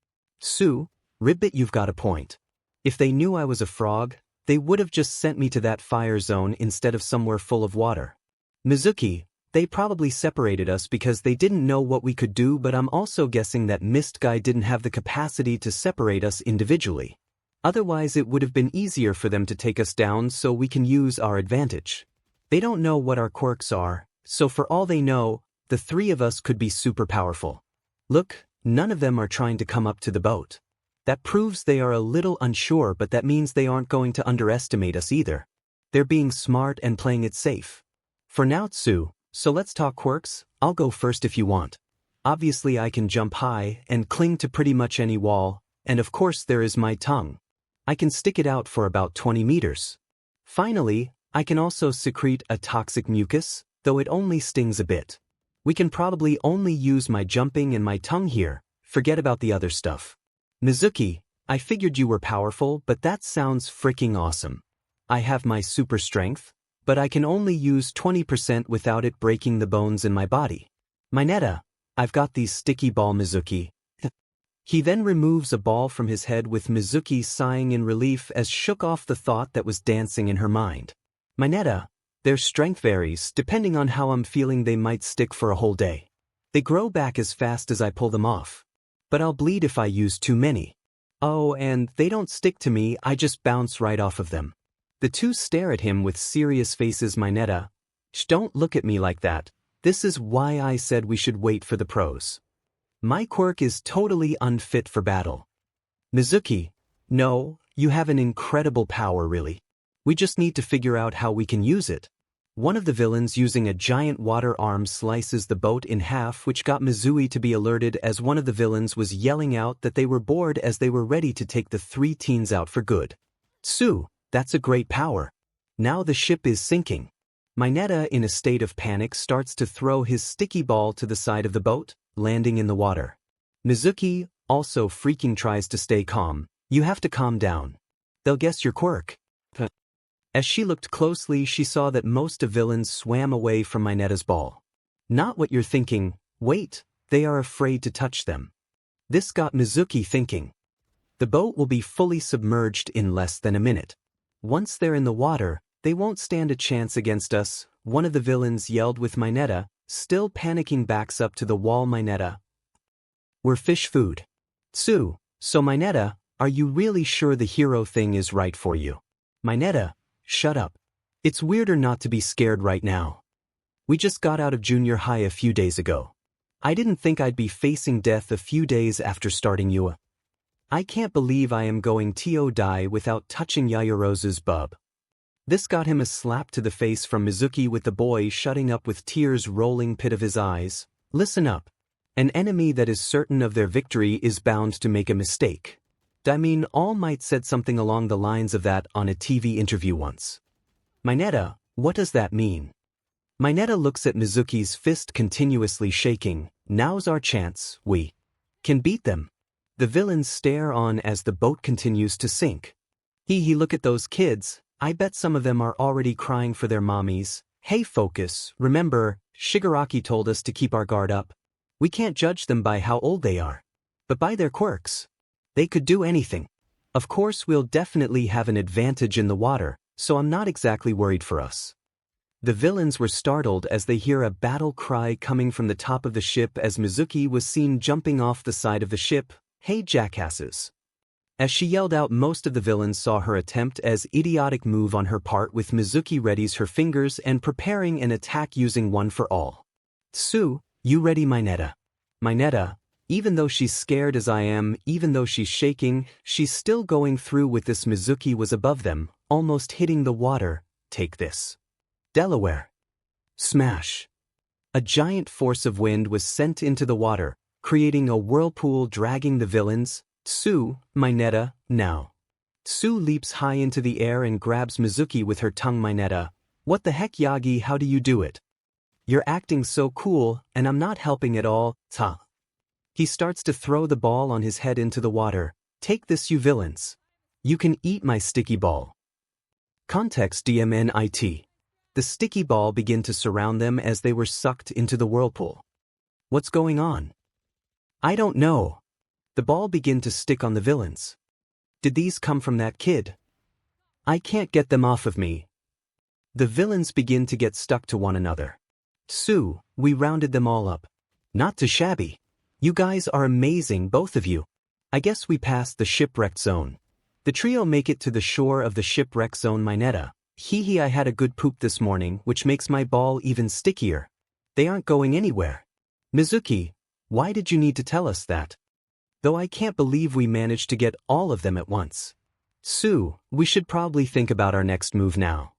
𝗬𝗂, ribbit, you've got a point. If they knew I was a frog, they would have just sent me to that fire zone instead of somewhere full of water. Mizuki, they probably separated us because they didn't know what we could do, but I'm also guessing that Mist Guy didn't have the capacity to separate us individually. Otherwise it would have been easier for them to take us down so we can use our advantage. They don't know what our quirks are, so for all they know, the three of us could be super powerful. Look, none of them are trying to come up to the boat. That proves they are a little unsure, but that means they aren't going to underestimate us either. They're being smart and playing it safe. For now, 𝗬𝗂, so let's talk quirks. I'll go first if you want. Obviously I can jump high and cling to pretty much any wall, and of course there is my tongue. I can stick it out for about 20 meters. Finally, I can also secrete a toxic mucus, though it only stings a bit. We can probably only use my jumping and my tongue here, forget about the other stuff. Mizuki, I figured you were powerful, but that sounds freaking awesome. I have my super strength, but I can only use 20% without it breaking the bones in my body. Mineta, I've got these sticky ball Mizuki. He then removes a ball from his head with Mizuki sighing in relief as shook off the thought that was dancing in her mind. Mineta, their strength varies, depending on how I'm feeling they might stick for a whole day. They grow back as fast as I pull them off. But I'll bleed if I use too many. Oh, and they don't stick to me, I just bounce right off of them. The two stare at him with serious faces. Mineta, shh, don't look at me like that. This is why I said we should wait for the pros. My quirk is totally unfit for battle. Mizuki, no, you have an incredible power really. We just need to figure out how we can use it. One of the villains using a giant water arm slices the boat in half, which got Mizui to be alerted as one of the villains was yelling out that they were bored as they were ready to take the three teens out for good. Tsu, that's a great power. Now the ship is sinking. Mineta, in a state of panic, starts to throw his sticky ball to the side of the boat, landing in the water. Mizuki, also freaking, tries to stay calm. You have to calm down. They'll guess your quirk. As she looked closely, she saw that most of villains swam away from Mineta's ball. Not what you're thinking. Wait, they are afraid to touch them. This got Mizuki thinking. The boat will be fully submerged in less than a minute. Once they're in the water, they won't stand a chance against us, one of the villains yelled with Mineta, still panicking, backs up to the wall. Mineta, we're fish food. Tsu, so Mineta, are you really sure the hero thing is right for you? Mineta, shut up. It's weirder not to be scared right now. We just got out of junior high a few days ago. I didn't think I'd be facing death a few days after starting UA. I can't believe I am going to die without touching Yaoyorozu's bub. This got him a slap to the face from Mizuki, with the boy shutting up with tears rolling pit of his eyes. Listen up. An enemy that is certain of their victory is bound to make a mistake. I mean, All Might said something along the lines of that on a TV interview once. Mineta, what does that mean? Mineta looks at Mizuki's fist continuously shaking. Now's our chance, we can beat them. The villains stare on as the boat continues to sink. Look at those kids. I bet some of them are already crying for their mommies. Hey, focus, remember, Shigaraki told us to keep our guard up. We can't judge them by how old they are, but by their quirks. They could do anything. Of course, we'll definitely have an advantage in the water, so I'm not exactly worried for us. The villains were startled as they hear a battle cry coming from the top of the ship as Mizuki was seen jumping off the side of the ship. Hey, jackasses. As she yelled out, most of the villains saw her attempt as idiotic move on her part, with Mizuki readies her fingers and preparing an attack using one for all. Tsu, you ready, Mineta? Mineta, even though she's scared as I am, even though she's shaking, she's still going through with this. Mizuki was above them, almost hitting the water. Take this. Delaware. Smash. A giant force of wind was sent into the water, creating a whirlpool dragging the villains. Tsu, Mineta, now. Tsu leaps high into the air and grabs Mizuki with her tongue. Mineta, what the heck, Yagi, how do you do it? You're acting so cool, and I'm not helping at all. Ta. He starts to throw the ball on his head into the water. Take this, you villains. You can eat my sticky ball. Context DMNIT. The sticky ball began to surround them as they were sucked into the whirlpool. What's going on? I don't know. The ball began to stick on the villains. Did these come from that kid? I can't get them off of me. The villains begin to get stuck to one another. Tsu, we rounded them all up. Not too shabby. You guys are amazing, both of you. I guess we passed the shipwrecked zone. The trio make it to the shore of the shipwreck zone. Mineta, I had a good poop this morning, which makes my ball even stickier. They aren't going anywhere. Mizuki, why did you need to tell us that? Though I can't believe we managed to get all of them at once. Tsu, we should probably think about our next move now.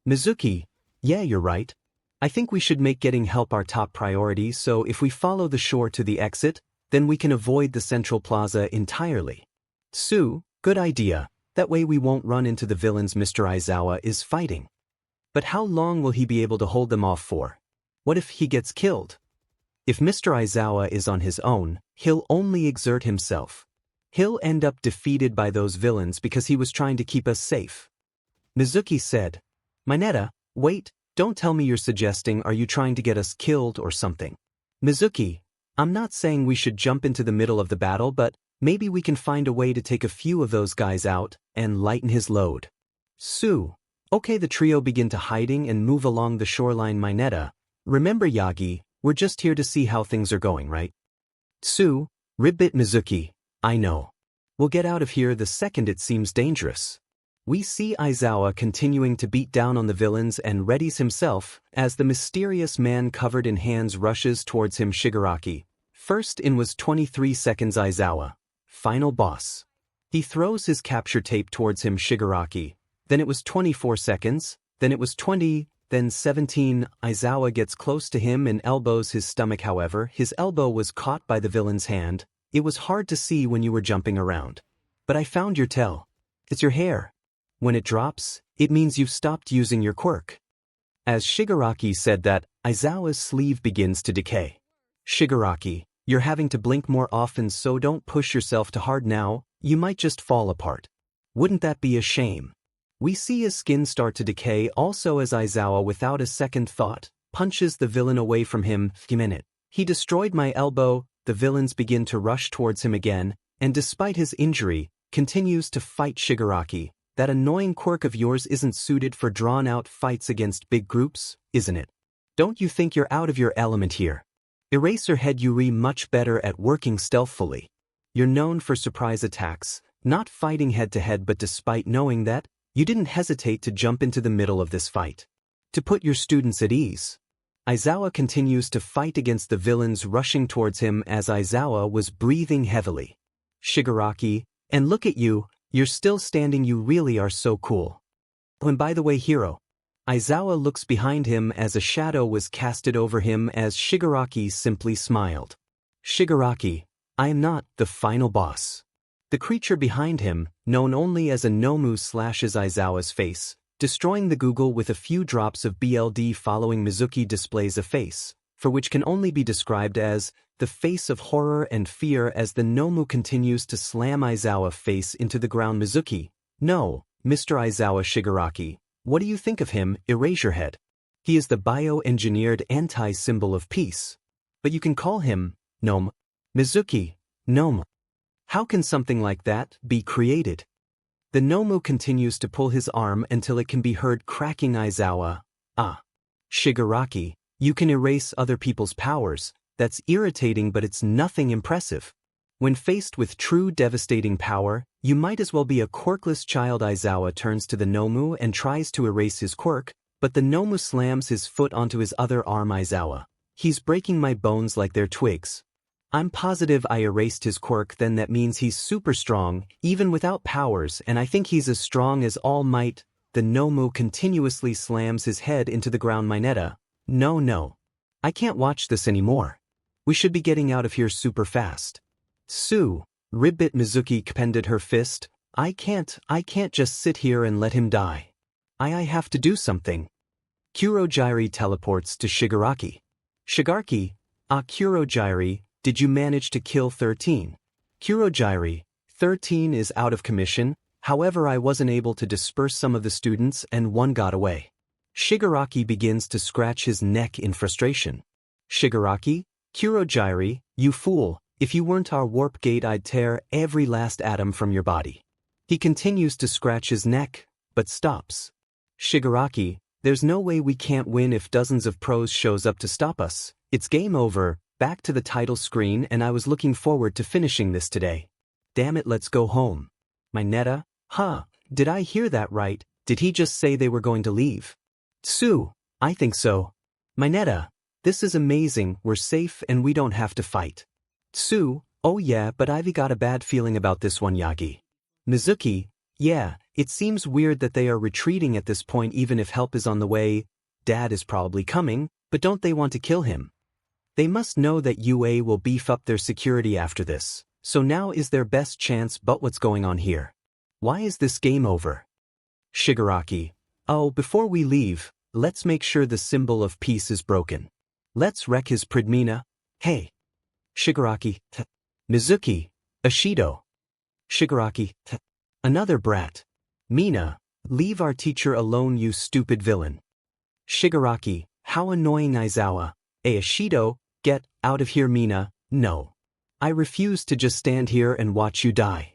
Mizuki, yeah, you're right. I think we should make getting help our top priority, so if we follow the shore to the exit, then we can avoid the central plaza entirely. Tsu, good idea. That way we won't run into the villains Mr. Aizawa is fighting. But how long will he be able to hold them off for? What if he gets killed? If Mr. Izawa is on his own, he'll only exert himself. He'll end up defeated by those villains because he was trying to keep us safe. Mizuki said, Mineta, wait, don't tell me you're suggesting are you trying to get us killed or something. Mizuki, I'm not saying we should jump into the middle of the battle, but maybe we can find a way to take a few of those guys out and lighten his load. Su, okay, the trio begin to hiding and move along the shoreline. Mineta, remember Yagi, we're just here to see how things are going, right? Su, ribbit. Mizuki, I know. We'll get out of here the second it seems dangerous. We see Izawa continuing to beat down on the villains and readies himself as the mysterious man covered in hands rushes towards him. Shigaraki. First in was 23 seconds. Izawa. Final boss. He throws his capture tape towards him. Shigaraki. Then it was 24 seconds, then it was 20, then 17. Izawa gets close to him and elbows his stomach. However, his elbow was caught by the villain's hand. It was hard to see when you were jumping around. But I found your tell. It's your hair. When it drops, it means you've stopped using your quirk. As Shigaraki said that, Izawa's sleeve begins to decay. Shigaraki, you're having to blink more often, so don't push yourself too hard now, you might just fall apart. Wouldn't that be a shame? We see his skin start to decay also as Izawa, without a second thought, punches the villain away from him. He destroyed my elbow. The villains begin to rush towards him again, and despite his injury, continues to fight. Shigaraki, that annoying quirk of yours isn't suited for drawn-out fights against big groups, isn't it? Don't you think you're out of your element here? Eraserhead, you're much better at working stealthily. You're known for surprise attacks, not fighting head-to-head, but despite knowing that, you didn't hesitate to jump into the middle of this fight. To put your students at ease. Izawa continues to fight against the villains rushing towards him as Izawa was breathing heavily. Shigaraki, and look at you, you're still standing, you really are so cool. And by the way, hero. Izawa looks behind him as a shadow was casted over him as Shigaraki simply smiled. Shigaraki, I am not the final boss. The creature behind him, known only as a Nomu, slashes Izawa's face, destroying the Google with a few drops of BLD. Following, Mizuki displays a face, for which can only be described as the face of horror and fear as the Nomu continues to slam Izawa's face into the ground. Mizuki, no, Mr. Izawa. Shigaraki, what do you think of him? Eraserhead. He is the bioengineered anti-symbol of peace. But you can call him Gnome. Mizuki, Gnome. How can something like that be created? The Nomu continues to pull his arm until it can be heard cracking. Izawa, Shigaraki, you can erase other people's powers. That's irritating, but it's nothing impressive. When faced with true devastating power, you might as well be a quirkless child. Izawa turns to the Nomu and tries to erase his quirk, but the Nomu slams his foot onto his other arm. Izawa, he's breaking my bones like they're twigs. I'm positive I erased his quirk, then that means he's super strong, even without powers, and I think he's as strong as All Might. The Nomu continuously slams his head into the ground. Mineta, no. I can't watch this anymore. We should be getting out of here super fast. Su, ribbit. Mizuki expended her fist. I can't just sit here and let him die. I have to do something. Kurogyri teleports to Shigaraki. Shigaraki, Kurogyri, did you manage to kill 13? Kurogyri, 13 is out of commission, however I wasn't able to disperse some of the students and one got away. Shigaraki begins to scratch his neck in frustration. Shigaraki, Kurogyri, you fool, if you weren't our warp gate I'd tear every last atom from your body. He continues to scratch his neck, but stops. Shigaraki, there's no way we can't win if dozens of pros shows up to stop us. It's game over. Back to the title screen, and I was looking forward to finishing this today. Damn it, let's go home. Mineta, did I hear that right? Did he just say they were going to leave? Su, I think so. Mineta, this is amazing, we're safe and we don't have to fight. Su, oh yeah, but I've got a bad feeling about this one. Yagi. Mizuki, yeah, it seems weird that they are retreating at this point even if help is on the way. Dad is probably coming, but don't they want to kill him? They must know that UA will beef up their security after this, so now is their best chance. But what's going on here? Why is this game over? Shigaraki, oh, before we leave, let's make sure the symbol of peace is broken. Let's wreck his Pridmina. Hey. 𝗔𝗂𝗁𝗏 Ashido. 𝗔𝗂𝗁𝗏. Another brat. Mina, leave our teacher alone, you stupid villain. 𝗔𝗂𝗁𝗏, how annoying. 𝐒𝐴 Ashido, get out of here. Mina, no. I refuse to just stand here and watch you die.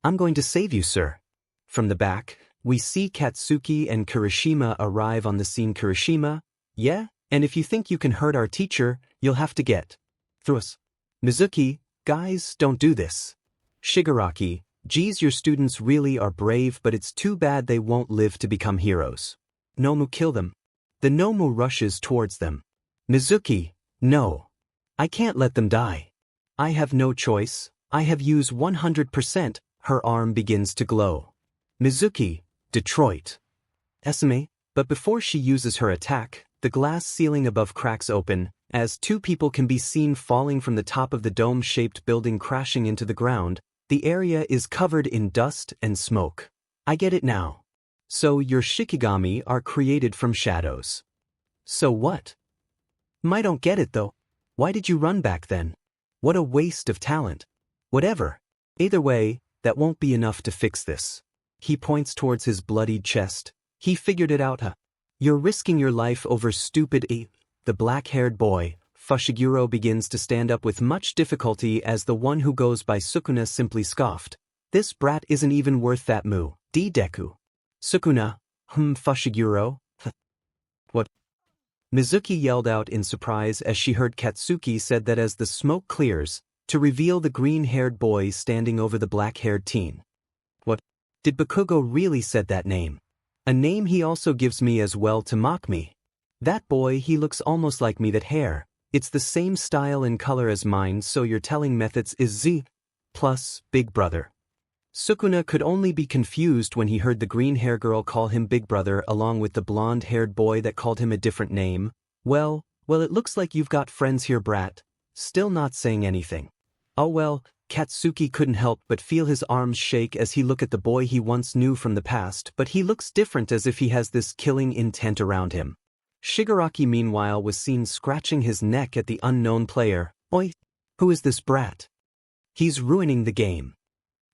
I'm going to save you, sir. From the back, we see Katsuki and Kirishima arrive on the scene. Kirishima, yeah, and if you think you can hurt our teacher, you'll have to get through us. Mizuki, guys, don't do this. 𝗔𝗂𝗁𝗏, geez, your students really are brave, but it's too bad they won't live to become heroes. Nomu, kill them. The Nomu rushes towards them. Mizuki, no. I can't let them die. I have no choice, I have used 100%, her arm begins to glow. Mizuki, Detroit. 𝗬𝗓𝗍, but before she uses her attack, the glass ceiling above cracks open, as two people can be seen falling from the top of the dome-shaped building, crashing into the ground. The area is covered in dust and smoke. I get it now. So your Shikigami are created from shadows. So what? I don't get it though. Why did you run back then? What a waste of talent. Whatever. Either way, that won't be enough to fix this. He points towards his bloodied chest. He figured it out, huh? You're risking your life over stupid The black-haired boy, Fushiguro, begins to stand up with much difficulty as the one who goes by Sukuna simply scoffed. This brat isn't even worth that moo. Deku. Sukuna, Fushiguro? What? Mizuki yelled out in surprise as she heard Katsuki said that as the smoke clears, to reveal the green-haired boy standing over the black-haired teen. What? Did Bakugo really said that name? A name he also gives me as well to mock me. That boy, he looks almost like me. That hair, it's the same style and color as mine, so your telling methods is Z plus Big Brother. Sukuna could only be confused when he heard the green-haired girl call him Big Brother along with the blonde-haired boy that called him a different name. Well, it looks like you've got friends here, brat. Still not saying anything. Oh well, Katsuki couldn't help but feel his arms shake as he looked at the boy he once knew from the past, but he looks different, as if he has this killing intent around him. 𝗔𝗂𝗁𝗏 meanwhile was seen scratching his neck at the unknown player. Oi! Who is this brat? He's ruining the game.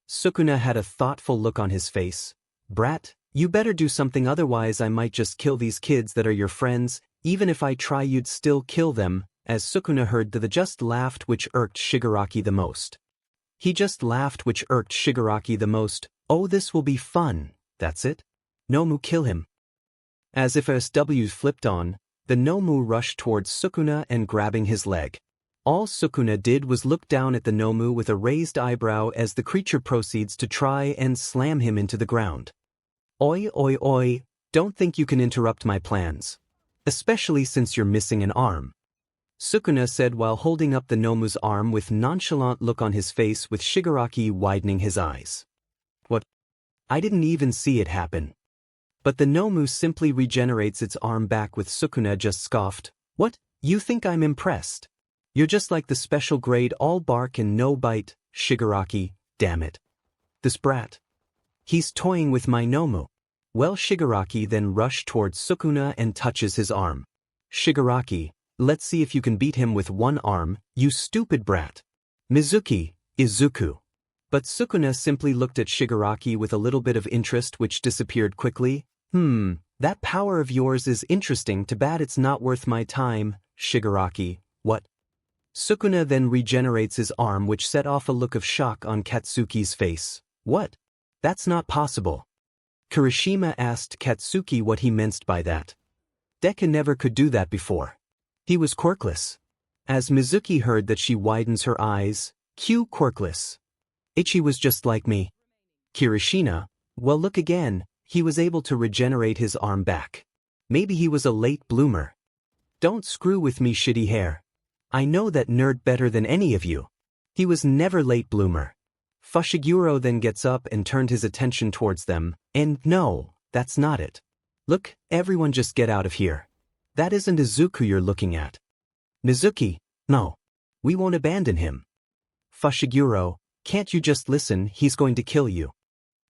Sukuna had a thoughtful look on his face. Brat, you better do something, otherwise I might just kill these kids that are your friends. Even if I try, you'd still kill them. As Sukuna heard the just laughed, which irked 𝗔𝗂𝗁𝗏 the most. He just laughed, which irked 𝗔𝗂𝗁𝗏 the most. Oh, this will be fun. That's it? Nomu, kill him. As if a SW flipped on, the Nomu rushed towards Sukuna and grabbing his leg. All Sukuna did was look down at the Nomu with a raised eyebrow as the creature proceeds to try and slam him into the ground. Oi, oi, oi, don't think you can interrupt my plans. Especially since you're missing an arm. Sukuna said while holding up the Nomu's arm with nonchalant look on his face, with 𝗔𝗂𝗁𝗏 widening his eyes. What? I didn't even see it happen. But the Nomu simply regenerates its arm back, with Sukuna just scoffed. What? You think I'm impressed? You're just like the special grade, all bark and no bite. 𝗔𝗂𝗁𝗏, damn it. This brat. He's toying with my Nomu. Well, 𝗔𝗂𝗁𝗏 then rushed towards Sukuna and touches his arm. 𝗔𝗂𝗁𝗏, let's see if you can beat him with one arm, you stupid brat. Mizuki, Izuku. But Sukuna simply looked at 𝗔𝗂𝗁𝗏 with a little bit of interest, which disappeared quickly. That power of yours is interesting, too bad it's not worth my time. 𝗔𝗂𝗁𝗏, what? Sukuna then regenerates his arm, which set off a look of shock on Katsuki's face. What? That's not possible. Kirishima asked Katsuki what he meant by that. Deku never could do that before. He was quirkless. As Mizuki heard that, she widens her eyes. Quirkless. Ichi was just like me. Kirishima, well, look again, he was able to regenerate his arm back. Maybe he was a late bloomer. Don't screw with me, shitty hair. I know that nerd better than any of you. He was never late bloomer. Fushiguro then gets up and turned his attention towards them, and no, that's not it. Look, everyone just get out of here. That isn't Izuku you're looking at. Mizuki, no. We won't abandon him. Fushiguro, can't you just listen, he's going to kill you.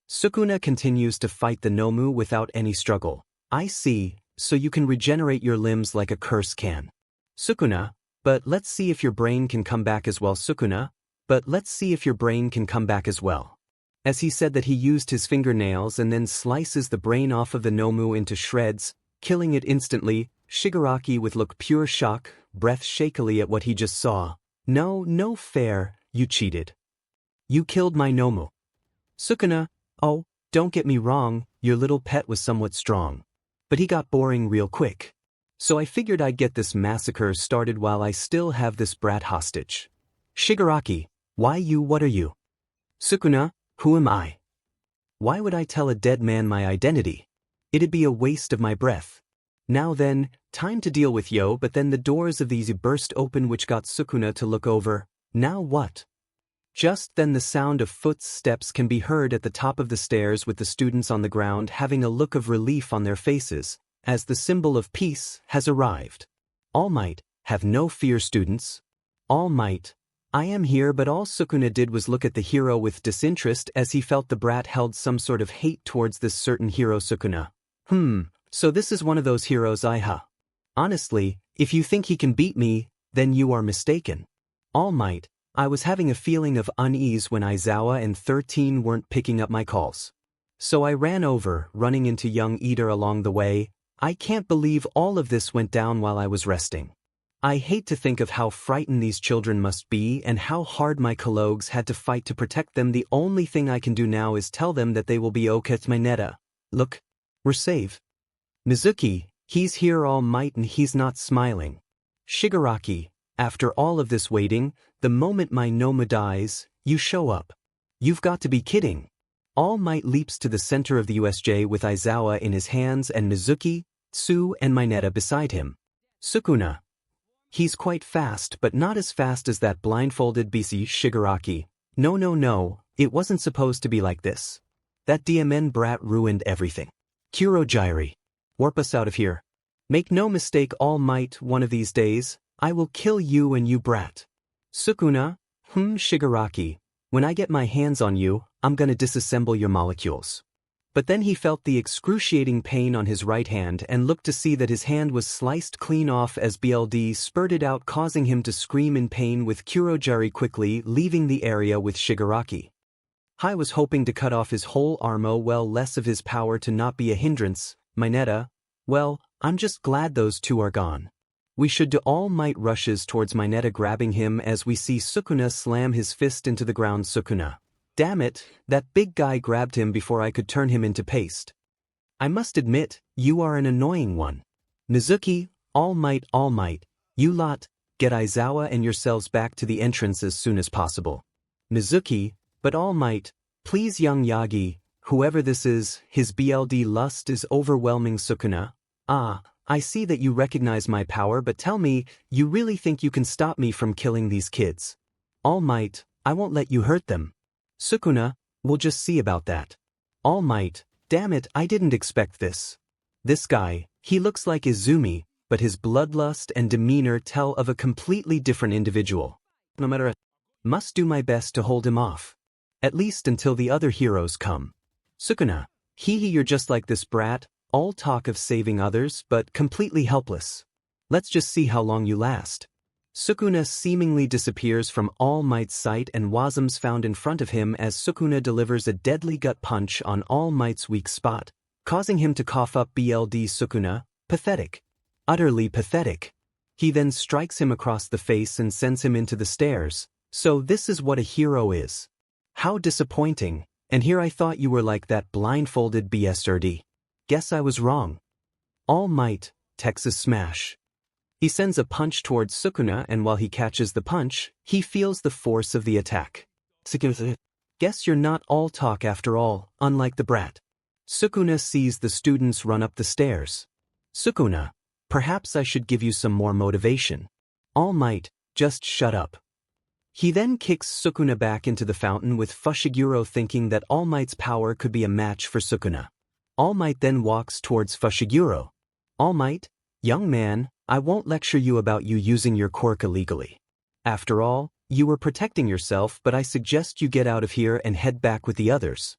Sukuna continues to fight the Nomu without any struggle. I see, so you can regenerate your limbs like a curse can. Sukuna, But let's see if your brain can come back as well, Sukuna. But let's see if your brain can come back as well. As he said that, he used his fingernails and then slices the brain off of the Nomu into shreds, killing it instantly. Shigaraki with look pure shock, breath shakily at what he just saw. No fair, you cheated. You killed my Nomu. Sukuna, oh, don't get me wrong, your little pet was somewhat strong. But he got boring real quick. So I figured I'd get this massacre started while I still have this brat hostage. Shigaraki, why you? What are you? Sukuna, who am I? Why would I tell a dead man my identity? It'd be a waste of my breath. Now then, time to deal with yo. But then the doors of the 𝐬𝐽 burst open, which got Sukuna to look over. Now what? Just then the sound of footsteps can be heard at the top of the stairs, with the students on the ground having a look of relief on their faces, as the symbol of peace has arrived. All Might, have no fear, students. All Might, I am here. But all Sukuna did was look at the hero with disinterest, as he felt the brat held some sort of hate towards this certain hero. Sukuna. So this is one of those heroes Honestly, if you think he can beat me, then you are mistaken. All Might, I was having a feeling of unease when Izawa and 13 weren't picking up my calls. So I ran over, running into young Eater along the way. I can't believe all of this went down while I was resting. I hate to think of how frightened these children must be and how hard my colleagues had to fight to protect them. The only thing I can do now is tell them that they will be okay. Look, we're safe. Mizuki, he's here. All Might, and he's not smiling. Shigaraki, after all of this waiting, the moment my Nomu dies, you show up. You've got to be kidding. All Might leaps to the center of the USJ with Izawa in his hands and Mizuki, Tsu, and Mineta beside him. Sukuna. He's quite fast, but not as fast as that blindfolded BC. Shigaraki. No, it wasn't supposed to be like this. That DMN brat ruined everything. Kurogiri. Warp us out of here. Make no mistake, All Might, one of these days, I will kill you and you brat. Sukuna, Shigaraki, when I get my hands on you, I'm gonna disassemble your molecules. But then he felt the excruciating pain on his right hand and looked to see that his hand was sliced clean off as BLD spurted out, causing him to scream in pain, with Kurogiri quickly leaving the area with Shigaraki. I was hoping to cut off his whole arm, well, less of his power to not be a hindrance. Mineta, well, I'm just glad those two are gone. We should do. All Might rushes towards Mineta, grabbing him as we see Sukuna slam his fist into the ground. Sukuna. Damn it, that big guy grabbed him before I could turn him into paste. I must admit, you are an annoying one. Mizuki, All Might, you lot, get Izawa and yourselves back to the entrance as soon as possible. Mizuki, but All Might, please, young Yagi, whoever this is, his BLD lust is overwhelming. Sukuna. I see that you recognize my power, but tell me, you really think you can stop me from killing these kids? All Might, I won't let you hurt them. Sukuna, we'll just see about that. All Might, damn it, I didn't expect this. This guy, he looks like Izumi, but his bloodlust and demeanor tell of a completely different individual. No matter what, must do my best to hold him off. At least until the other heroes come. Sukuna, you're just like this brat, all talk of saving others, but completely helpless. Let's just see how long you last. Sukuna seemingly disappears from All Might's sight, and Wasm's found in front of him as Sukuna delivers a deadly gut punch on All Might's weak spot, causing him to cough up. BLD. Sukuna, pathetic. Utterly pathetic. He then strikes him across the face and sends him into the stairs. So this is what a hero is. How disappointing, and here I thought you were like that blindfolded BSRD. Guess I was wrong. All Might, Texas Smash. He sends a punch towards Sukuna, and while he catches the punch, he feels the force of the attack. Guess you're not all talk after all, unlike the brat. Sukuna sees the students run up the stairs. Sukuna, perhaps I should give you some more motivation. All Might, just shut up. He then kicks Sukuna back into the fountain, with Fushiguro thinking that All Might's power could be a match for Sukuna. All Might then walks towards Fushiguro. All Might, young man, I won't lecture you about you using your quirk illegally. After all, you were protecting yourself, but I suggest you get out of here and head back with the others.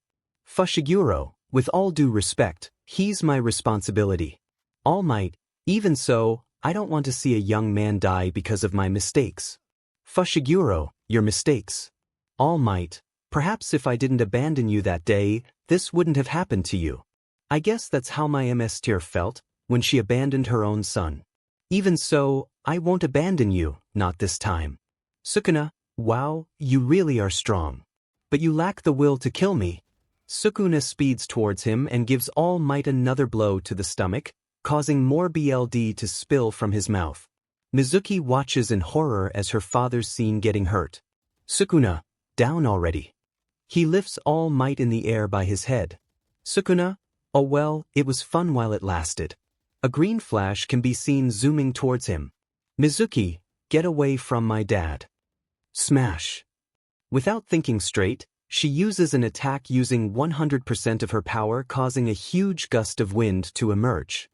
Fushiguro, with all due respect, he's my responsibility. All Might, even so, I don't want to see a young man die because of my mistakes. Fushiguro, your mistakes. All Might, perhaps if I didn't abandon you that day, this wouldn't have happened to you. I guess that's how my MS Tier felt when she abandoned her own son. Even so, I won't abandon you, not this time. Sukuna, wow, you really are strong. But you lack the will to kill me. Sukuna speeds towards him and gives All Might another blow to the stomach, causing more BLD to spill from his mouth. Mizuki watches in horror as her father's seen getting hurt. Sukuna, down already. He lifts All Might in the air by his head. Sukuna, oh well, it was fun while it lasted. A green flash can be seen zooming towards him. Mizuki, get away from my dad. Smash. Without thinking straight, she uses an attack using 100% of her power, causing a huge gust of wind to emerge.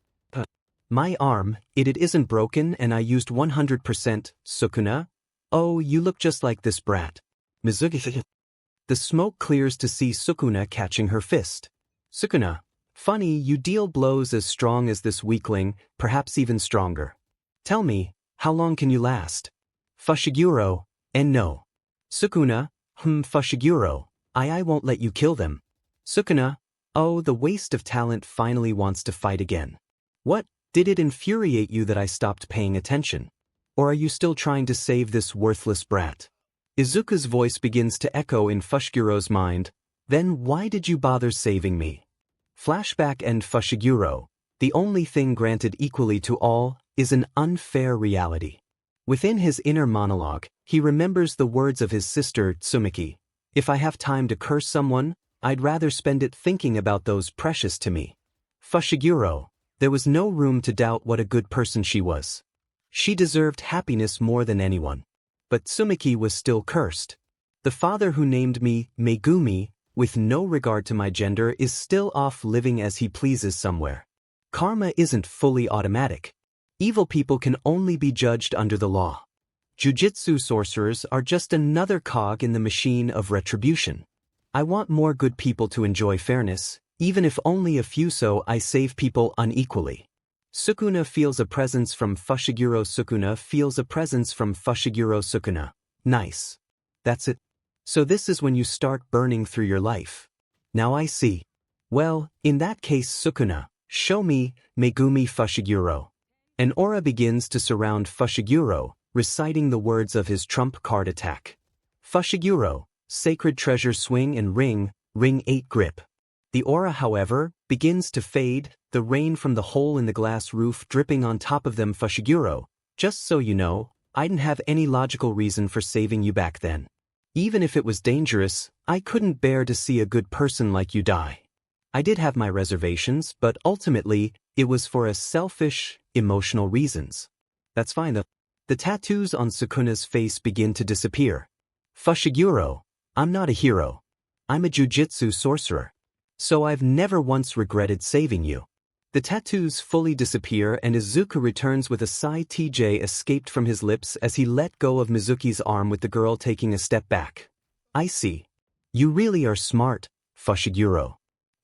My arm, it isn't broken and I used 100%, Sukuna. Oh, you look just like this brat. Mizuki. The smoke clears to see Sukuna catching her fist. Sukuna, funny you deal blows as strong as this weakling, perhaps even stronger. Tell me, how long can you last? Fushiguro, and no. Sukuna, Fushiguro, I won't let you kill them. Sukuna, oh the waste of talent finally wants to fight again. What, did it infuriate you that I stopped paying attention? Or are you still trying to save this worthless brat? Izuku's voice begins to echo in Fushigiro's mind, then why did you bother saving me? Flashback and Fushiguro, the only thing granted equally to all, is an unfair reality. Within his inner monologue, he remembers the words of his sister Tsumiki, if I have time to curse someone, I'd rather spend it thinking about those precious to me. Fushiguro, there was no room to doubt what a good person she was. She deserved happiness more than anyone. But Tsumiki was still cursed. The father who named me Megumi, with no regard to my gender, is still off living as he pleases somewhere. Karma isn't fully automatic. Evil people can only be judged under the law. Jujutsu sorcerers are just another cog in the machine of retribution. I want more good people to enjoy fairness, even if only a few, so I save people unequally. Sukuna feels a presence from Fushiguro. Sukuna feels a presence from Fushiguro. Sukuna. Nice. That's it. So this is when you start burning through your life. Now I see. Well, in that case Sukuna, show me, Megumi Fushiguro. An aura begins to surround Fushiguro, reciting the words of his trump card attack. Fushiguro, Sacred Treasure Swing and Ring 8 Grip. The aura, however, begins to fade, the rain from the hole in the glass roof dripping on top of them. Fushiguro, just so you know, I didn't have any logical reason for saving you back then. Even if it was dangerous, I couldn't bear to see a good person like you die. I did have my reservations, but ultimately, it was for selfish, emotional reasons. That's fine though. The tattoos on Sukuna's face begin to disappear. Fushiguro, I'm not a hero. I'm a jujutsu sorcerer. So I've never once regretted saving you. The tattoos fully disappear and Izuku returns with a sigh. TJ escaped from his lips as he let go of Mizuki's arm, with the girl taking a step back. I see. You really are smart, Fushiguro.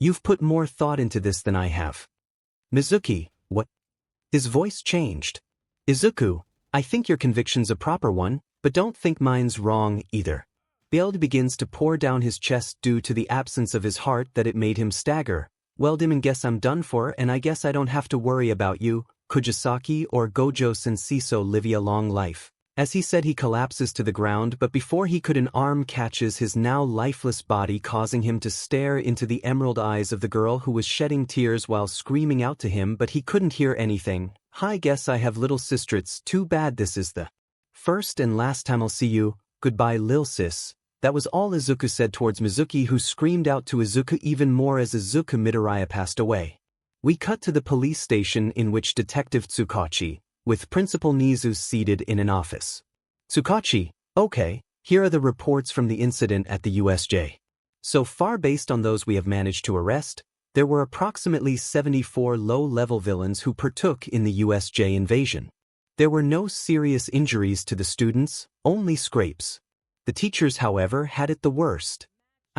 You've put more thought into this than I have. Mizuki, what? His voice changed. Izuku, I think your conviction's a proper one, but don't think mine's wrong either. Blood begins to pour down his chest due to the absence of his heart that it made him stagger. Well, Dim, and guess I'm done for, and I guess I don't have to worry about you, Kujisaki or Gojo Sensei. So live a long life. As he said, he collapses to the ground, but before he could, an arm catches his now lifeless body, causing him to stare into the emerald eyes of the girl who was shedding tears while screaming out to him, but he couldn't hear anything. I guess I have little sister, it's too bad this is the first and last time I'll see you. Goodbye, lil sis. That was all Izuku said towards Mizuki, who screamed out to Izuku even more as Izuku Midoriya passed away. We cut to the police station in which Detective 𝗧𝗏𝗄𝐻, with Principal Nizu seated in an office. 𝗧𝗏𝗄𝐻, okay, here are the reports from the incident at the USJ. So far, based on those we have managed to arrest, there were approximately 74 low-level villains who partook in the USJ invasion. There were no serious injuries to the students, only scrapes. The teachers, however, had it the worst.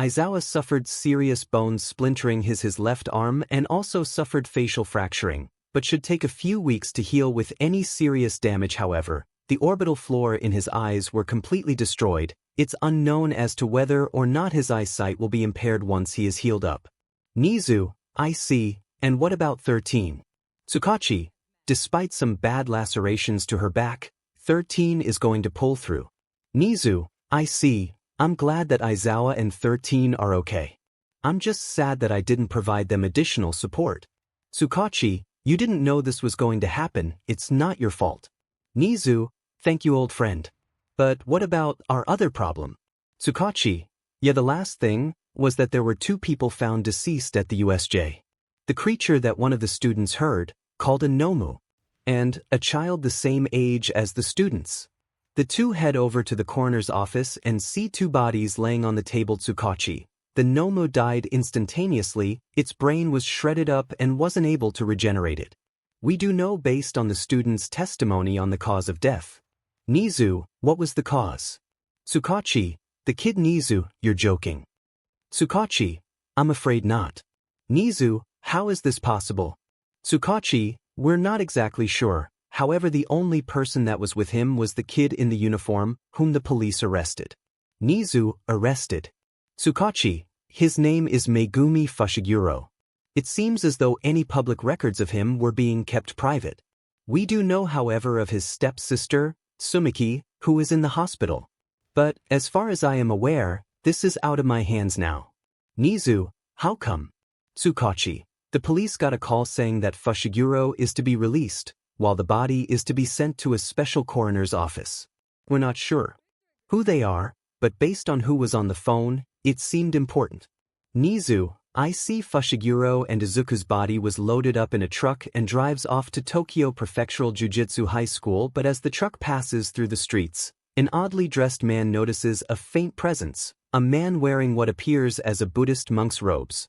Aizawa suffered serious bone splintering his left arm and also suffered facial fracturing, but should take a few weeks to heal with any serious damage. However, the orbital floor in his eyes were completely destroyed. It's unknown as to whether or not his eyesight will be impaired once he is healed up. 𝗎𝗍, I see, and what about 𝗓𝗏? Despite some bad lacerations to her back, 𝗓𝗏 is going to pull through. 𝗎𝗍, I see, I'm glad that Izuku and 𝗓𝗏 are okay. I'm just sad that I didn't provide them additional support. 𝗬𝗏, you didn't know this was going to happen, it's not your fault. 𝗎𝗍, thank you old friend. But what about our other problem? 𝗬𝗏, yeah, the last thing was that there were 2 people found deceased at the USJ. The creature that one of the students heard, called a 𝗏𝗵𝗲, and a child the same age as the students. The 2 head over to the coroner's office and see 2 bodies laying on the table. 𝗬𝗏, the 𝗏𝗵𝗲 died instantaneously, its brain was shredded up and wasn't able to regenerate it. We do know based on the student's testimony on the cause of death. 𝗎𝗍, what was the cause? 𝗬𝗏, the kid 𝗎𝗍, you're joking. 𝗬𝗏, I'm afraid not. 𝗎𝗍, how is this possible? 𝗬𝗏, we're not exactly sure, however the only person that was with him was the kid in the uniform, whom the police arrested. 𝗎𝗍, arrested. 𝗬𝗏, his name is Megumi Fushiguro. It seems as though any public records of him were being kept private. We do know however of his stepsister, 𝗬𝗵𝗲, who is in the hospital. But, as far as I am aware, this is out of my hands now. 𝗎𝗍, how come? 𝗬𝗏, the police got a call saying that Fushiguro is to be released, while the body is to be sent to a special coroner's office. We're not sure who they are, but based on who was on the phone, it seemed important. 𝗎𝗍, I see Fushiguro and Izuku's body was loaded up in a truck and drives off to Tokyo Prefectural Jujutsu High School, but as the truck passes through the streets, an oddly dressed man notices a faint presence, a man wearing what appears as a Buddhist monk's robes.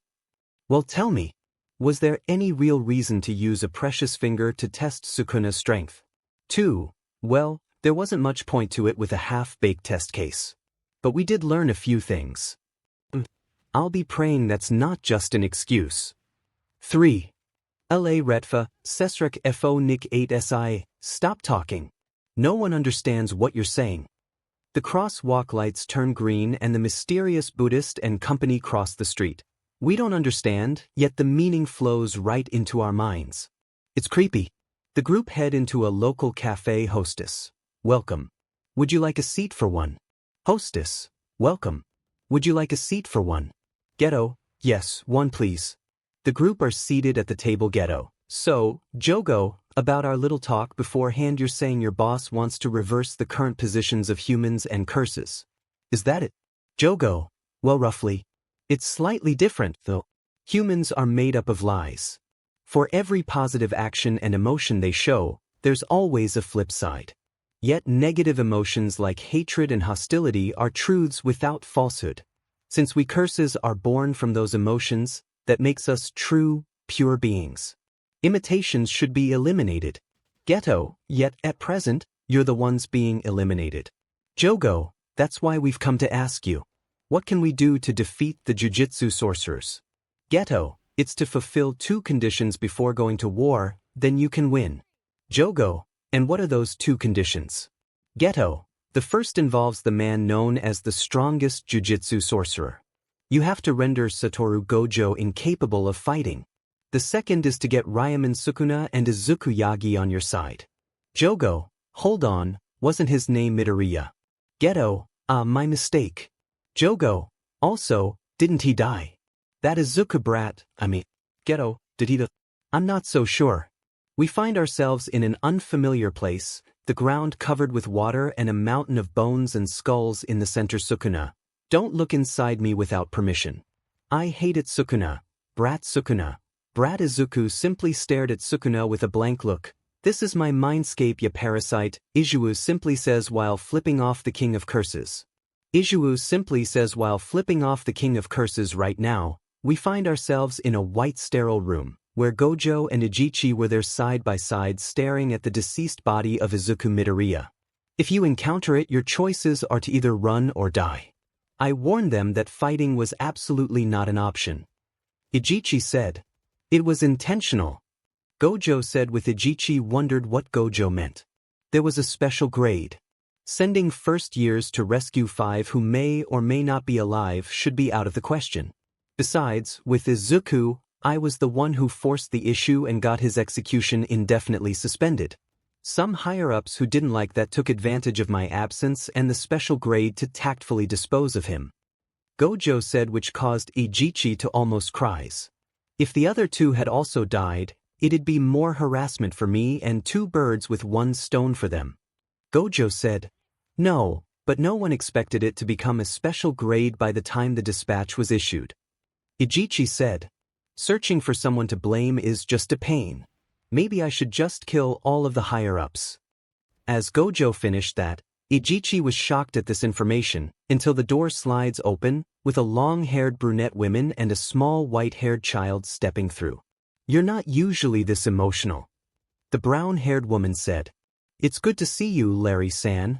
Well, tell me, was there any real reason to use a precious finger to test Sukuna's strength? 2. Well, there wasn't much point to it with a half-baked test case. But we did learn a few things. I'll be praying that's not just an excuse. 3. 𝗓𝗏, 𝗧𝗏 𝗓𝗏, stop talking. No one understands what you're saying. The crosswalk lights turn green and the mysterious Buddhist and company cross the street. We don't understand, yet the meaning flows right into our minds. It's creepy. The group head into a local cafe. Hostess, welcome. Would you like a seat for one? Hostess, welcome. Would you like a seat for one? 𝗏𝗏, yes, one please. The group are seated at the table. 𝗏𝗏, so, Jogo, about our little talk beforehand, you're saying your boss wants to reverse the current positions of humans and curses. Is that it? Jogo, well, roughly. It's slightly different, though. Humans are made up of lies. For every positive action and emotion they show, there's always a flip side. Yet negative emotions like hatred and hostility are truths without falsehood. Since we curses are born from those emotions, that makes us true, pure beings. Imitations should be eliminated. 𝗏𝗏, yet at present, you're the ones being eliminated. Jogo, that's why we've come to ask you. What can we do to defeat the jujutsu sorcerers? 𝗏𝗏, it's to fulfill 2 conditions before going to war, then you can win. Jogo, and what are those 2 conditions? 𝗏𝗏, the first involves the man known as the strongest jujutsu sorcerer. You have to render Satoru Gojo incapable of fighting. The second is to get Ryomen Sukuna and Izuku Yagi on your side. Jogo, hold on, wasn't his name Midoriya? 𝗏𝗏, my mistake. Jogo, also, didn't he die? That Izuku brat, 𝗏𝗏, did he? I'm not so sure. We find ourselves in an unfamiliar place, the ground covered with water and a mountain of bones and skulls in the center. Sukuna, don't look inside me without permission. I hated Sukuna, brat Sukuna. Brat Izuku simply stared at Sukuna with a blank look. This is my mindscape, ya parasite, Izuku simply says while flipping off the king of curses. Izuku simply says while flipping off the king of curses. Right now, we find ourselves in a white sterile room, where Gojo and Ijichi were there side by side staring at the deceased body of Izuku Midoriya. If you encounter it, your choices are to either run or die. I warned them that fighting was absolutely not an option. Ijichi said, it was intentional. Gojo said with Ijichi wondered what Gojo meant. There was a special grade. Sending first years to rescue 5 who may or may not be alive should be out of the question. Besides, with Izuku, I was the one who forced the issue and got his execution indefinitely suspended. Some higher-ups who didn't like that took advantage of my absence and the special grade to tactfully dispose of him. Gojo said, which caused Ijichi to almost cry. If the other 2 had also died, it'd be more harassment for me and 2 birds with 1 stone for them. Gojo said, no, but no one expected it to become a special grade by the time the dispatch was issued. Ijichi said, searching for someone to blame is just a pain. Maybe I should just kill all of the higher-ups. As Gojo finished that, Ijichi was shocked at this information, until the door slides open, with a long-haired brunette woman and a small white-haired child stepping through. You're not usually this emotional. The brown-haired woman said. It's good to see you, Larry-san.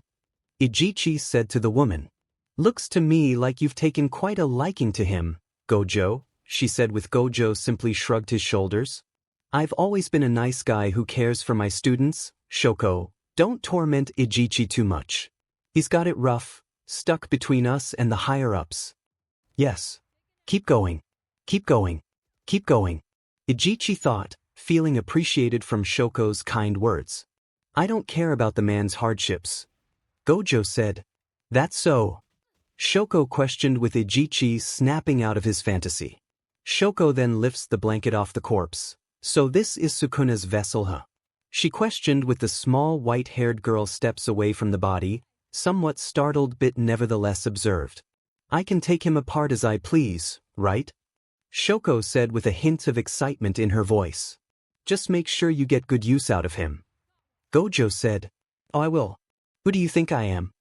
Ijichi said to the woman. Looks to me like you've taken quite a liking to him, Gojo, she said with Gojo simply shrugged his shoulders. I've always been a nice guy who cares for my students, Shoko. Don't torment Ijichi too much. He's got it rough, stuck between us and the higher-ups. Yes. Keep going. Keep going. Keep going. Ijichi thought, feeling appreciated from Shoko's kind words. I don't care about the man's hardships. Gojo said. That's so. Shoko questioned with Ijichi snapping out of his fantasy. Shoko then lifts the blanket off the corpse. So this is Sukuna's vessel, huh? She questioned with the small white-haired girl steps away from the body, somewhat startled but nevertheless observed. I can take him apart as I please, right? Shoko said with a hint of excitement in her voice. Just make sure you get good use out of him. Gojo said. Oh, I will. Who do you think I am?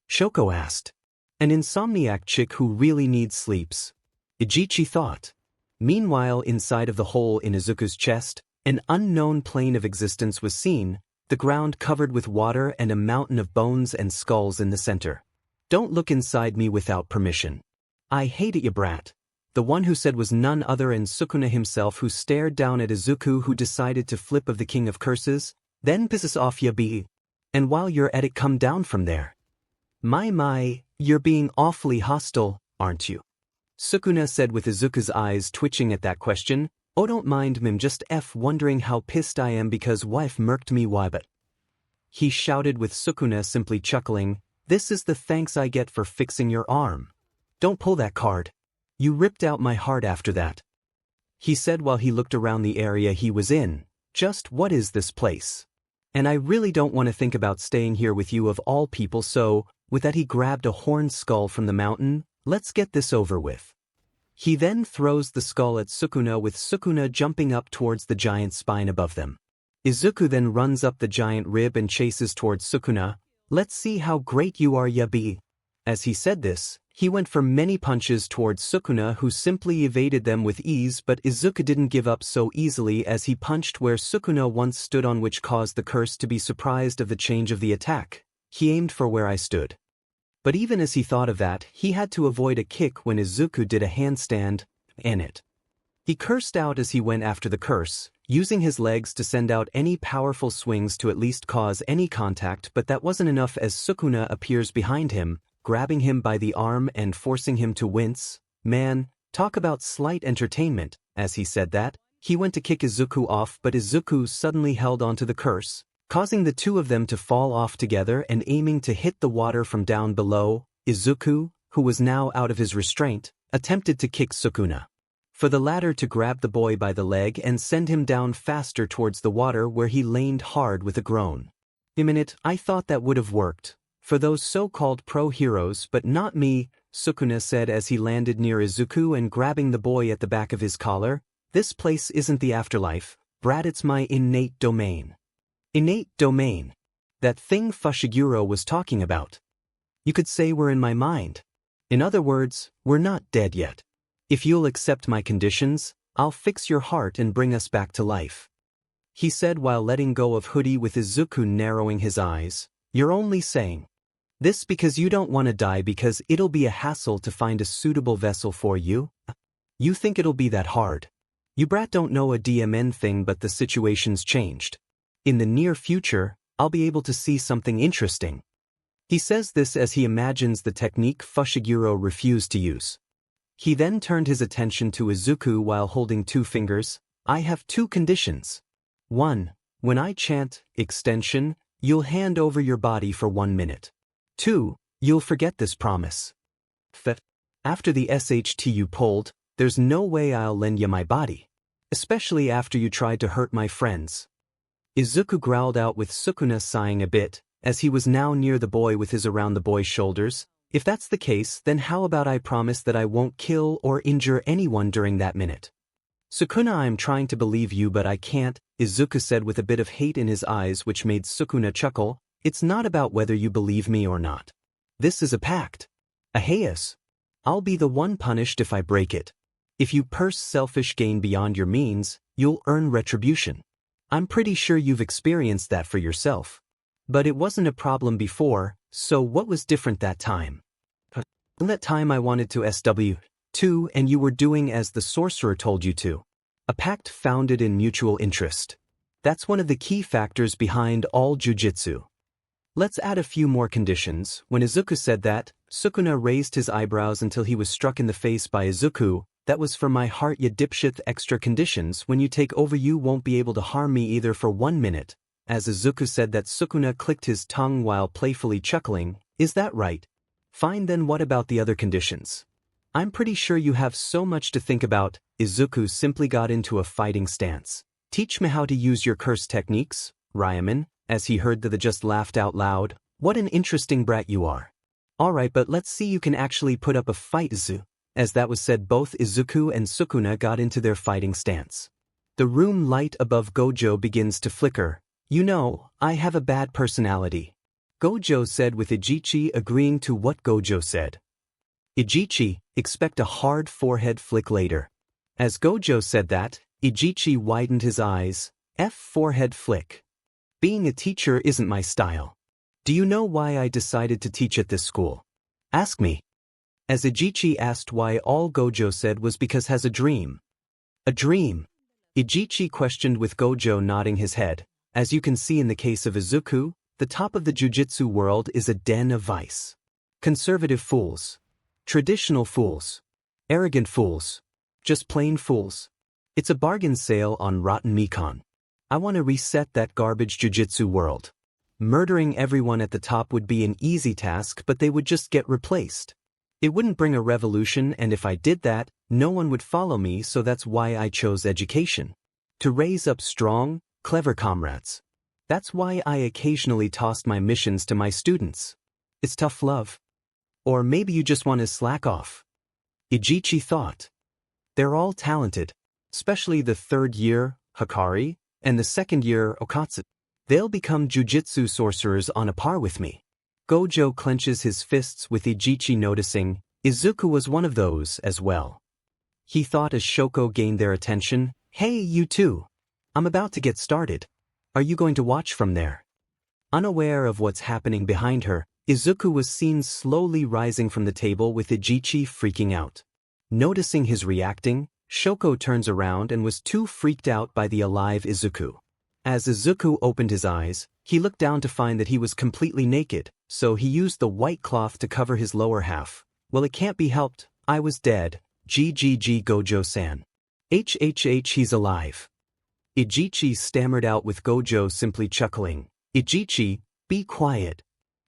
Shoko asked. An insomniac chick who really needs sleeps. Ijichi thought. Meanwhile, inside of the hole in Izuku's chest, an unknown plane of existence was seen, the ground covered with water and a mountain of bones and skulls in the center. Don't look inside me without permission. I hate it, you brat. The one who said was none other than Sukuna himself, who stared down at Izuku, who decided to flip of the king of curses, then pisses off ya be. And while you're at it, come down from there. My, you're being awfully hostile, aren't you? Sukuna said with Izuku's eyes twitching at that question. Oh, don't mind mim, just wondering how pissed I am because wife murked me but. He shouted with Sukuna simply chuckling, this is the thanks I get for fixing your arm. Don't pull that card. You ripped out my heart after that. He said while he looked around the area he was in. Just what is this place? And I really don't want to think about staying here with you of all people, so, with that he grabbed a horned skull from the mountain. Let's get this over with. He then throws the skull at Sukuna, with Sukuna jumping up towards the giant spine above them. Izuku then runs up the giant rib and chases towards Sukuna. Let's see how great you are, Yabi. As he said this, he went for many punches towards Sukuna, who simply evaded them with ease, but Izuku didn't give up so easily as he punched where Sukuna once stood on, which caused the curse to be surprised of the change of the attack. He aimed for where I stood. But even as he thought of that, he had to avoid a kick when Izuku did a handstand, and it. He cursed out as he went after the curse, using his legs to send out any powerful swings to at least cause any contact, but that wasn't enough as Sukuna appears behind him, grabbing him by the arm and forcing him to wince. Man, talk about slight entertainment. As he said that, he went to kick Izuku off, but Izuku suddenly held onto the curse, causing the two of them to fall off together and aiming to hit the water from down below. Izuku, who was now out of his restraint, attempted to kick Sukuna, for the latter to grab the boy by the leg and send him down faster towards the water, where he landed hard with a groan. I thought that would have worked for those so-called pro heroes, but not me, Sukuna said as he landed near Izuku and grabbing the boy at the back of his collar. This place isn't the afterlife, brat, it's my innate domain. Innate domain. That thing Fushiguro was talking about. You could say we're in my mind. In other words, we're not dead yet. If you'll accept my conditions, I'll fix your heart and bring us back to life. He said while letting go of Hoodie, with Izuku narrowing his eyes. You're only saying this because you don't want to die, because it'll be a hassle to find a suitable vessel for you? You think it'll be that hard? You brat don't know a DMN thing, but the situation's changed. In the near future, I'll be able to see something interesting. He says this as he imagines the technique Fushiguro refused to use. He then turned his attention to Izuku while holding 2 fingers. I have 2 conditions. 1. When I chant extension, you'll hand over your body for 1 minute. 2. You'll forget this promise. After the 𝗧𝗵𝗲 pulled, there's no way I'll lend you my body. Especially after you tried to hurt my friends. Izuku growled out with Sukuna sighing a bit, as he was now near the boy with his around the boy's shoulders. If that's the case, then how about I promise that I won't kill or injure anyone during that minute? Sukuna, I'm trying to believe you but I can't, Izuku said with a bit of hate in his eyes which made Sukuna chuckle. It's not about whether you believe me or not. This is a pact. A 𝐻𝐻𝗧𝗏. I'll be the one punished if I break it. If you purse selfish gain beyond your means, you'll earn retribution. I'm pretty sure you've experienced that for yourself. But it wasn't a problem before, so what was different that time? That time I wanted to SW2 and you were doing as the sorcerer told you to. A pact founded in mutual interest. That's one of the key factors behind all jujutsu. Let's add a few more conditions. When Izuku said that, Sukuna raised his eyebrows until he was struck in the face by Izuku. That was for my heart, ya dipshit. Extra conditions. When you take over, you won't be able to harm me either for 1 minute. As Izuku said that, Sukuna clicked his tongue while playfully chuckling. Is that right? Fine, then what about the other conditions? I'm pretty sure you have so much to think about. Izuku simply got into a fighting stance. Teach me how to use your curse techniques, Ryaman. As he heard that, the just laughed out loud. What an interesting brat you are. Alright, but let's see you can actually put up a fight, Izu. As that was said, both Izuku and Sukuna got into their fighting stance. The room light above Gojo begins to flicker. You know, I have a bad personality. Gojo said with 𝗔𝗂𝘁 agreeing to what Gojo said. 𝗔𝗂𝘁, expect a hard forehead flick later. As Gojo said that, 𝗔𝗂𝘁 widened his eyes. Forehead flick. Being a teacher isn't my style. Do you know why I decided to teach at this school? Ask me. As 𝗔𝗂𝘁 asked why, all Gojo said was because has a dream. A dream? 𝗔𝗂𝘁 questioned with Gojo nodding his head. As you can see in the case of Izuku, the top of the jujutsu world is a den of vice. Conservative fools. Traditional fools. Arrogant fools. Just plain fools. It's a bargain sale on rotten Mikan. I want to reset that garbage jujutsu world. Murdering everyone at the top would be an easy task, but they would just get replaced. It wouldn't bring a revolution, and if I did that, no one would follow me, so that's why I chose education. To raise up strong, clever comrades. That's why I occasionally tossed my missions to my students. It's tough love. Or maybe you just want to slack off. 𝗔𝗁𝗁 thought. They're all talented, especially the 3rd year, Hikari, and the 2nd year, Okatsu. They'll become jujutsu sorcerers on a par with me. Gojo clenches his fists with 𝗔𝗁𝗁 noticing. Izuku was one of those as well. He thought as Shoko gained their attention. Hey, you two. I'm about to get started. Are you going to watch from there? Unaware of what's happening behind her, Izuku was seen slowly rising from the table with 𝗔𝗁𝗁 freaking out. Noticing his reacting, Shoko turns around and was too freaked out by the alive Izuku. As Izuku opened his eyes, he looked down to find that he was completely naked, so he used the white cloth to cover his lower half. Well, it can't be helped, I was dead. GGG Gojo-san. HHH, he's alive. 𝗔𝗁𝗁 stammered out with Gojo simply chuckling. 𝗔𝗁𝗁, be quiet.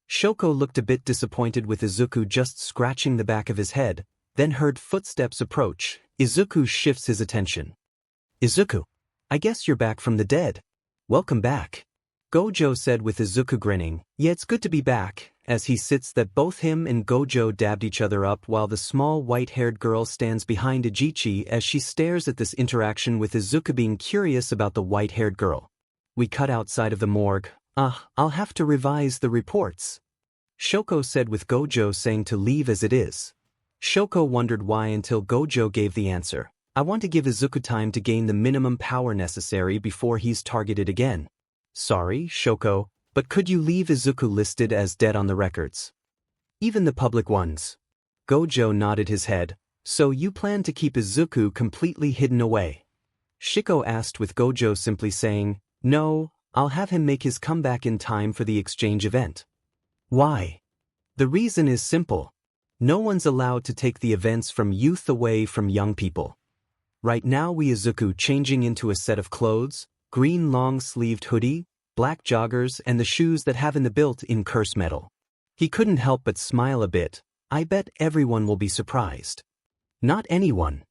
Shoko looked a bit disappointed with Izuku just scratching the back of his head, then heard footsteps approach. Izuku shifts his attention. Izuku, I guess you're back from the dead. Welcome back. Gojo said with Izuku grinning. Yeah, it's good to be back. As he sits that both him and Gojo dabbed each other up while the small white-haired girl stands behind 𝗔𝗁𝗁 as she stares at this interaction with Izuku being curious about the white-haired girl. We cut outside of the morgue. I'll have to revise the reports. Shoko said with Gojo saying to leave as it is. Shoko wondered why until Gojo gave the answer. I want to give Izuku time to gain the minimum power necessary before he's targeted again. Sorry, Shoko, but could you leave Izuku listed as dead on the records? Even the public ones. Gojo nodded his head. So you plan to keep Izuku completely hidden away? Shiko asked with Gojo simply saying, "No, I'll have him make his comeback in time for the exchange event." Why? The reason is simple. No one's allowed to take the events from youth away from young people. Right now Izuku changing into a set of clothes, green long-sleeved hoodie, black joggers and the shoes that have in the built-in curse medal. He couldn't help but smile a bit. I bet everyone will be surprised. Not anyone.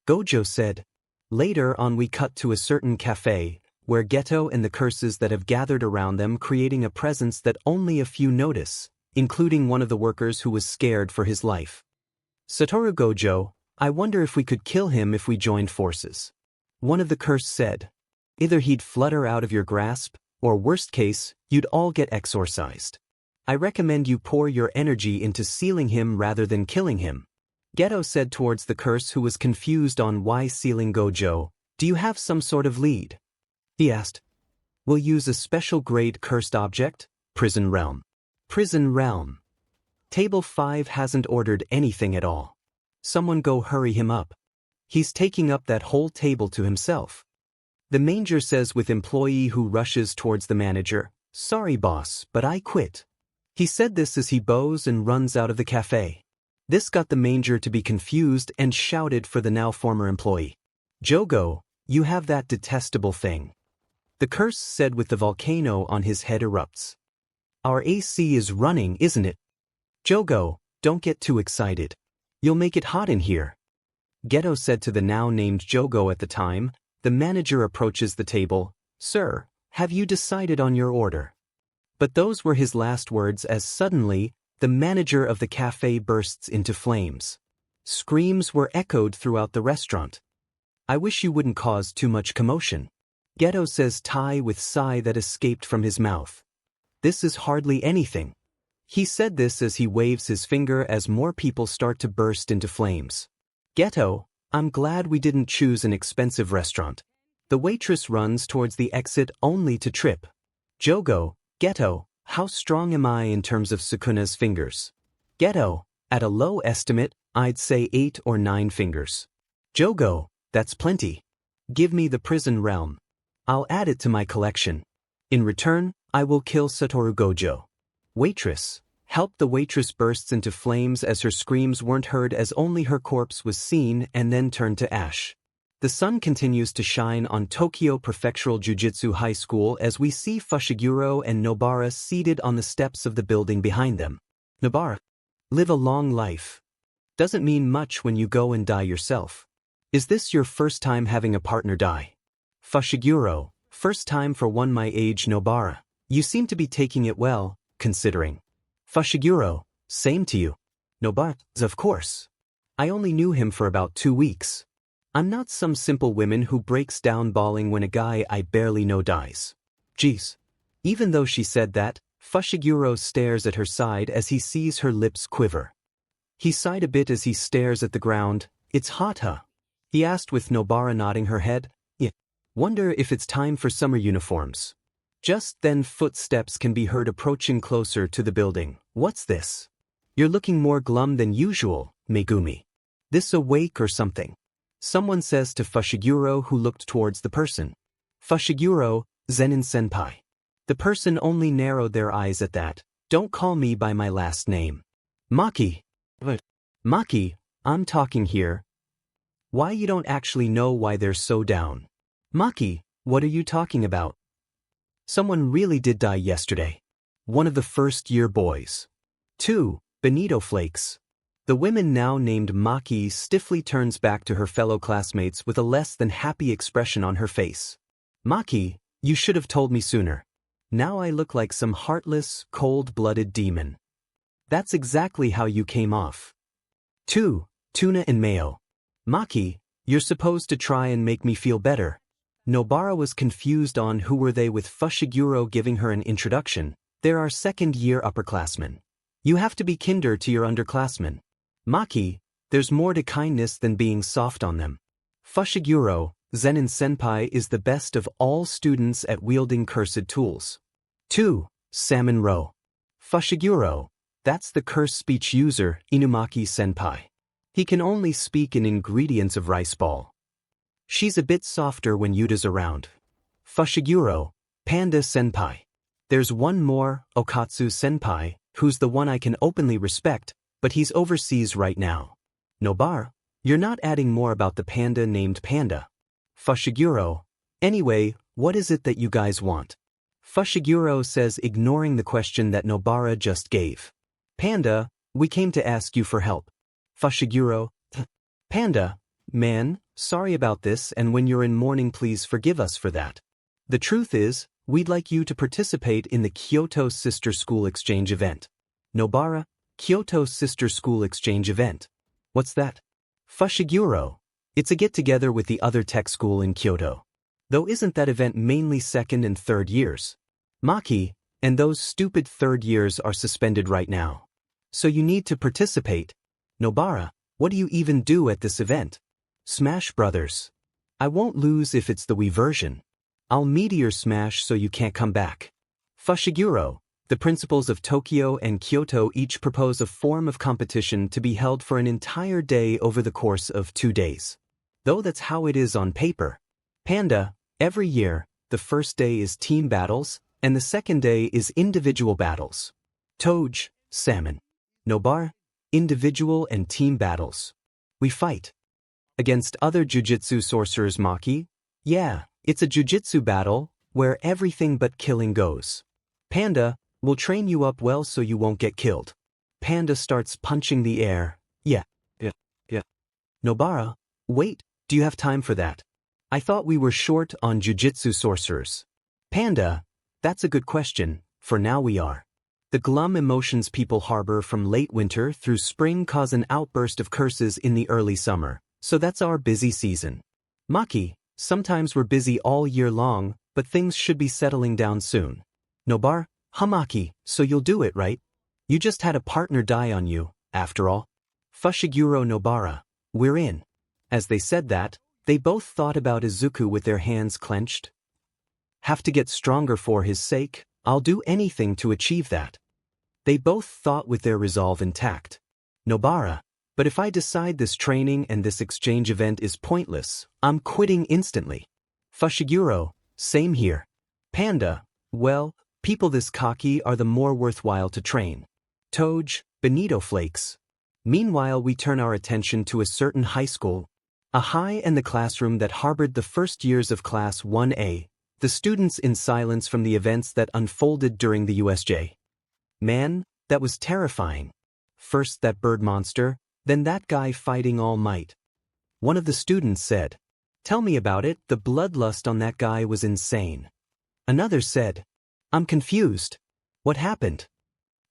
Gojo said. Later on we cut to a certain cafe, where Geto and the curses that have gathered around them creating a presence that only a few notice, including one of the workers who was scared for his life. "Satoru Gojo, I wonder if we could kill him if we joined forces." One of the curse said. "Either he'd flutter out of your grasp, or worst case, you'd all get exorcised. I recommend you pour your energy into sealing him rather than killing him." Geto said towards the curse who was confused on why sealing Gojo. "Do you have some sort of lead?" He asked. "We'll use a special grade cursed object, Prison Realm." Prison Realm. Table 5 hasn't ordered anything at all. Someone go hurry him up. He's taking up that whole table to himself. The manager says with employee who rushes towards the manager, "Sorry boss, but I quit." He said this as he bows and runs out of the cafe. This got the manager to be confused and shouted for the now former employee. "Jogo, you have that detestable thing." The curse said with the volcano on his head erupts. "Our AC is running, isn't it?" "Jogo, don't get too excited. You'll make it hot in here." Geto said to the now named Jogo at the time. The manager approaches the table. "Sir, have you decided on your order?" But those were his last words as suddenly, the manager of the cafe bursts into flames. Screams were echoed throughout the restaurant. "I wish you wouldn't cause too much commotion." Geto says Tai with sigh that escaped from his mouth. "This is hardly anything." He said this as he waves his finger as more people start to burst into flames. "Geto, I'm glad we didn't choose an expensive restaurant." The waitress runs towards the exit only to trip. "Jogo, Geto, how strong am I in terms of Sukuna's fingers?" Geto, at a low estimate, I'd say 8 or 9 fingers. "Jogo, that's plenty. Give me the prison realm. I'll add it to my collection. In return, I will kill Satoru Gojo." Waitress, help! The waitress bursts into flames as her screams weren't heard as only her corpse was seen and then turned to ash. The sun continues to shine on Tokyo Prefectural Jujutsu High School as we see Fushiguro and Nobara seated on the steps of the building behind them. "Nobara, live a long life. Doesn't mean much when you go and die yourself. Is this your first time having a partner die?" Fushiguro, first time for one my age. Nobara, you seem to be taking it well, considering. Fushiguro, same to you. Nobara, of course. I only knew him for about 2 weeks. I'm not some simple woman who breaks down bawling when a guy I barely know dies. Jeez. Even though she said that, Fushiguro stares at her side as he sees her lips quiver. He sighed a bit as he stares at the ground. "It's hot, huh?" he asked with Nobara nodding her head. "Yeah. Wonder if it's time for summer uniforms." Just then footsteps can be heard approaching closer to the building. "What's this? You're looking more glum than usual, Megumi. This awake or something?" Someone says to Fushiguro who looked towards the person. "Fushiguro, Zenin-senpai." The person only narrowed their eyes at that. "Don't call me by my last name. Maki." "But, Maki, I'm talking here. Why you don't actually know why they're so down?" "Maki, what are you talking about?" "Someone really did die yesterday. One of the first-year boys. 2 Bonito Flakes." The woman now named Maki stiffly turns back to her fellow classmates with a less than happy expression on her face. "Maki, you should have told me sooner. Now I look like some heartless, cold-blooded demon. That's exactly how you came off. 2 Tuna and mayo." "Maki, you're supposed to try and make me feel better." Nobara was confused on who were they with Fushiguro giving her an introduction. "There are second-year upperclassmen. You have to be kinder to your underclassmen. Maki, there's more to kindness than being soft on them. Fushiguro, Zenin-senpai is the best of all students at wielding cursed tools." 2 Salmon roe. "Fushiguro, that's the curse speech user, Inumaki-senpai. He can only speak in ingredients of rice ball." She's a bit softer when Yuta's around. Fushiguro, Panda Senpai. There's one more, Okatsu Senpai, who's the one I can openly respect, but he's overseas right now. Nobara, you're not adding more about the panda named Panda. Fushiguro, anyway, what is it that you guys want? Fushiguro says, ignoring the question that Nobara just gave. Panda, we came to ask you for help. Fushiguro, Panda, man, sorry about this, and when you're in mourning please forgive us for that. The truth is, we'd like you to participate in the Kyoto Sister School Exchange event. Nobara, Kyoto Sister School Exchange event. What's that? Fushiguro, it's a get-together with the other tech school in Kyoto. Though isn't that event mainly second and third years? Maki, and those stupid third years are suspended right now. So you need to participate. Nobara, what do you even do at this event? Smash Brothers. I won't lose if it's the Wii version. I'll meteor smash so you can't come back. Fushiguro, the principals of Tokyo and Kyoto each propose a form of competition to be held for an entire day over the course of 2 days. Though that's how it is on paper. Panda, every year, the first day is team battles, and the second day is individual battles. 𝗳𝗏, Nobara, individual and team battles. We fight. Against other jujutsu sorcerers. Maki? Yeah, it's a jujutsu battle, where everything but killing goes. Panda, we'll train you up well so you won't get killed. Panda starts punching the air. Yeah. Nobara, wait, do you have time for that? I thought we were short on jujutsu sorcerers. Panda, that's a good question, for now we are. The glum emotions people harbor from late winter through spring cause an outburst of curses in the early summer, so that's our busy season. Maki, sometimes we're busy all year long, but things should be settling down soon. Nobara, Maki, so you'll do it, right? You just had a partner die on you, after all. Fushiguro Nobara, we're in. As they said that, they both thought about Izuku with their hands clenched. Have to get stronger for his sake, I'll do anything to achieve that. They both thought with their resolve intact. Nobara, but if I decide this training and this exchange event is pointless, I'm quitting instantly. Fushiguro, same here. Panda, well, people this cocky are the more worthwhile to train. 𝗳𝗏, bonito flakes. Meanwhile we turn our attention to a certain high school. A high and the classroom that harbored the first years of Class 1A, the students in silence from the events that unfolded during the USJ. Man, that was terrifying. First that bird monster, then that guy fighting All Might. One of the students said, "Tell me about it, the bloodlust on that guy was insane." Another said, "I'm confused. What happened?"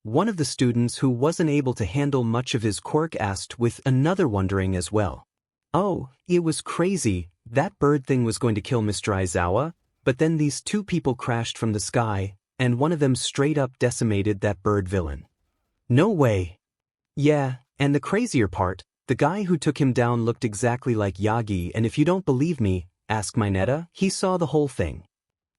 One of the students who wasn't able to handle much of his quirk asked with another wondering as well. "Oh, it was crazy, that bird thing was going to kill Mr. Aizawa, but then these two people crashed from the sky, and one of them straight up decimated that bird villain." No way. Yeah, and the crazier part, the guy who took him down looked exactly like Yagi, and if you don't believe me, ask Mineta, he saw the whole thing.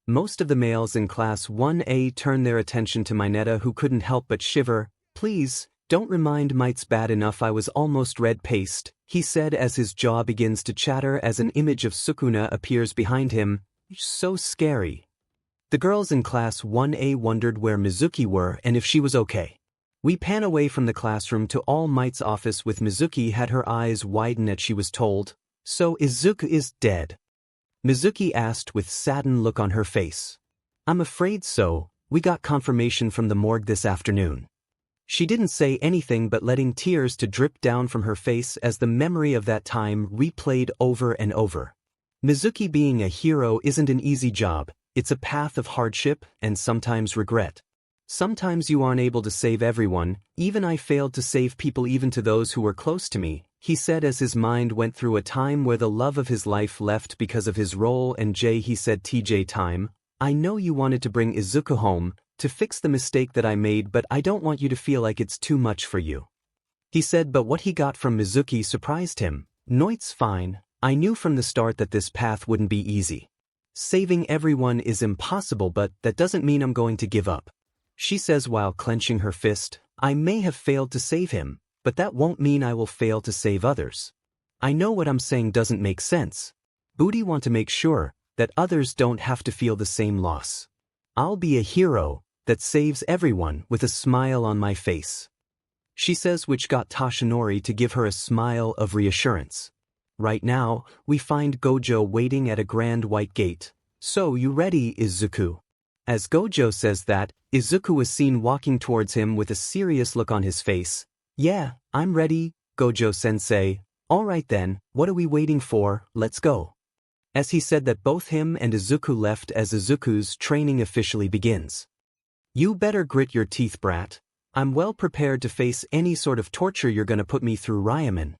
Most of the males in Class 1A turned their attention to Mineta, who couldn't help but shiver. "Please, don't remind Mites bad enough I was almost red-paced," he said as his jaw begins to chatter as an image of Sukuna appears behind him. So scary. The girls in Class 1A wondered where Mizuki were and if she was okay. We pan away from the classroom to All Might's office with Mizuki had her eyes widen as she was told, "So Izuku is dead?" Mizuki asked with saddened look on her face. "I'm afraid so, we got confirmation from the morgue this afternoon." She didn't say anything but letting tears to drip down from her face as the memory of that time replayed over and over. Mizuki being a hero isn't an easy job, it's a path of hardship and sometimes regret. Sometimes you aren't able to save everyone, even I failed to save people even to those who were close to me, he said as his mind went through a time where the love of his life left because of his role and he said TJ time, "I know you wanted to bring Izuku home, to fix the mistake that I made, but I don't want you to feel like it's too much for you." He said but what he got from Mizuki surprised him. "Noit's fine, I knew from the start that this path wouldn't be easy. Saving everyone is impossible but that doesn't mean I'm going to give up." She says while clenching her fist, "I may have failed to save him, but that won't mean I will fail to save others. I know what I'm saying doesn't make sense. Booty want to make sure that others don't have to feel the same loss. I'll be a hero that saves everyone with a smile on my face. She says, which got Toshinori to give her a smile of reassurance. Right now, we find Gojo waiting at a grand white gate. So you ready, Izuku? As Gojo says that, Izuku is seen walking towards him with a serious look on his face. Yeah, I'm ready, Gojo-sensei. Alright then, what are we waiting for, let's go. As he said that, both him and Izuku left as Izuku's training officially begins. You better grit your teeth, brat. I'm well prepared to face any sort of torture you're gonna put me through, Ryaman.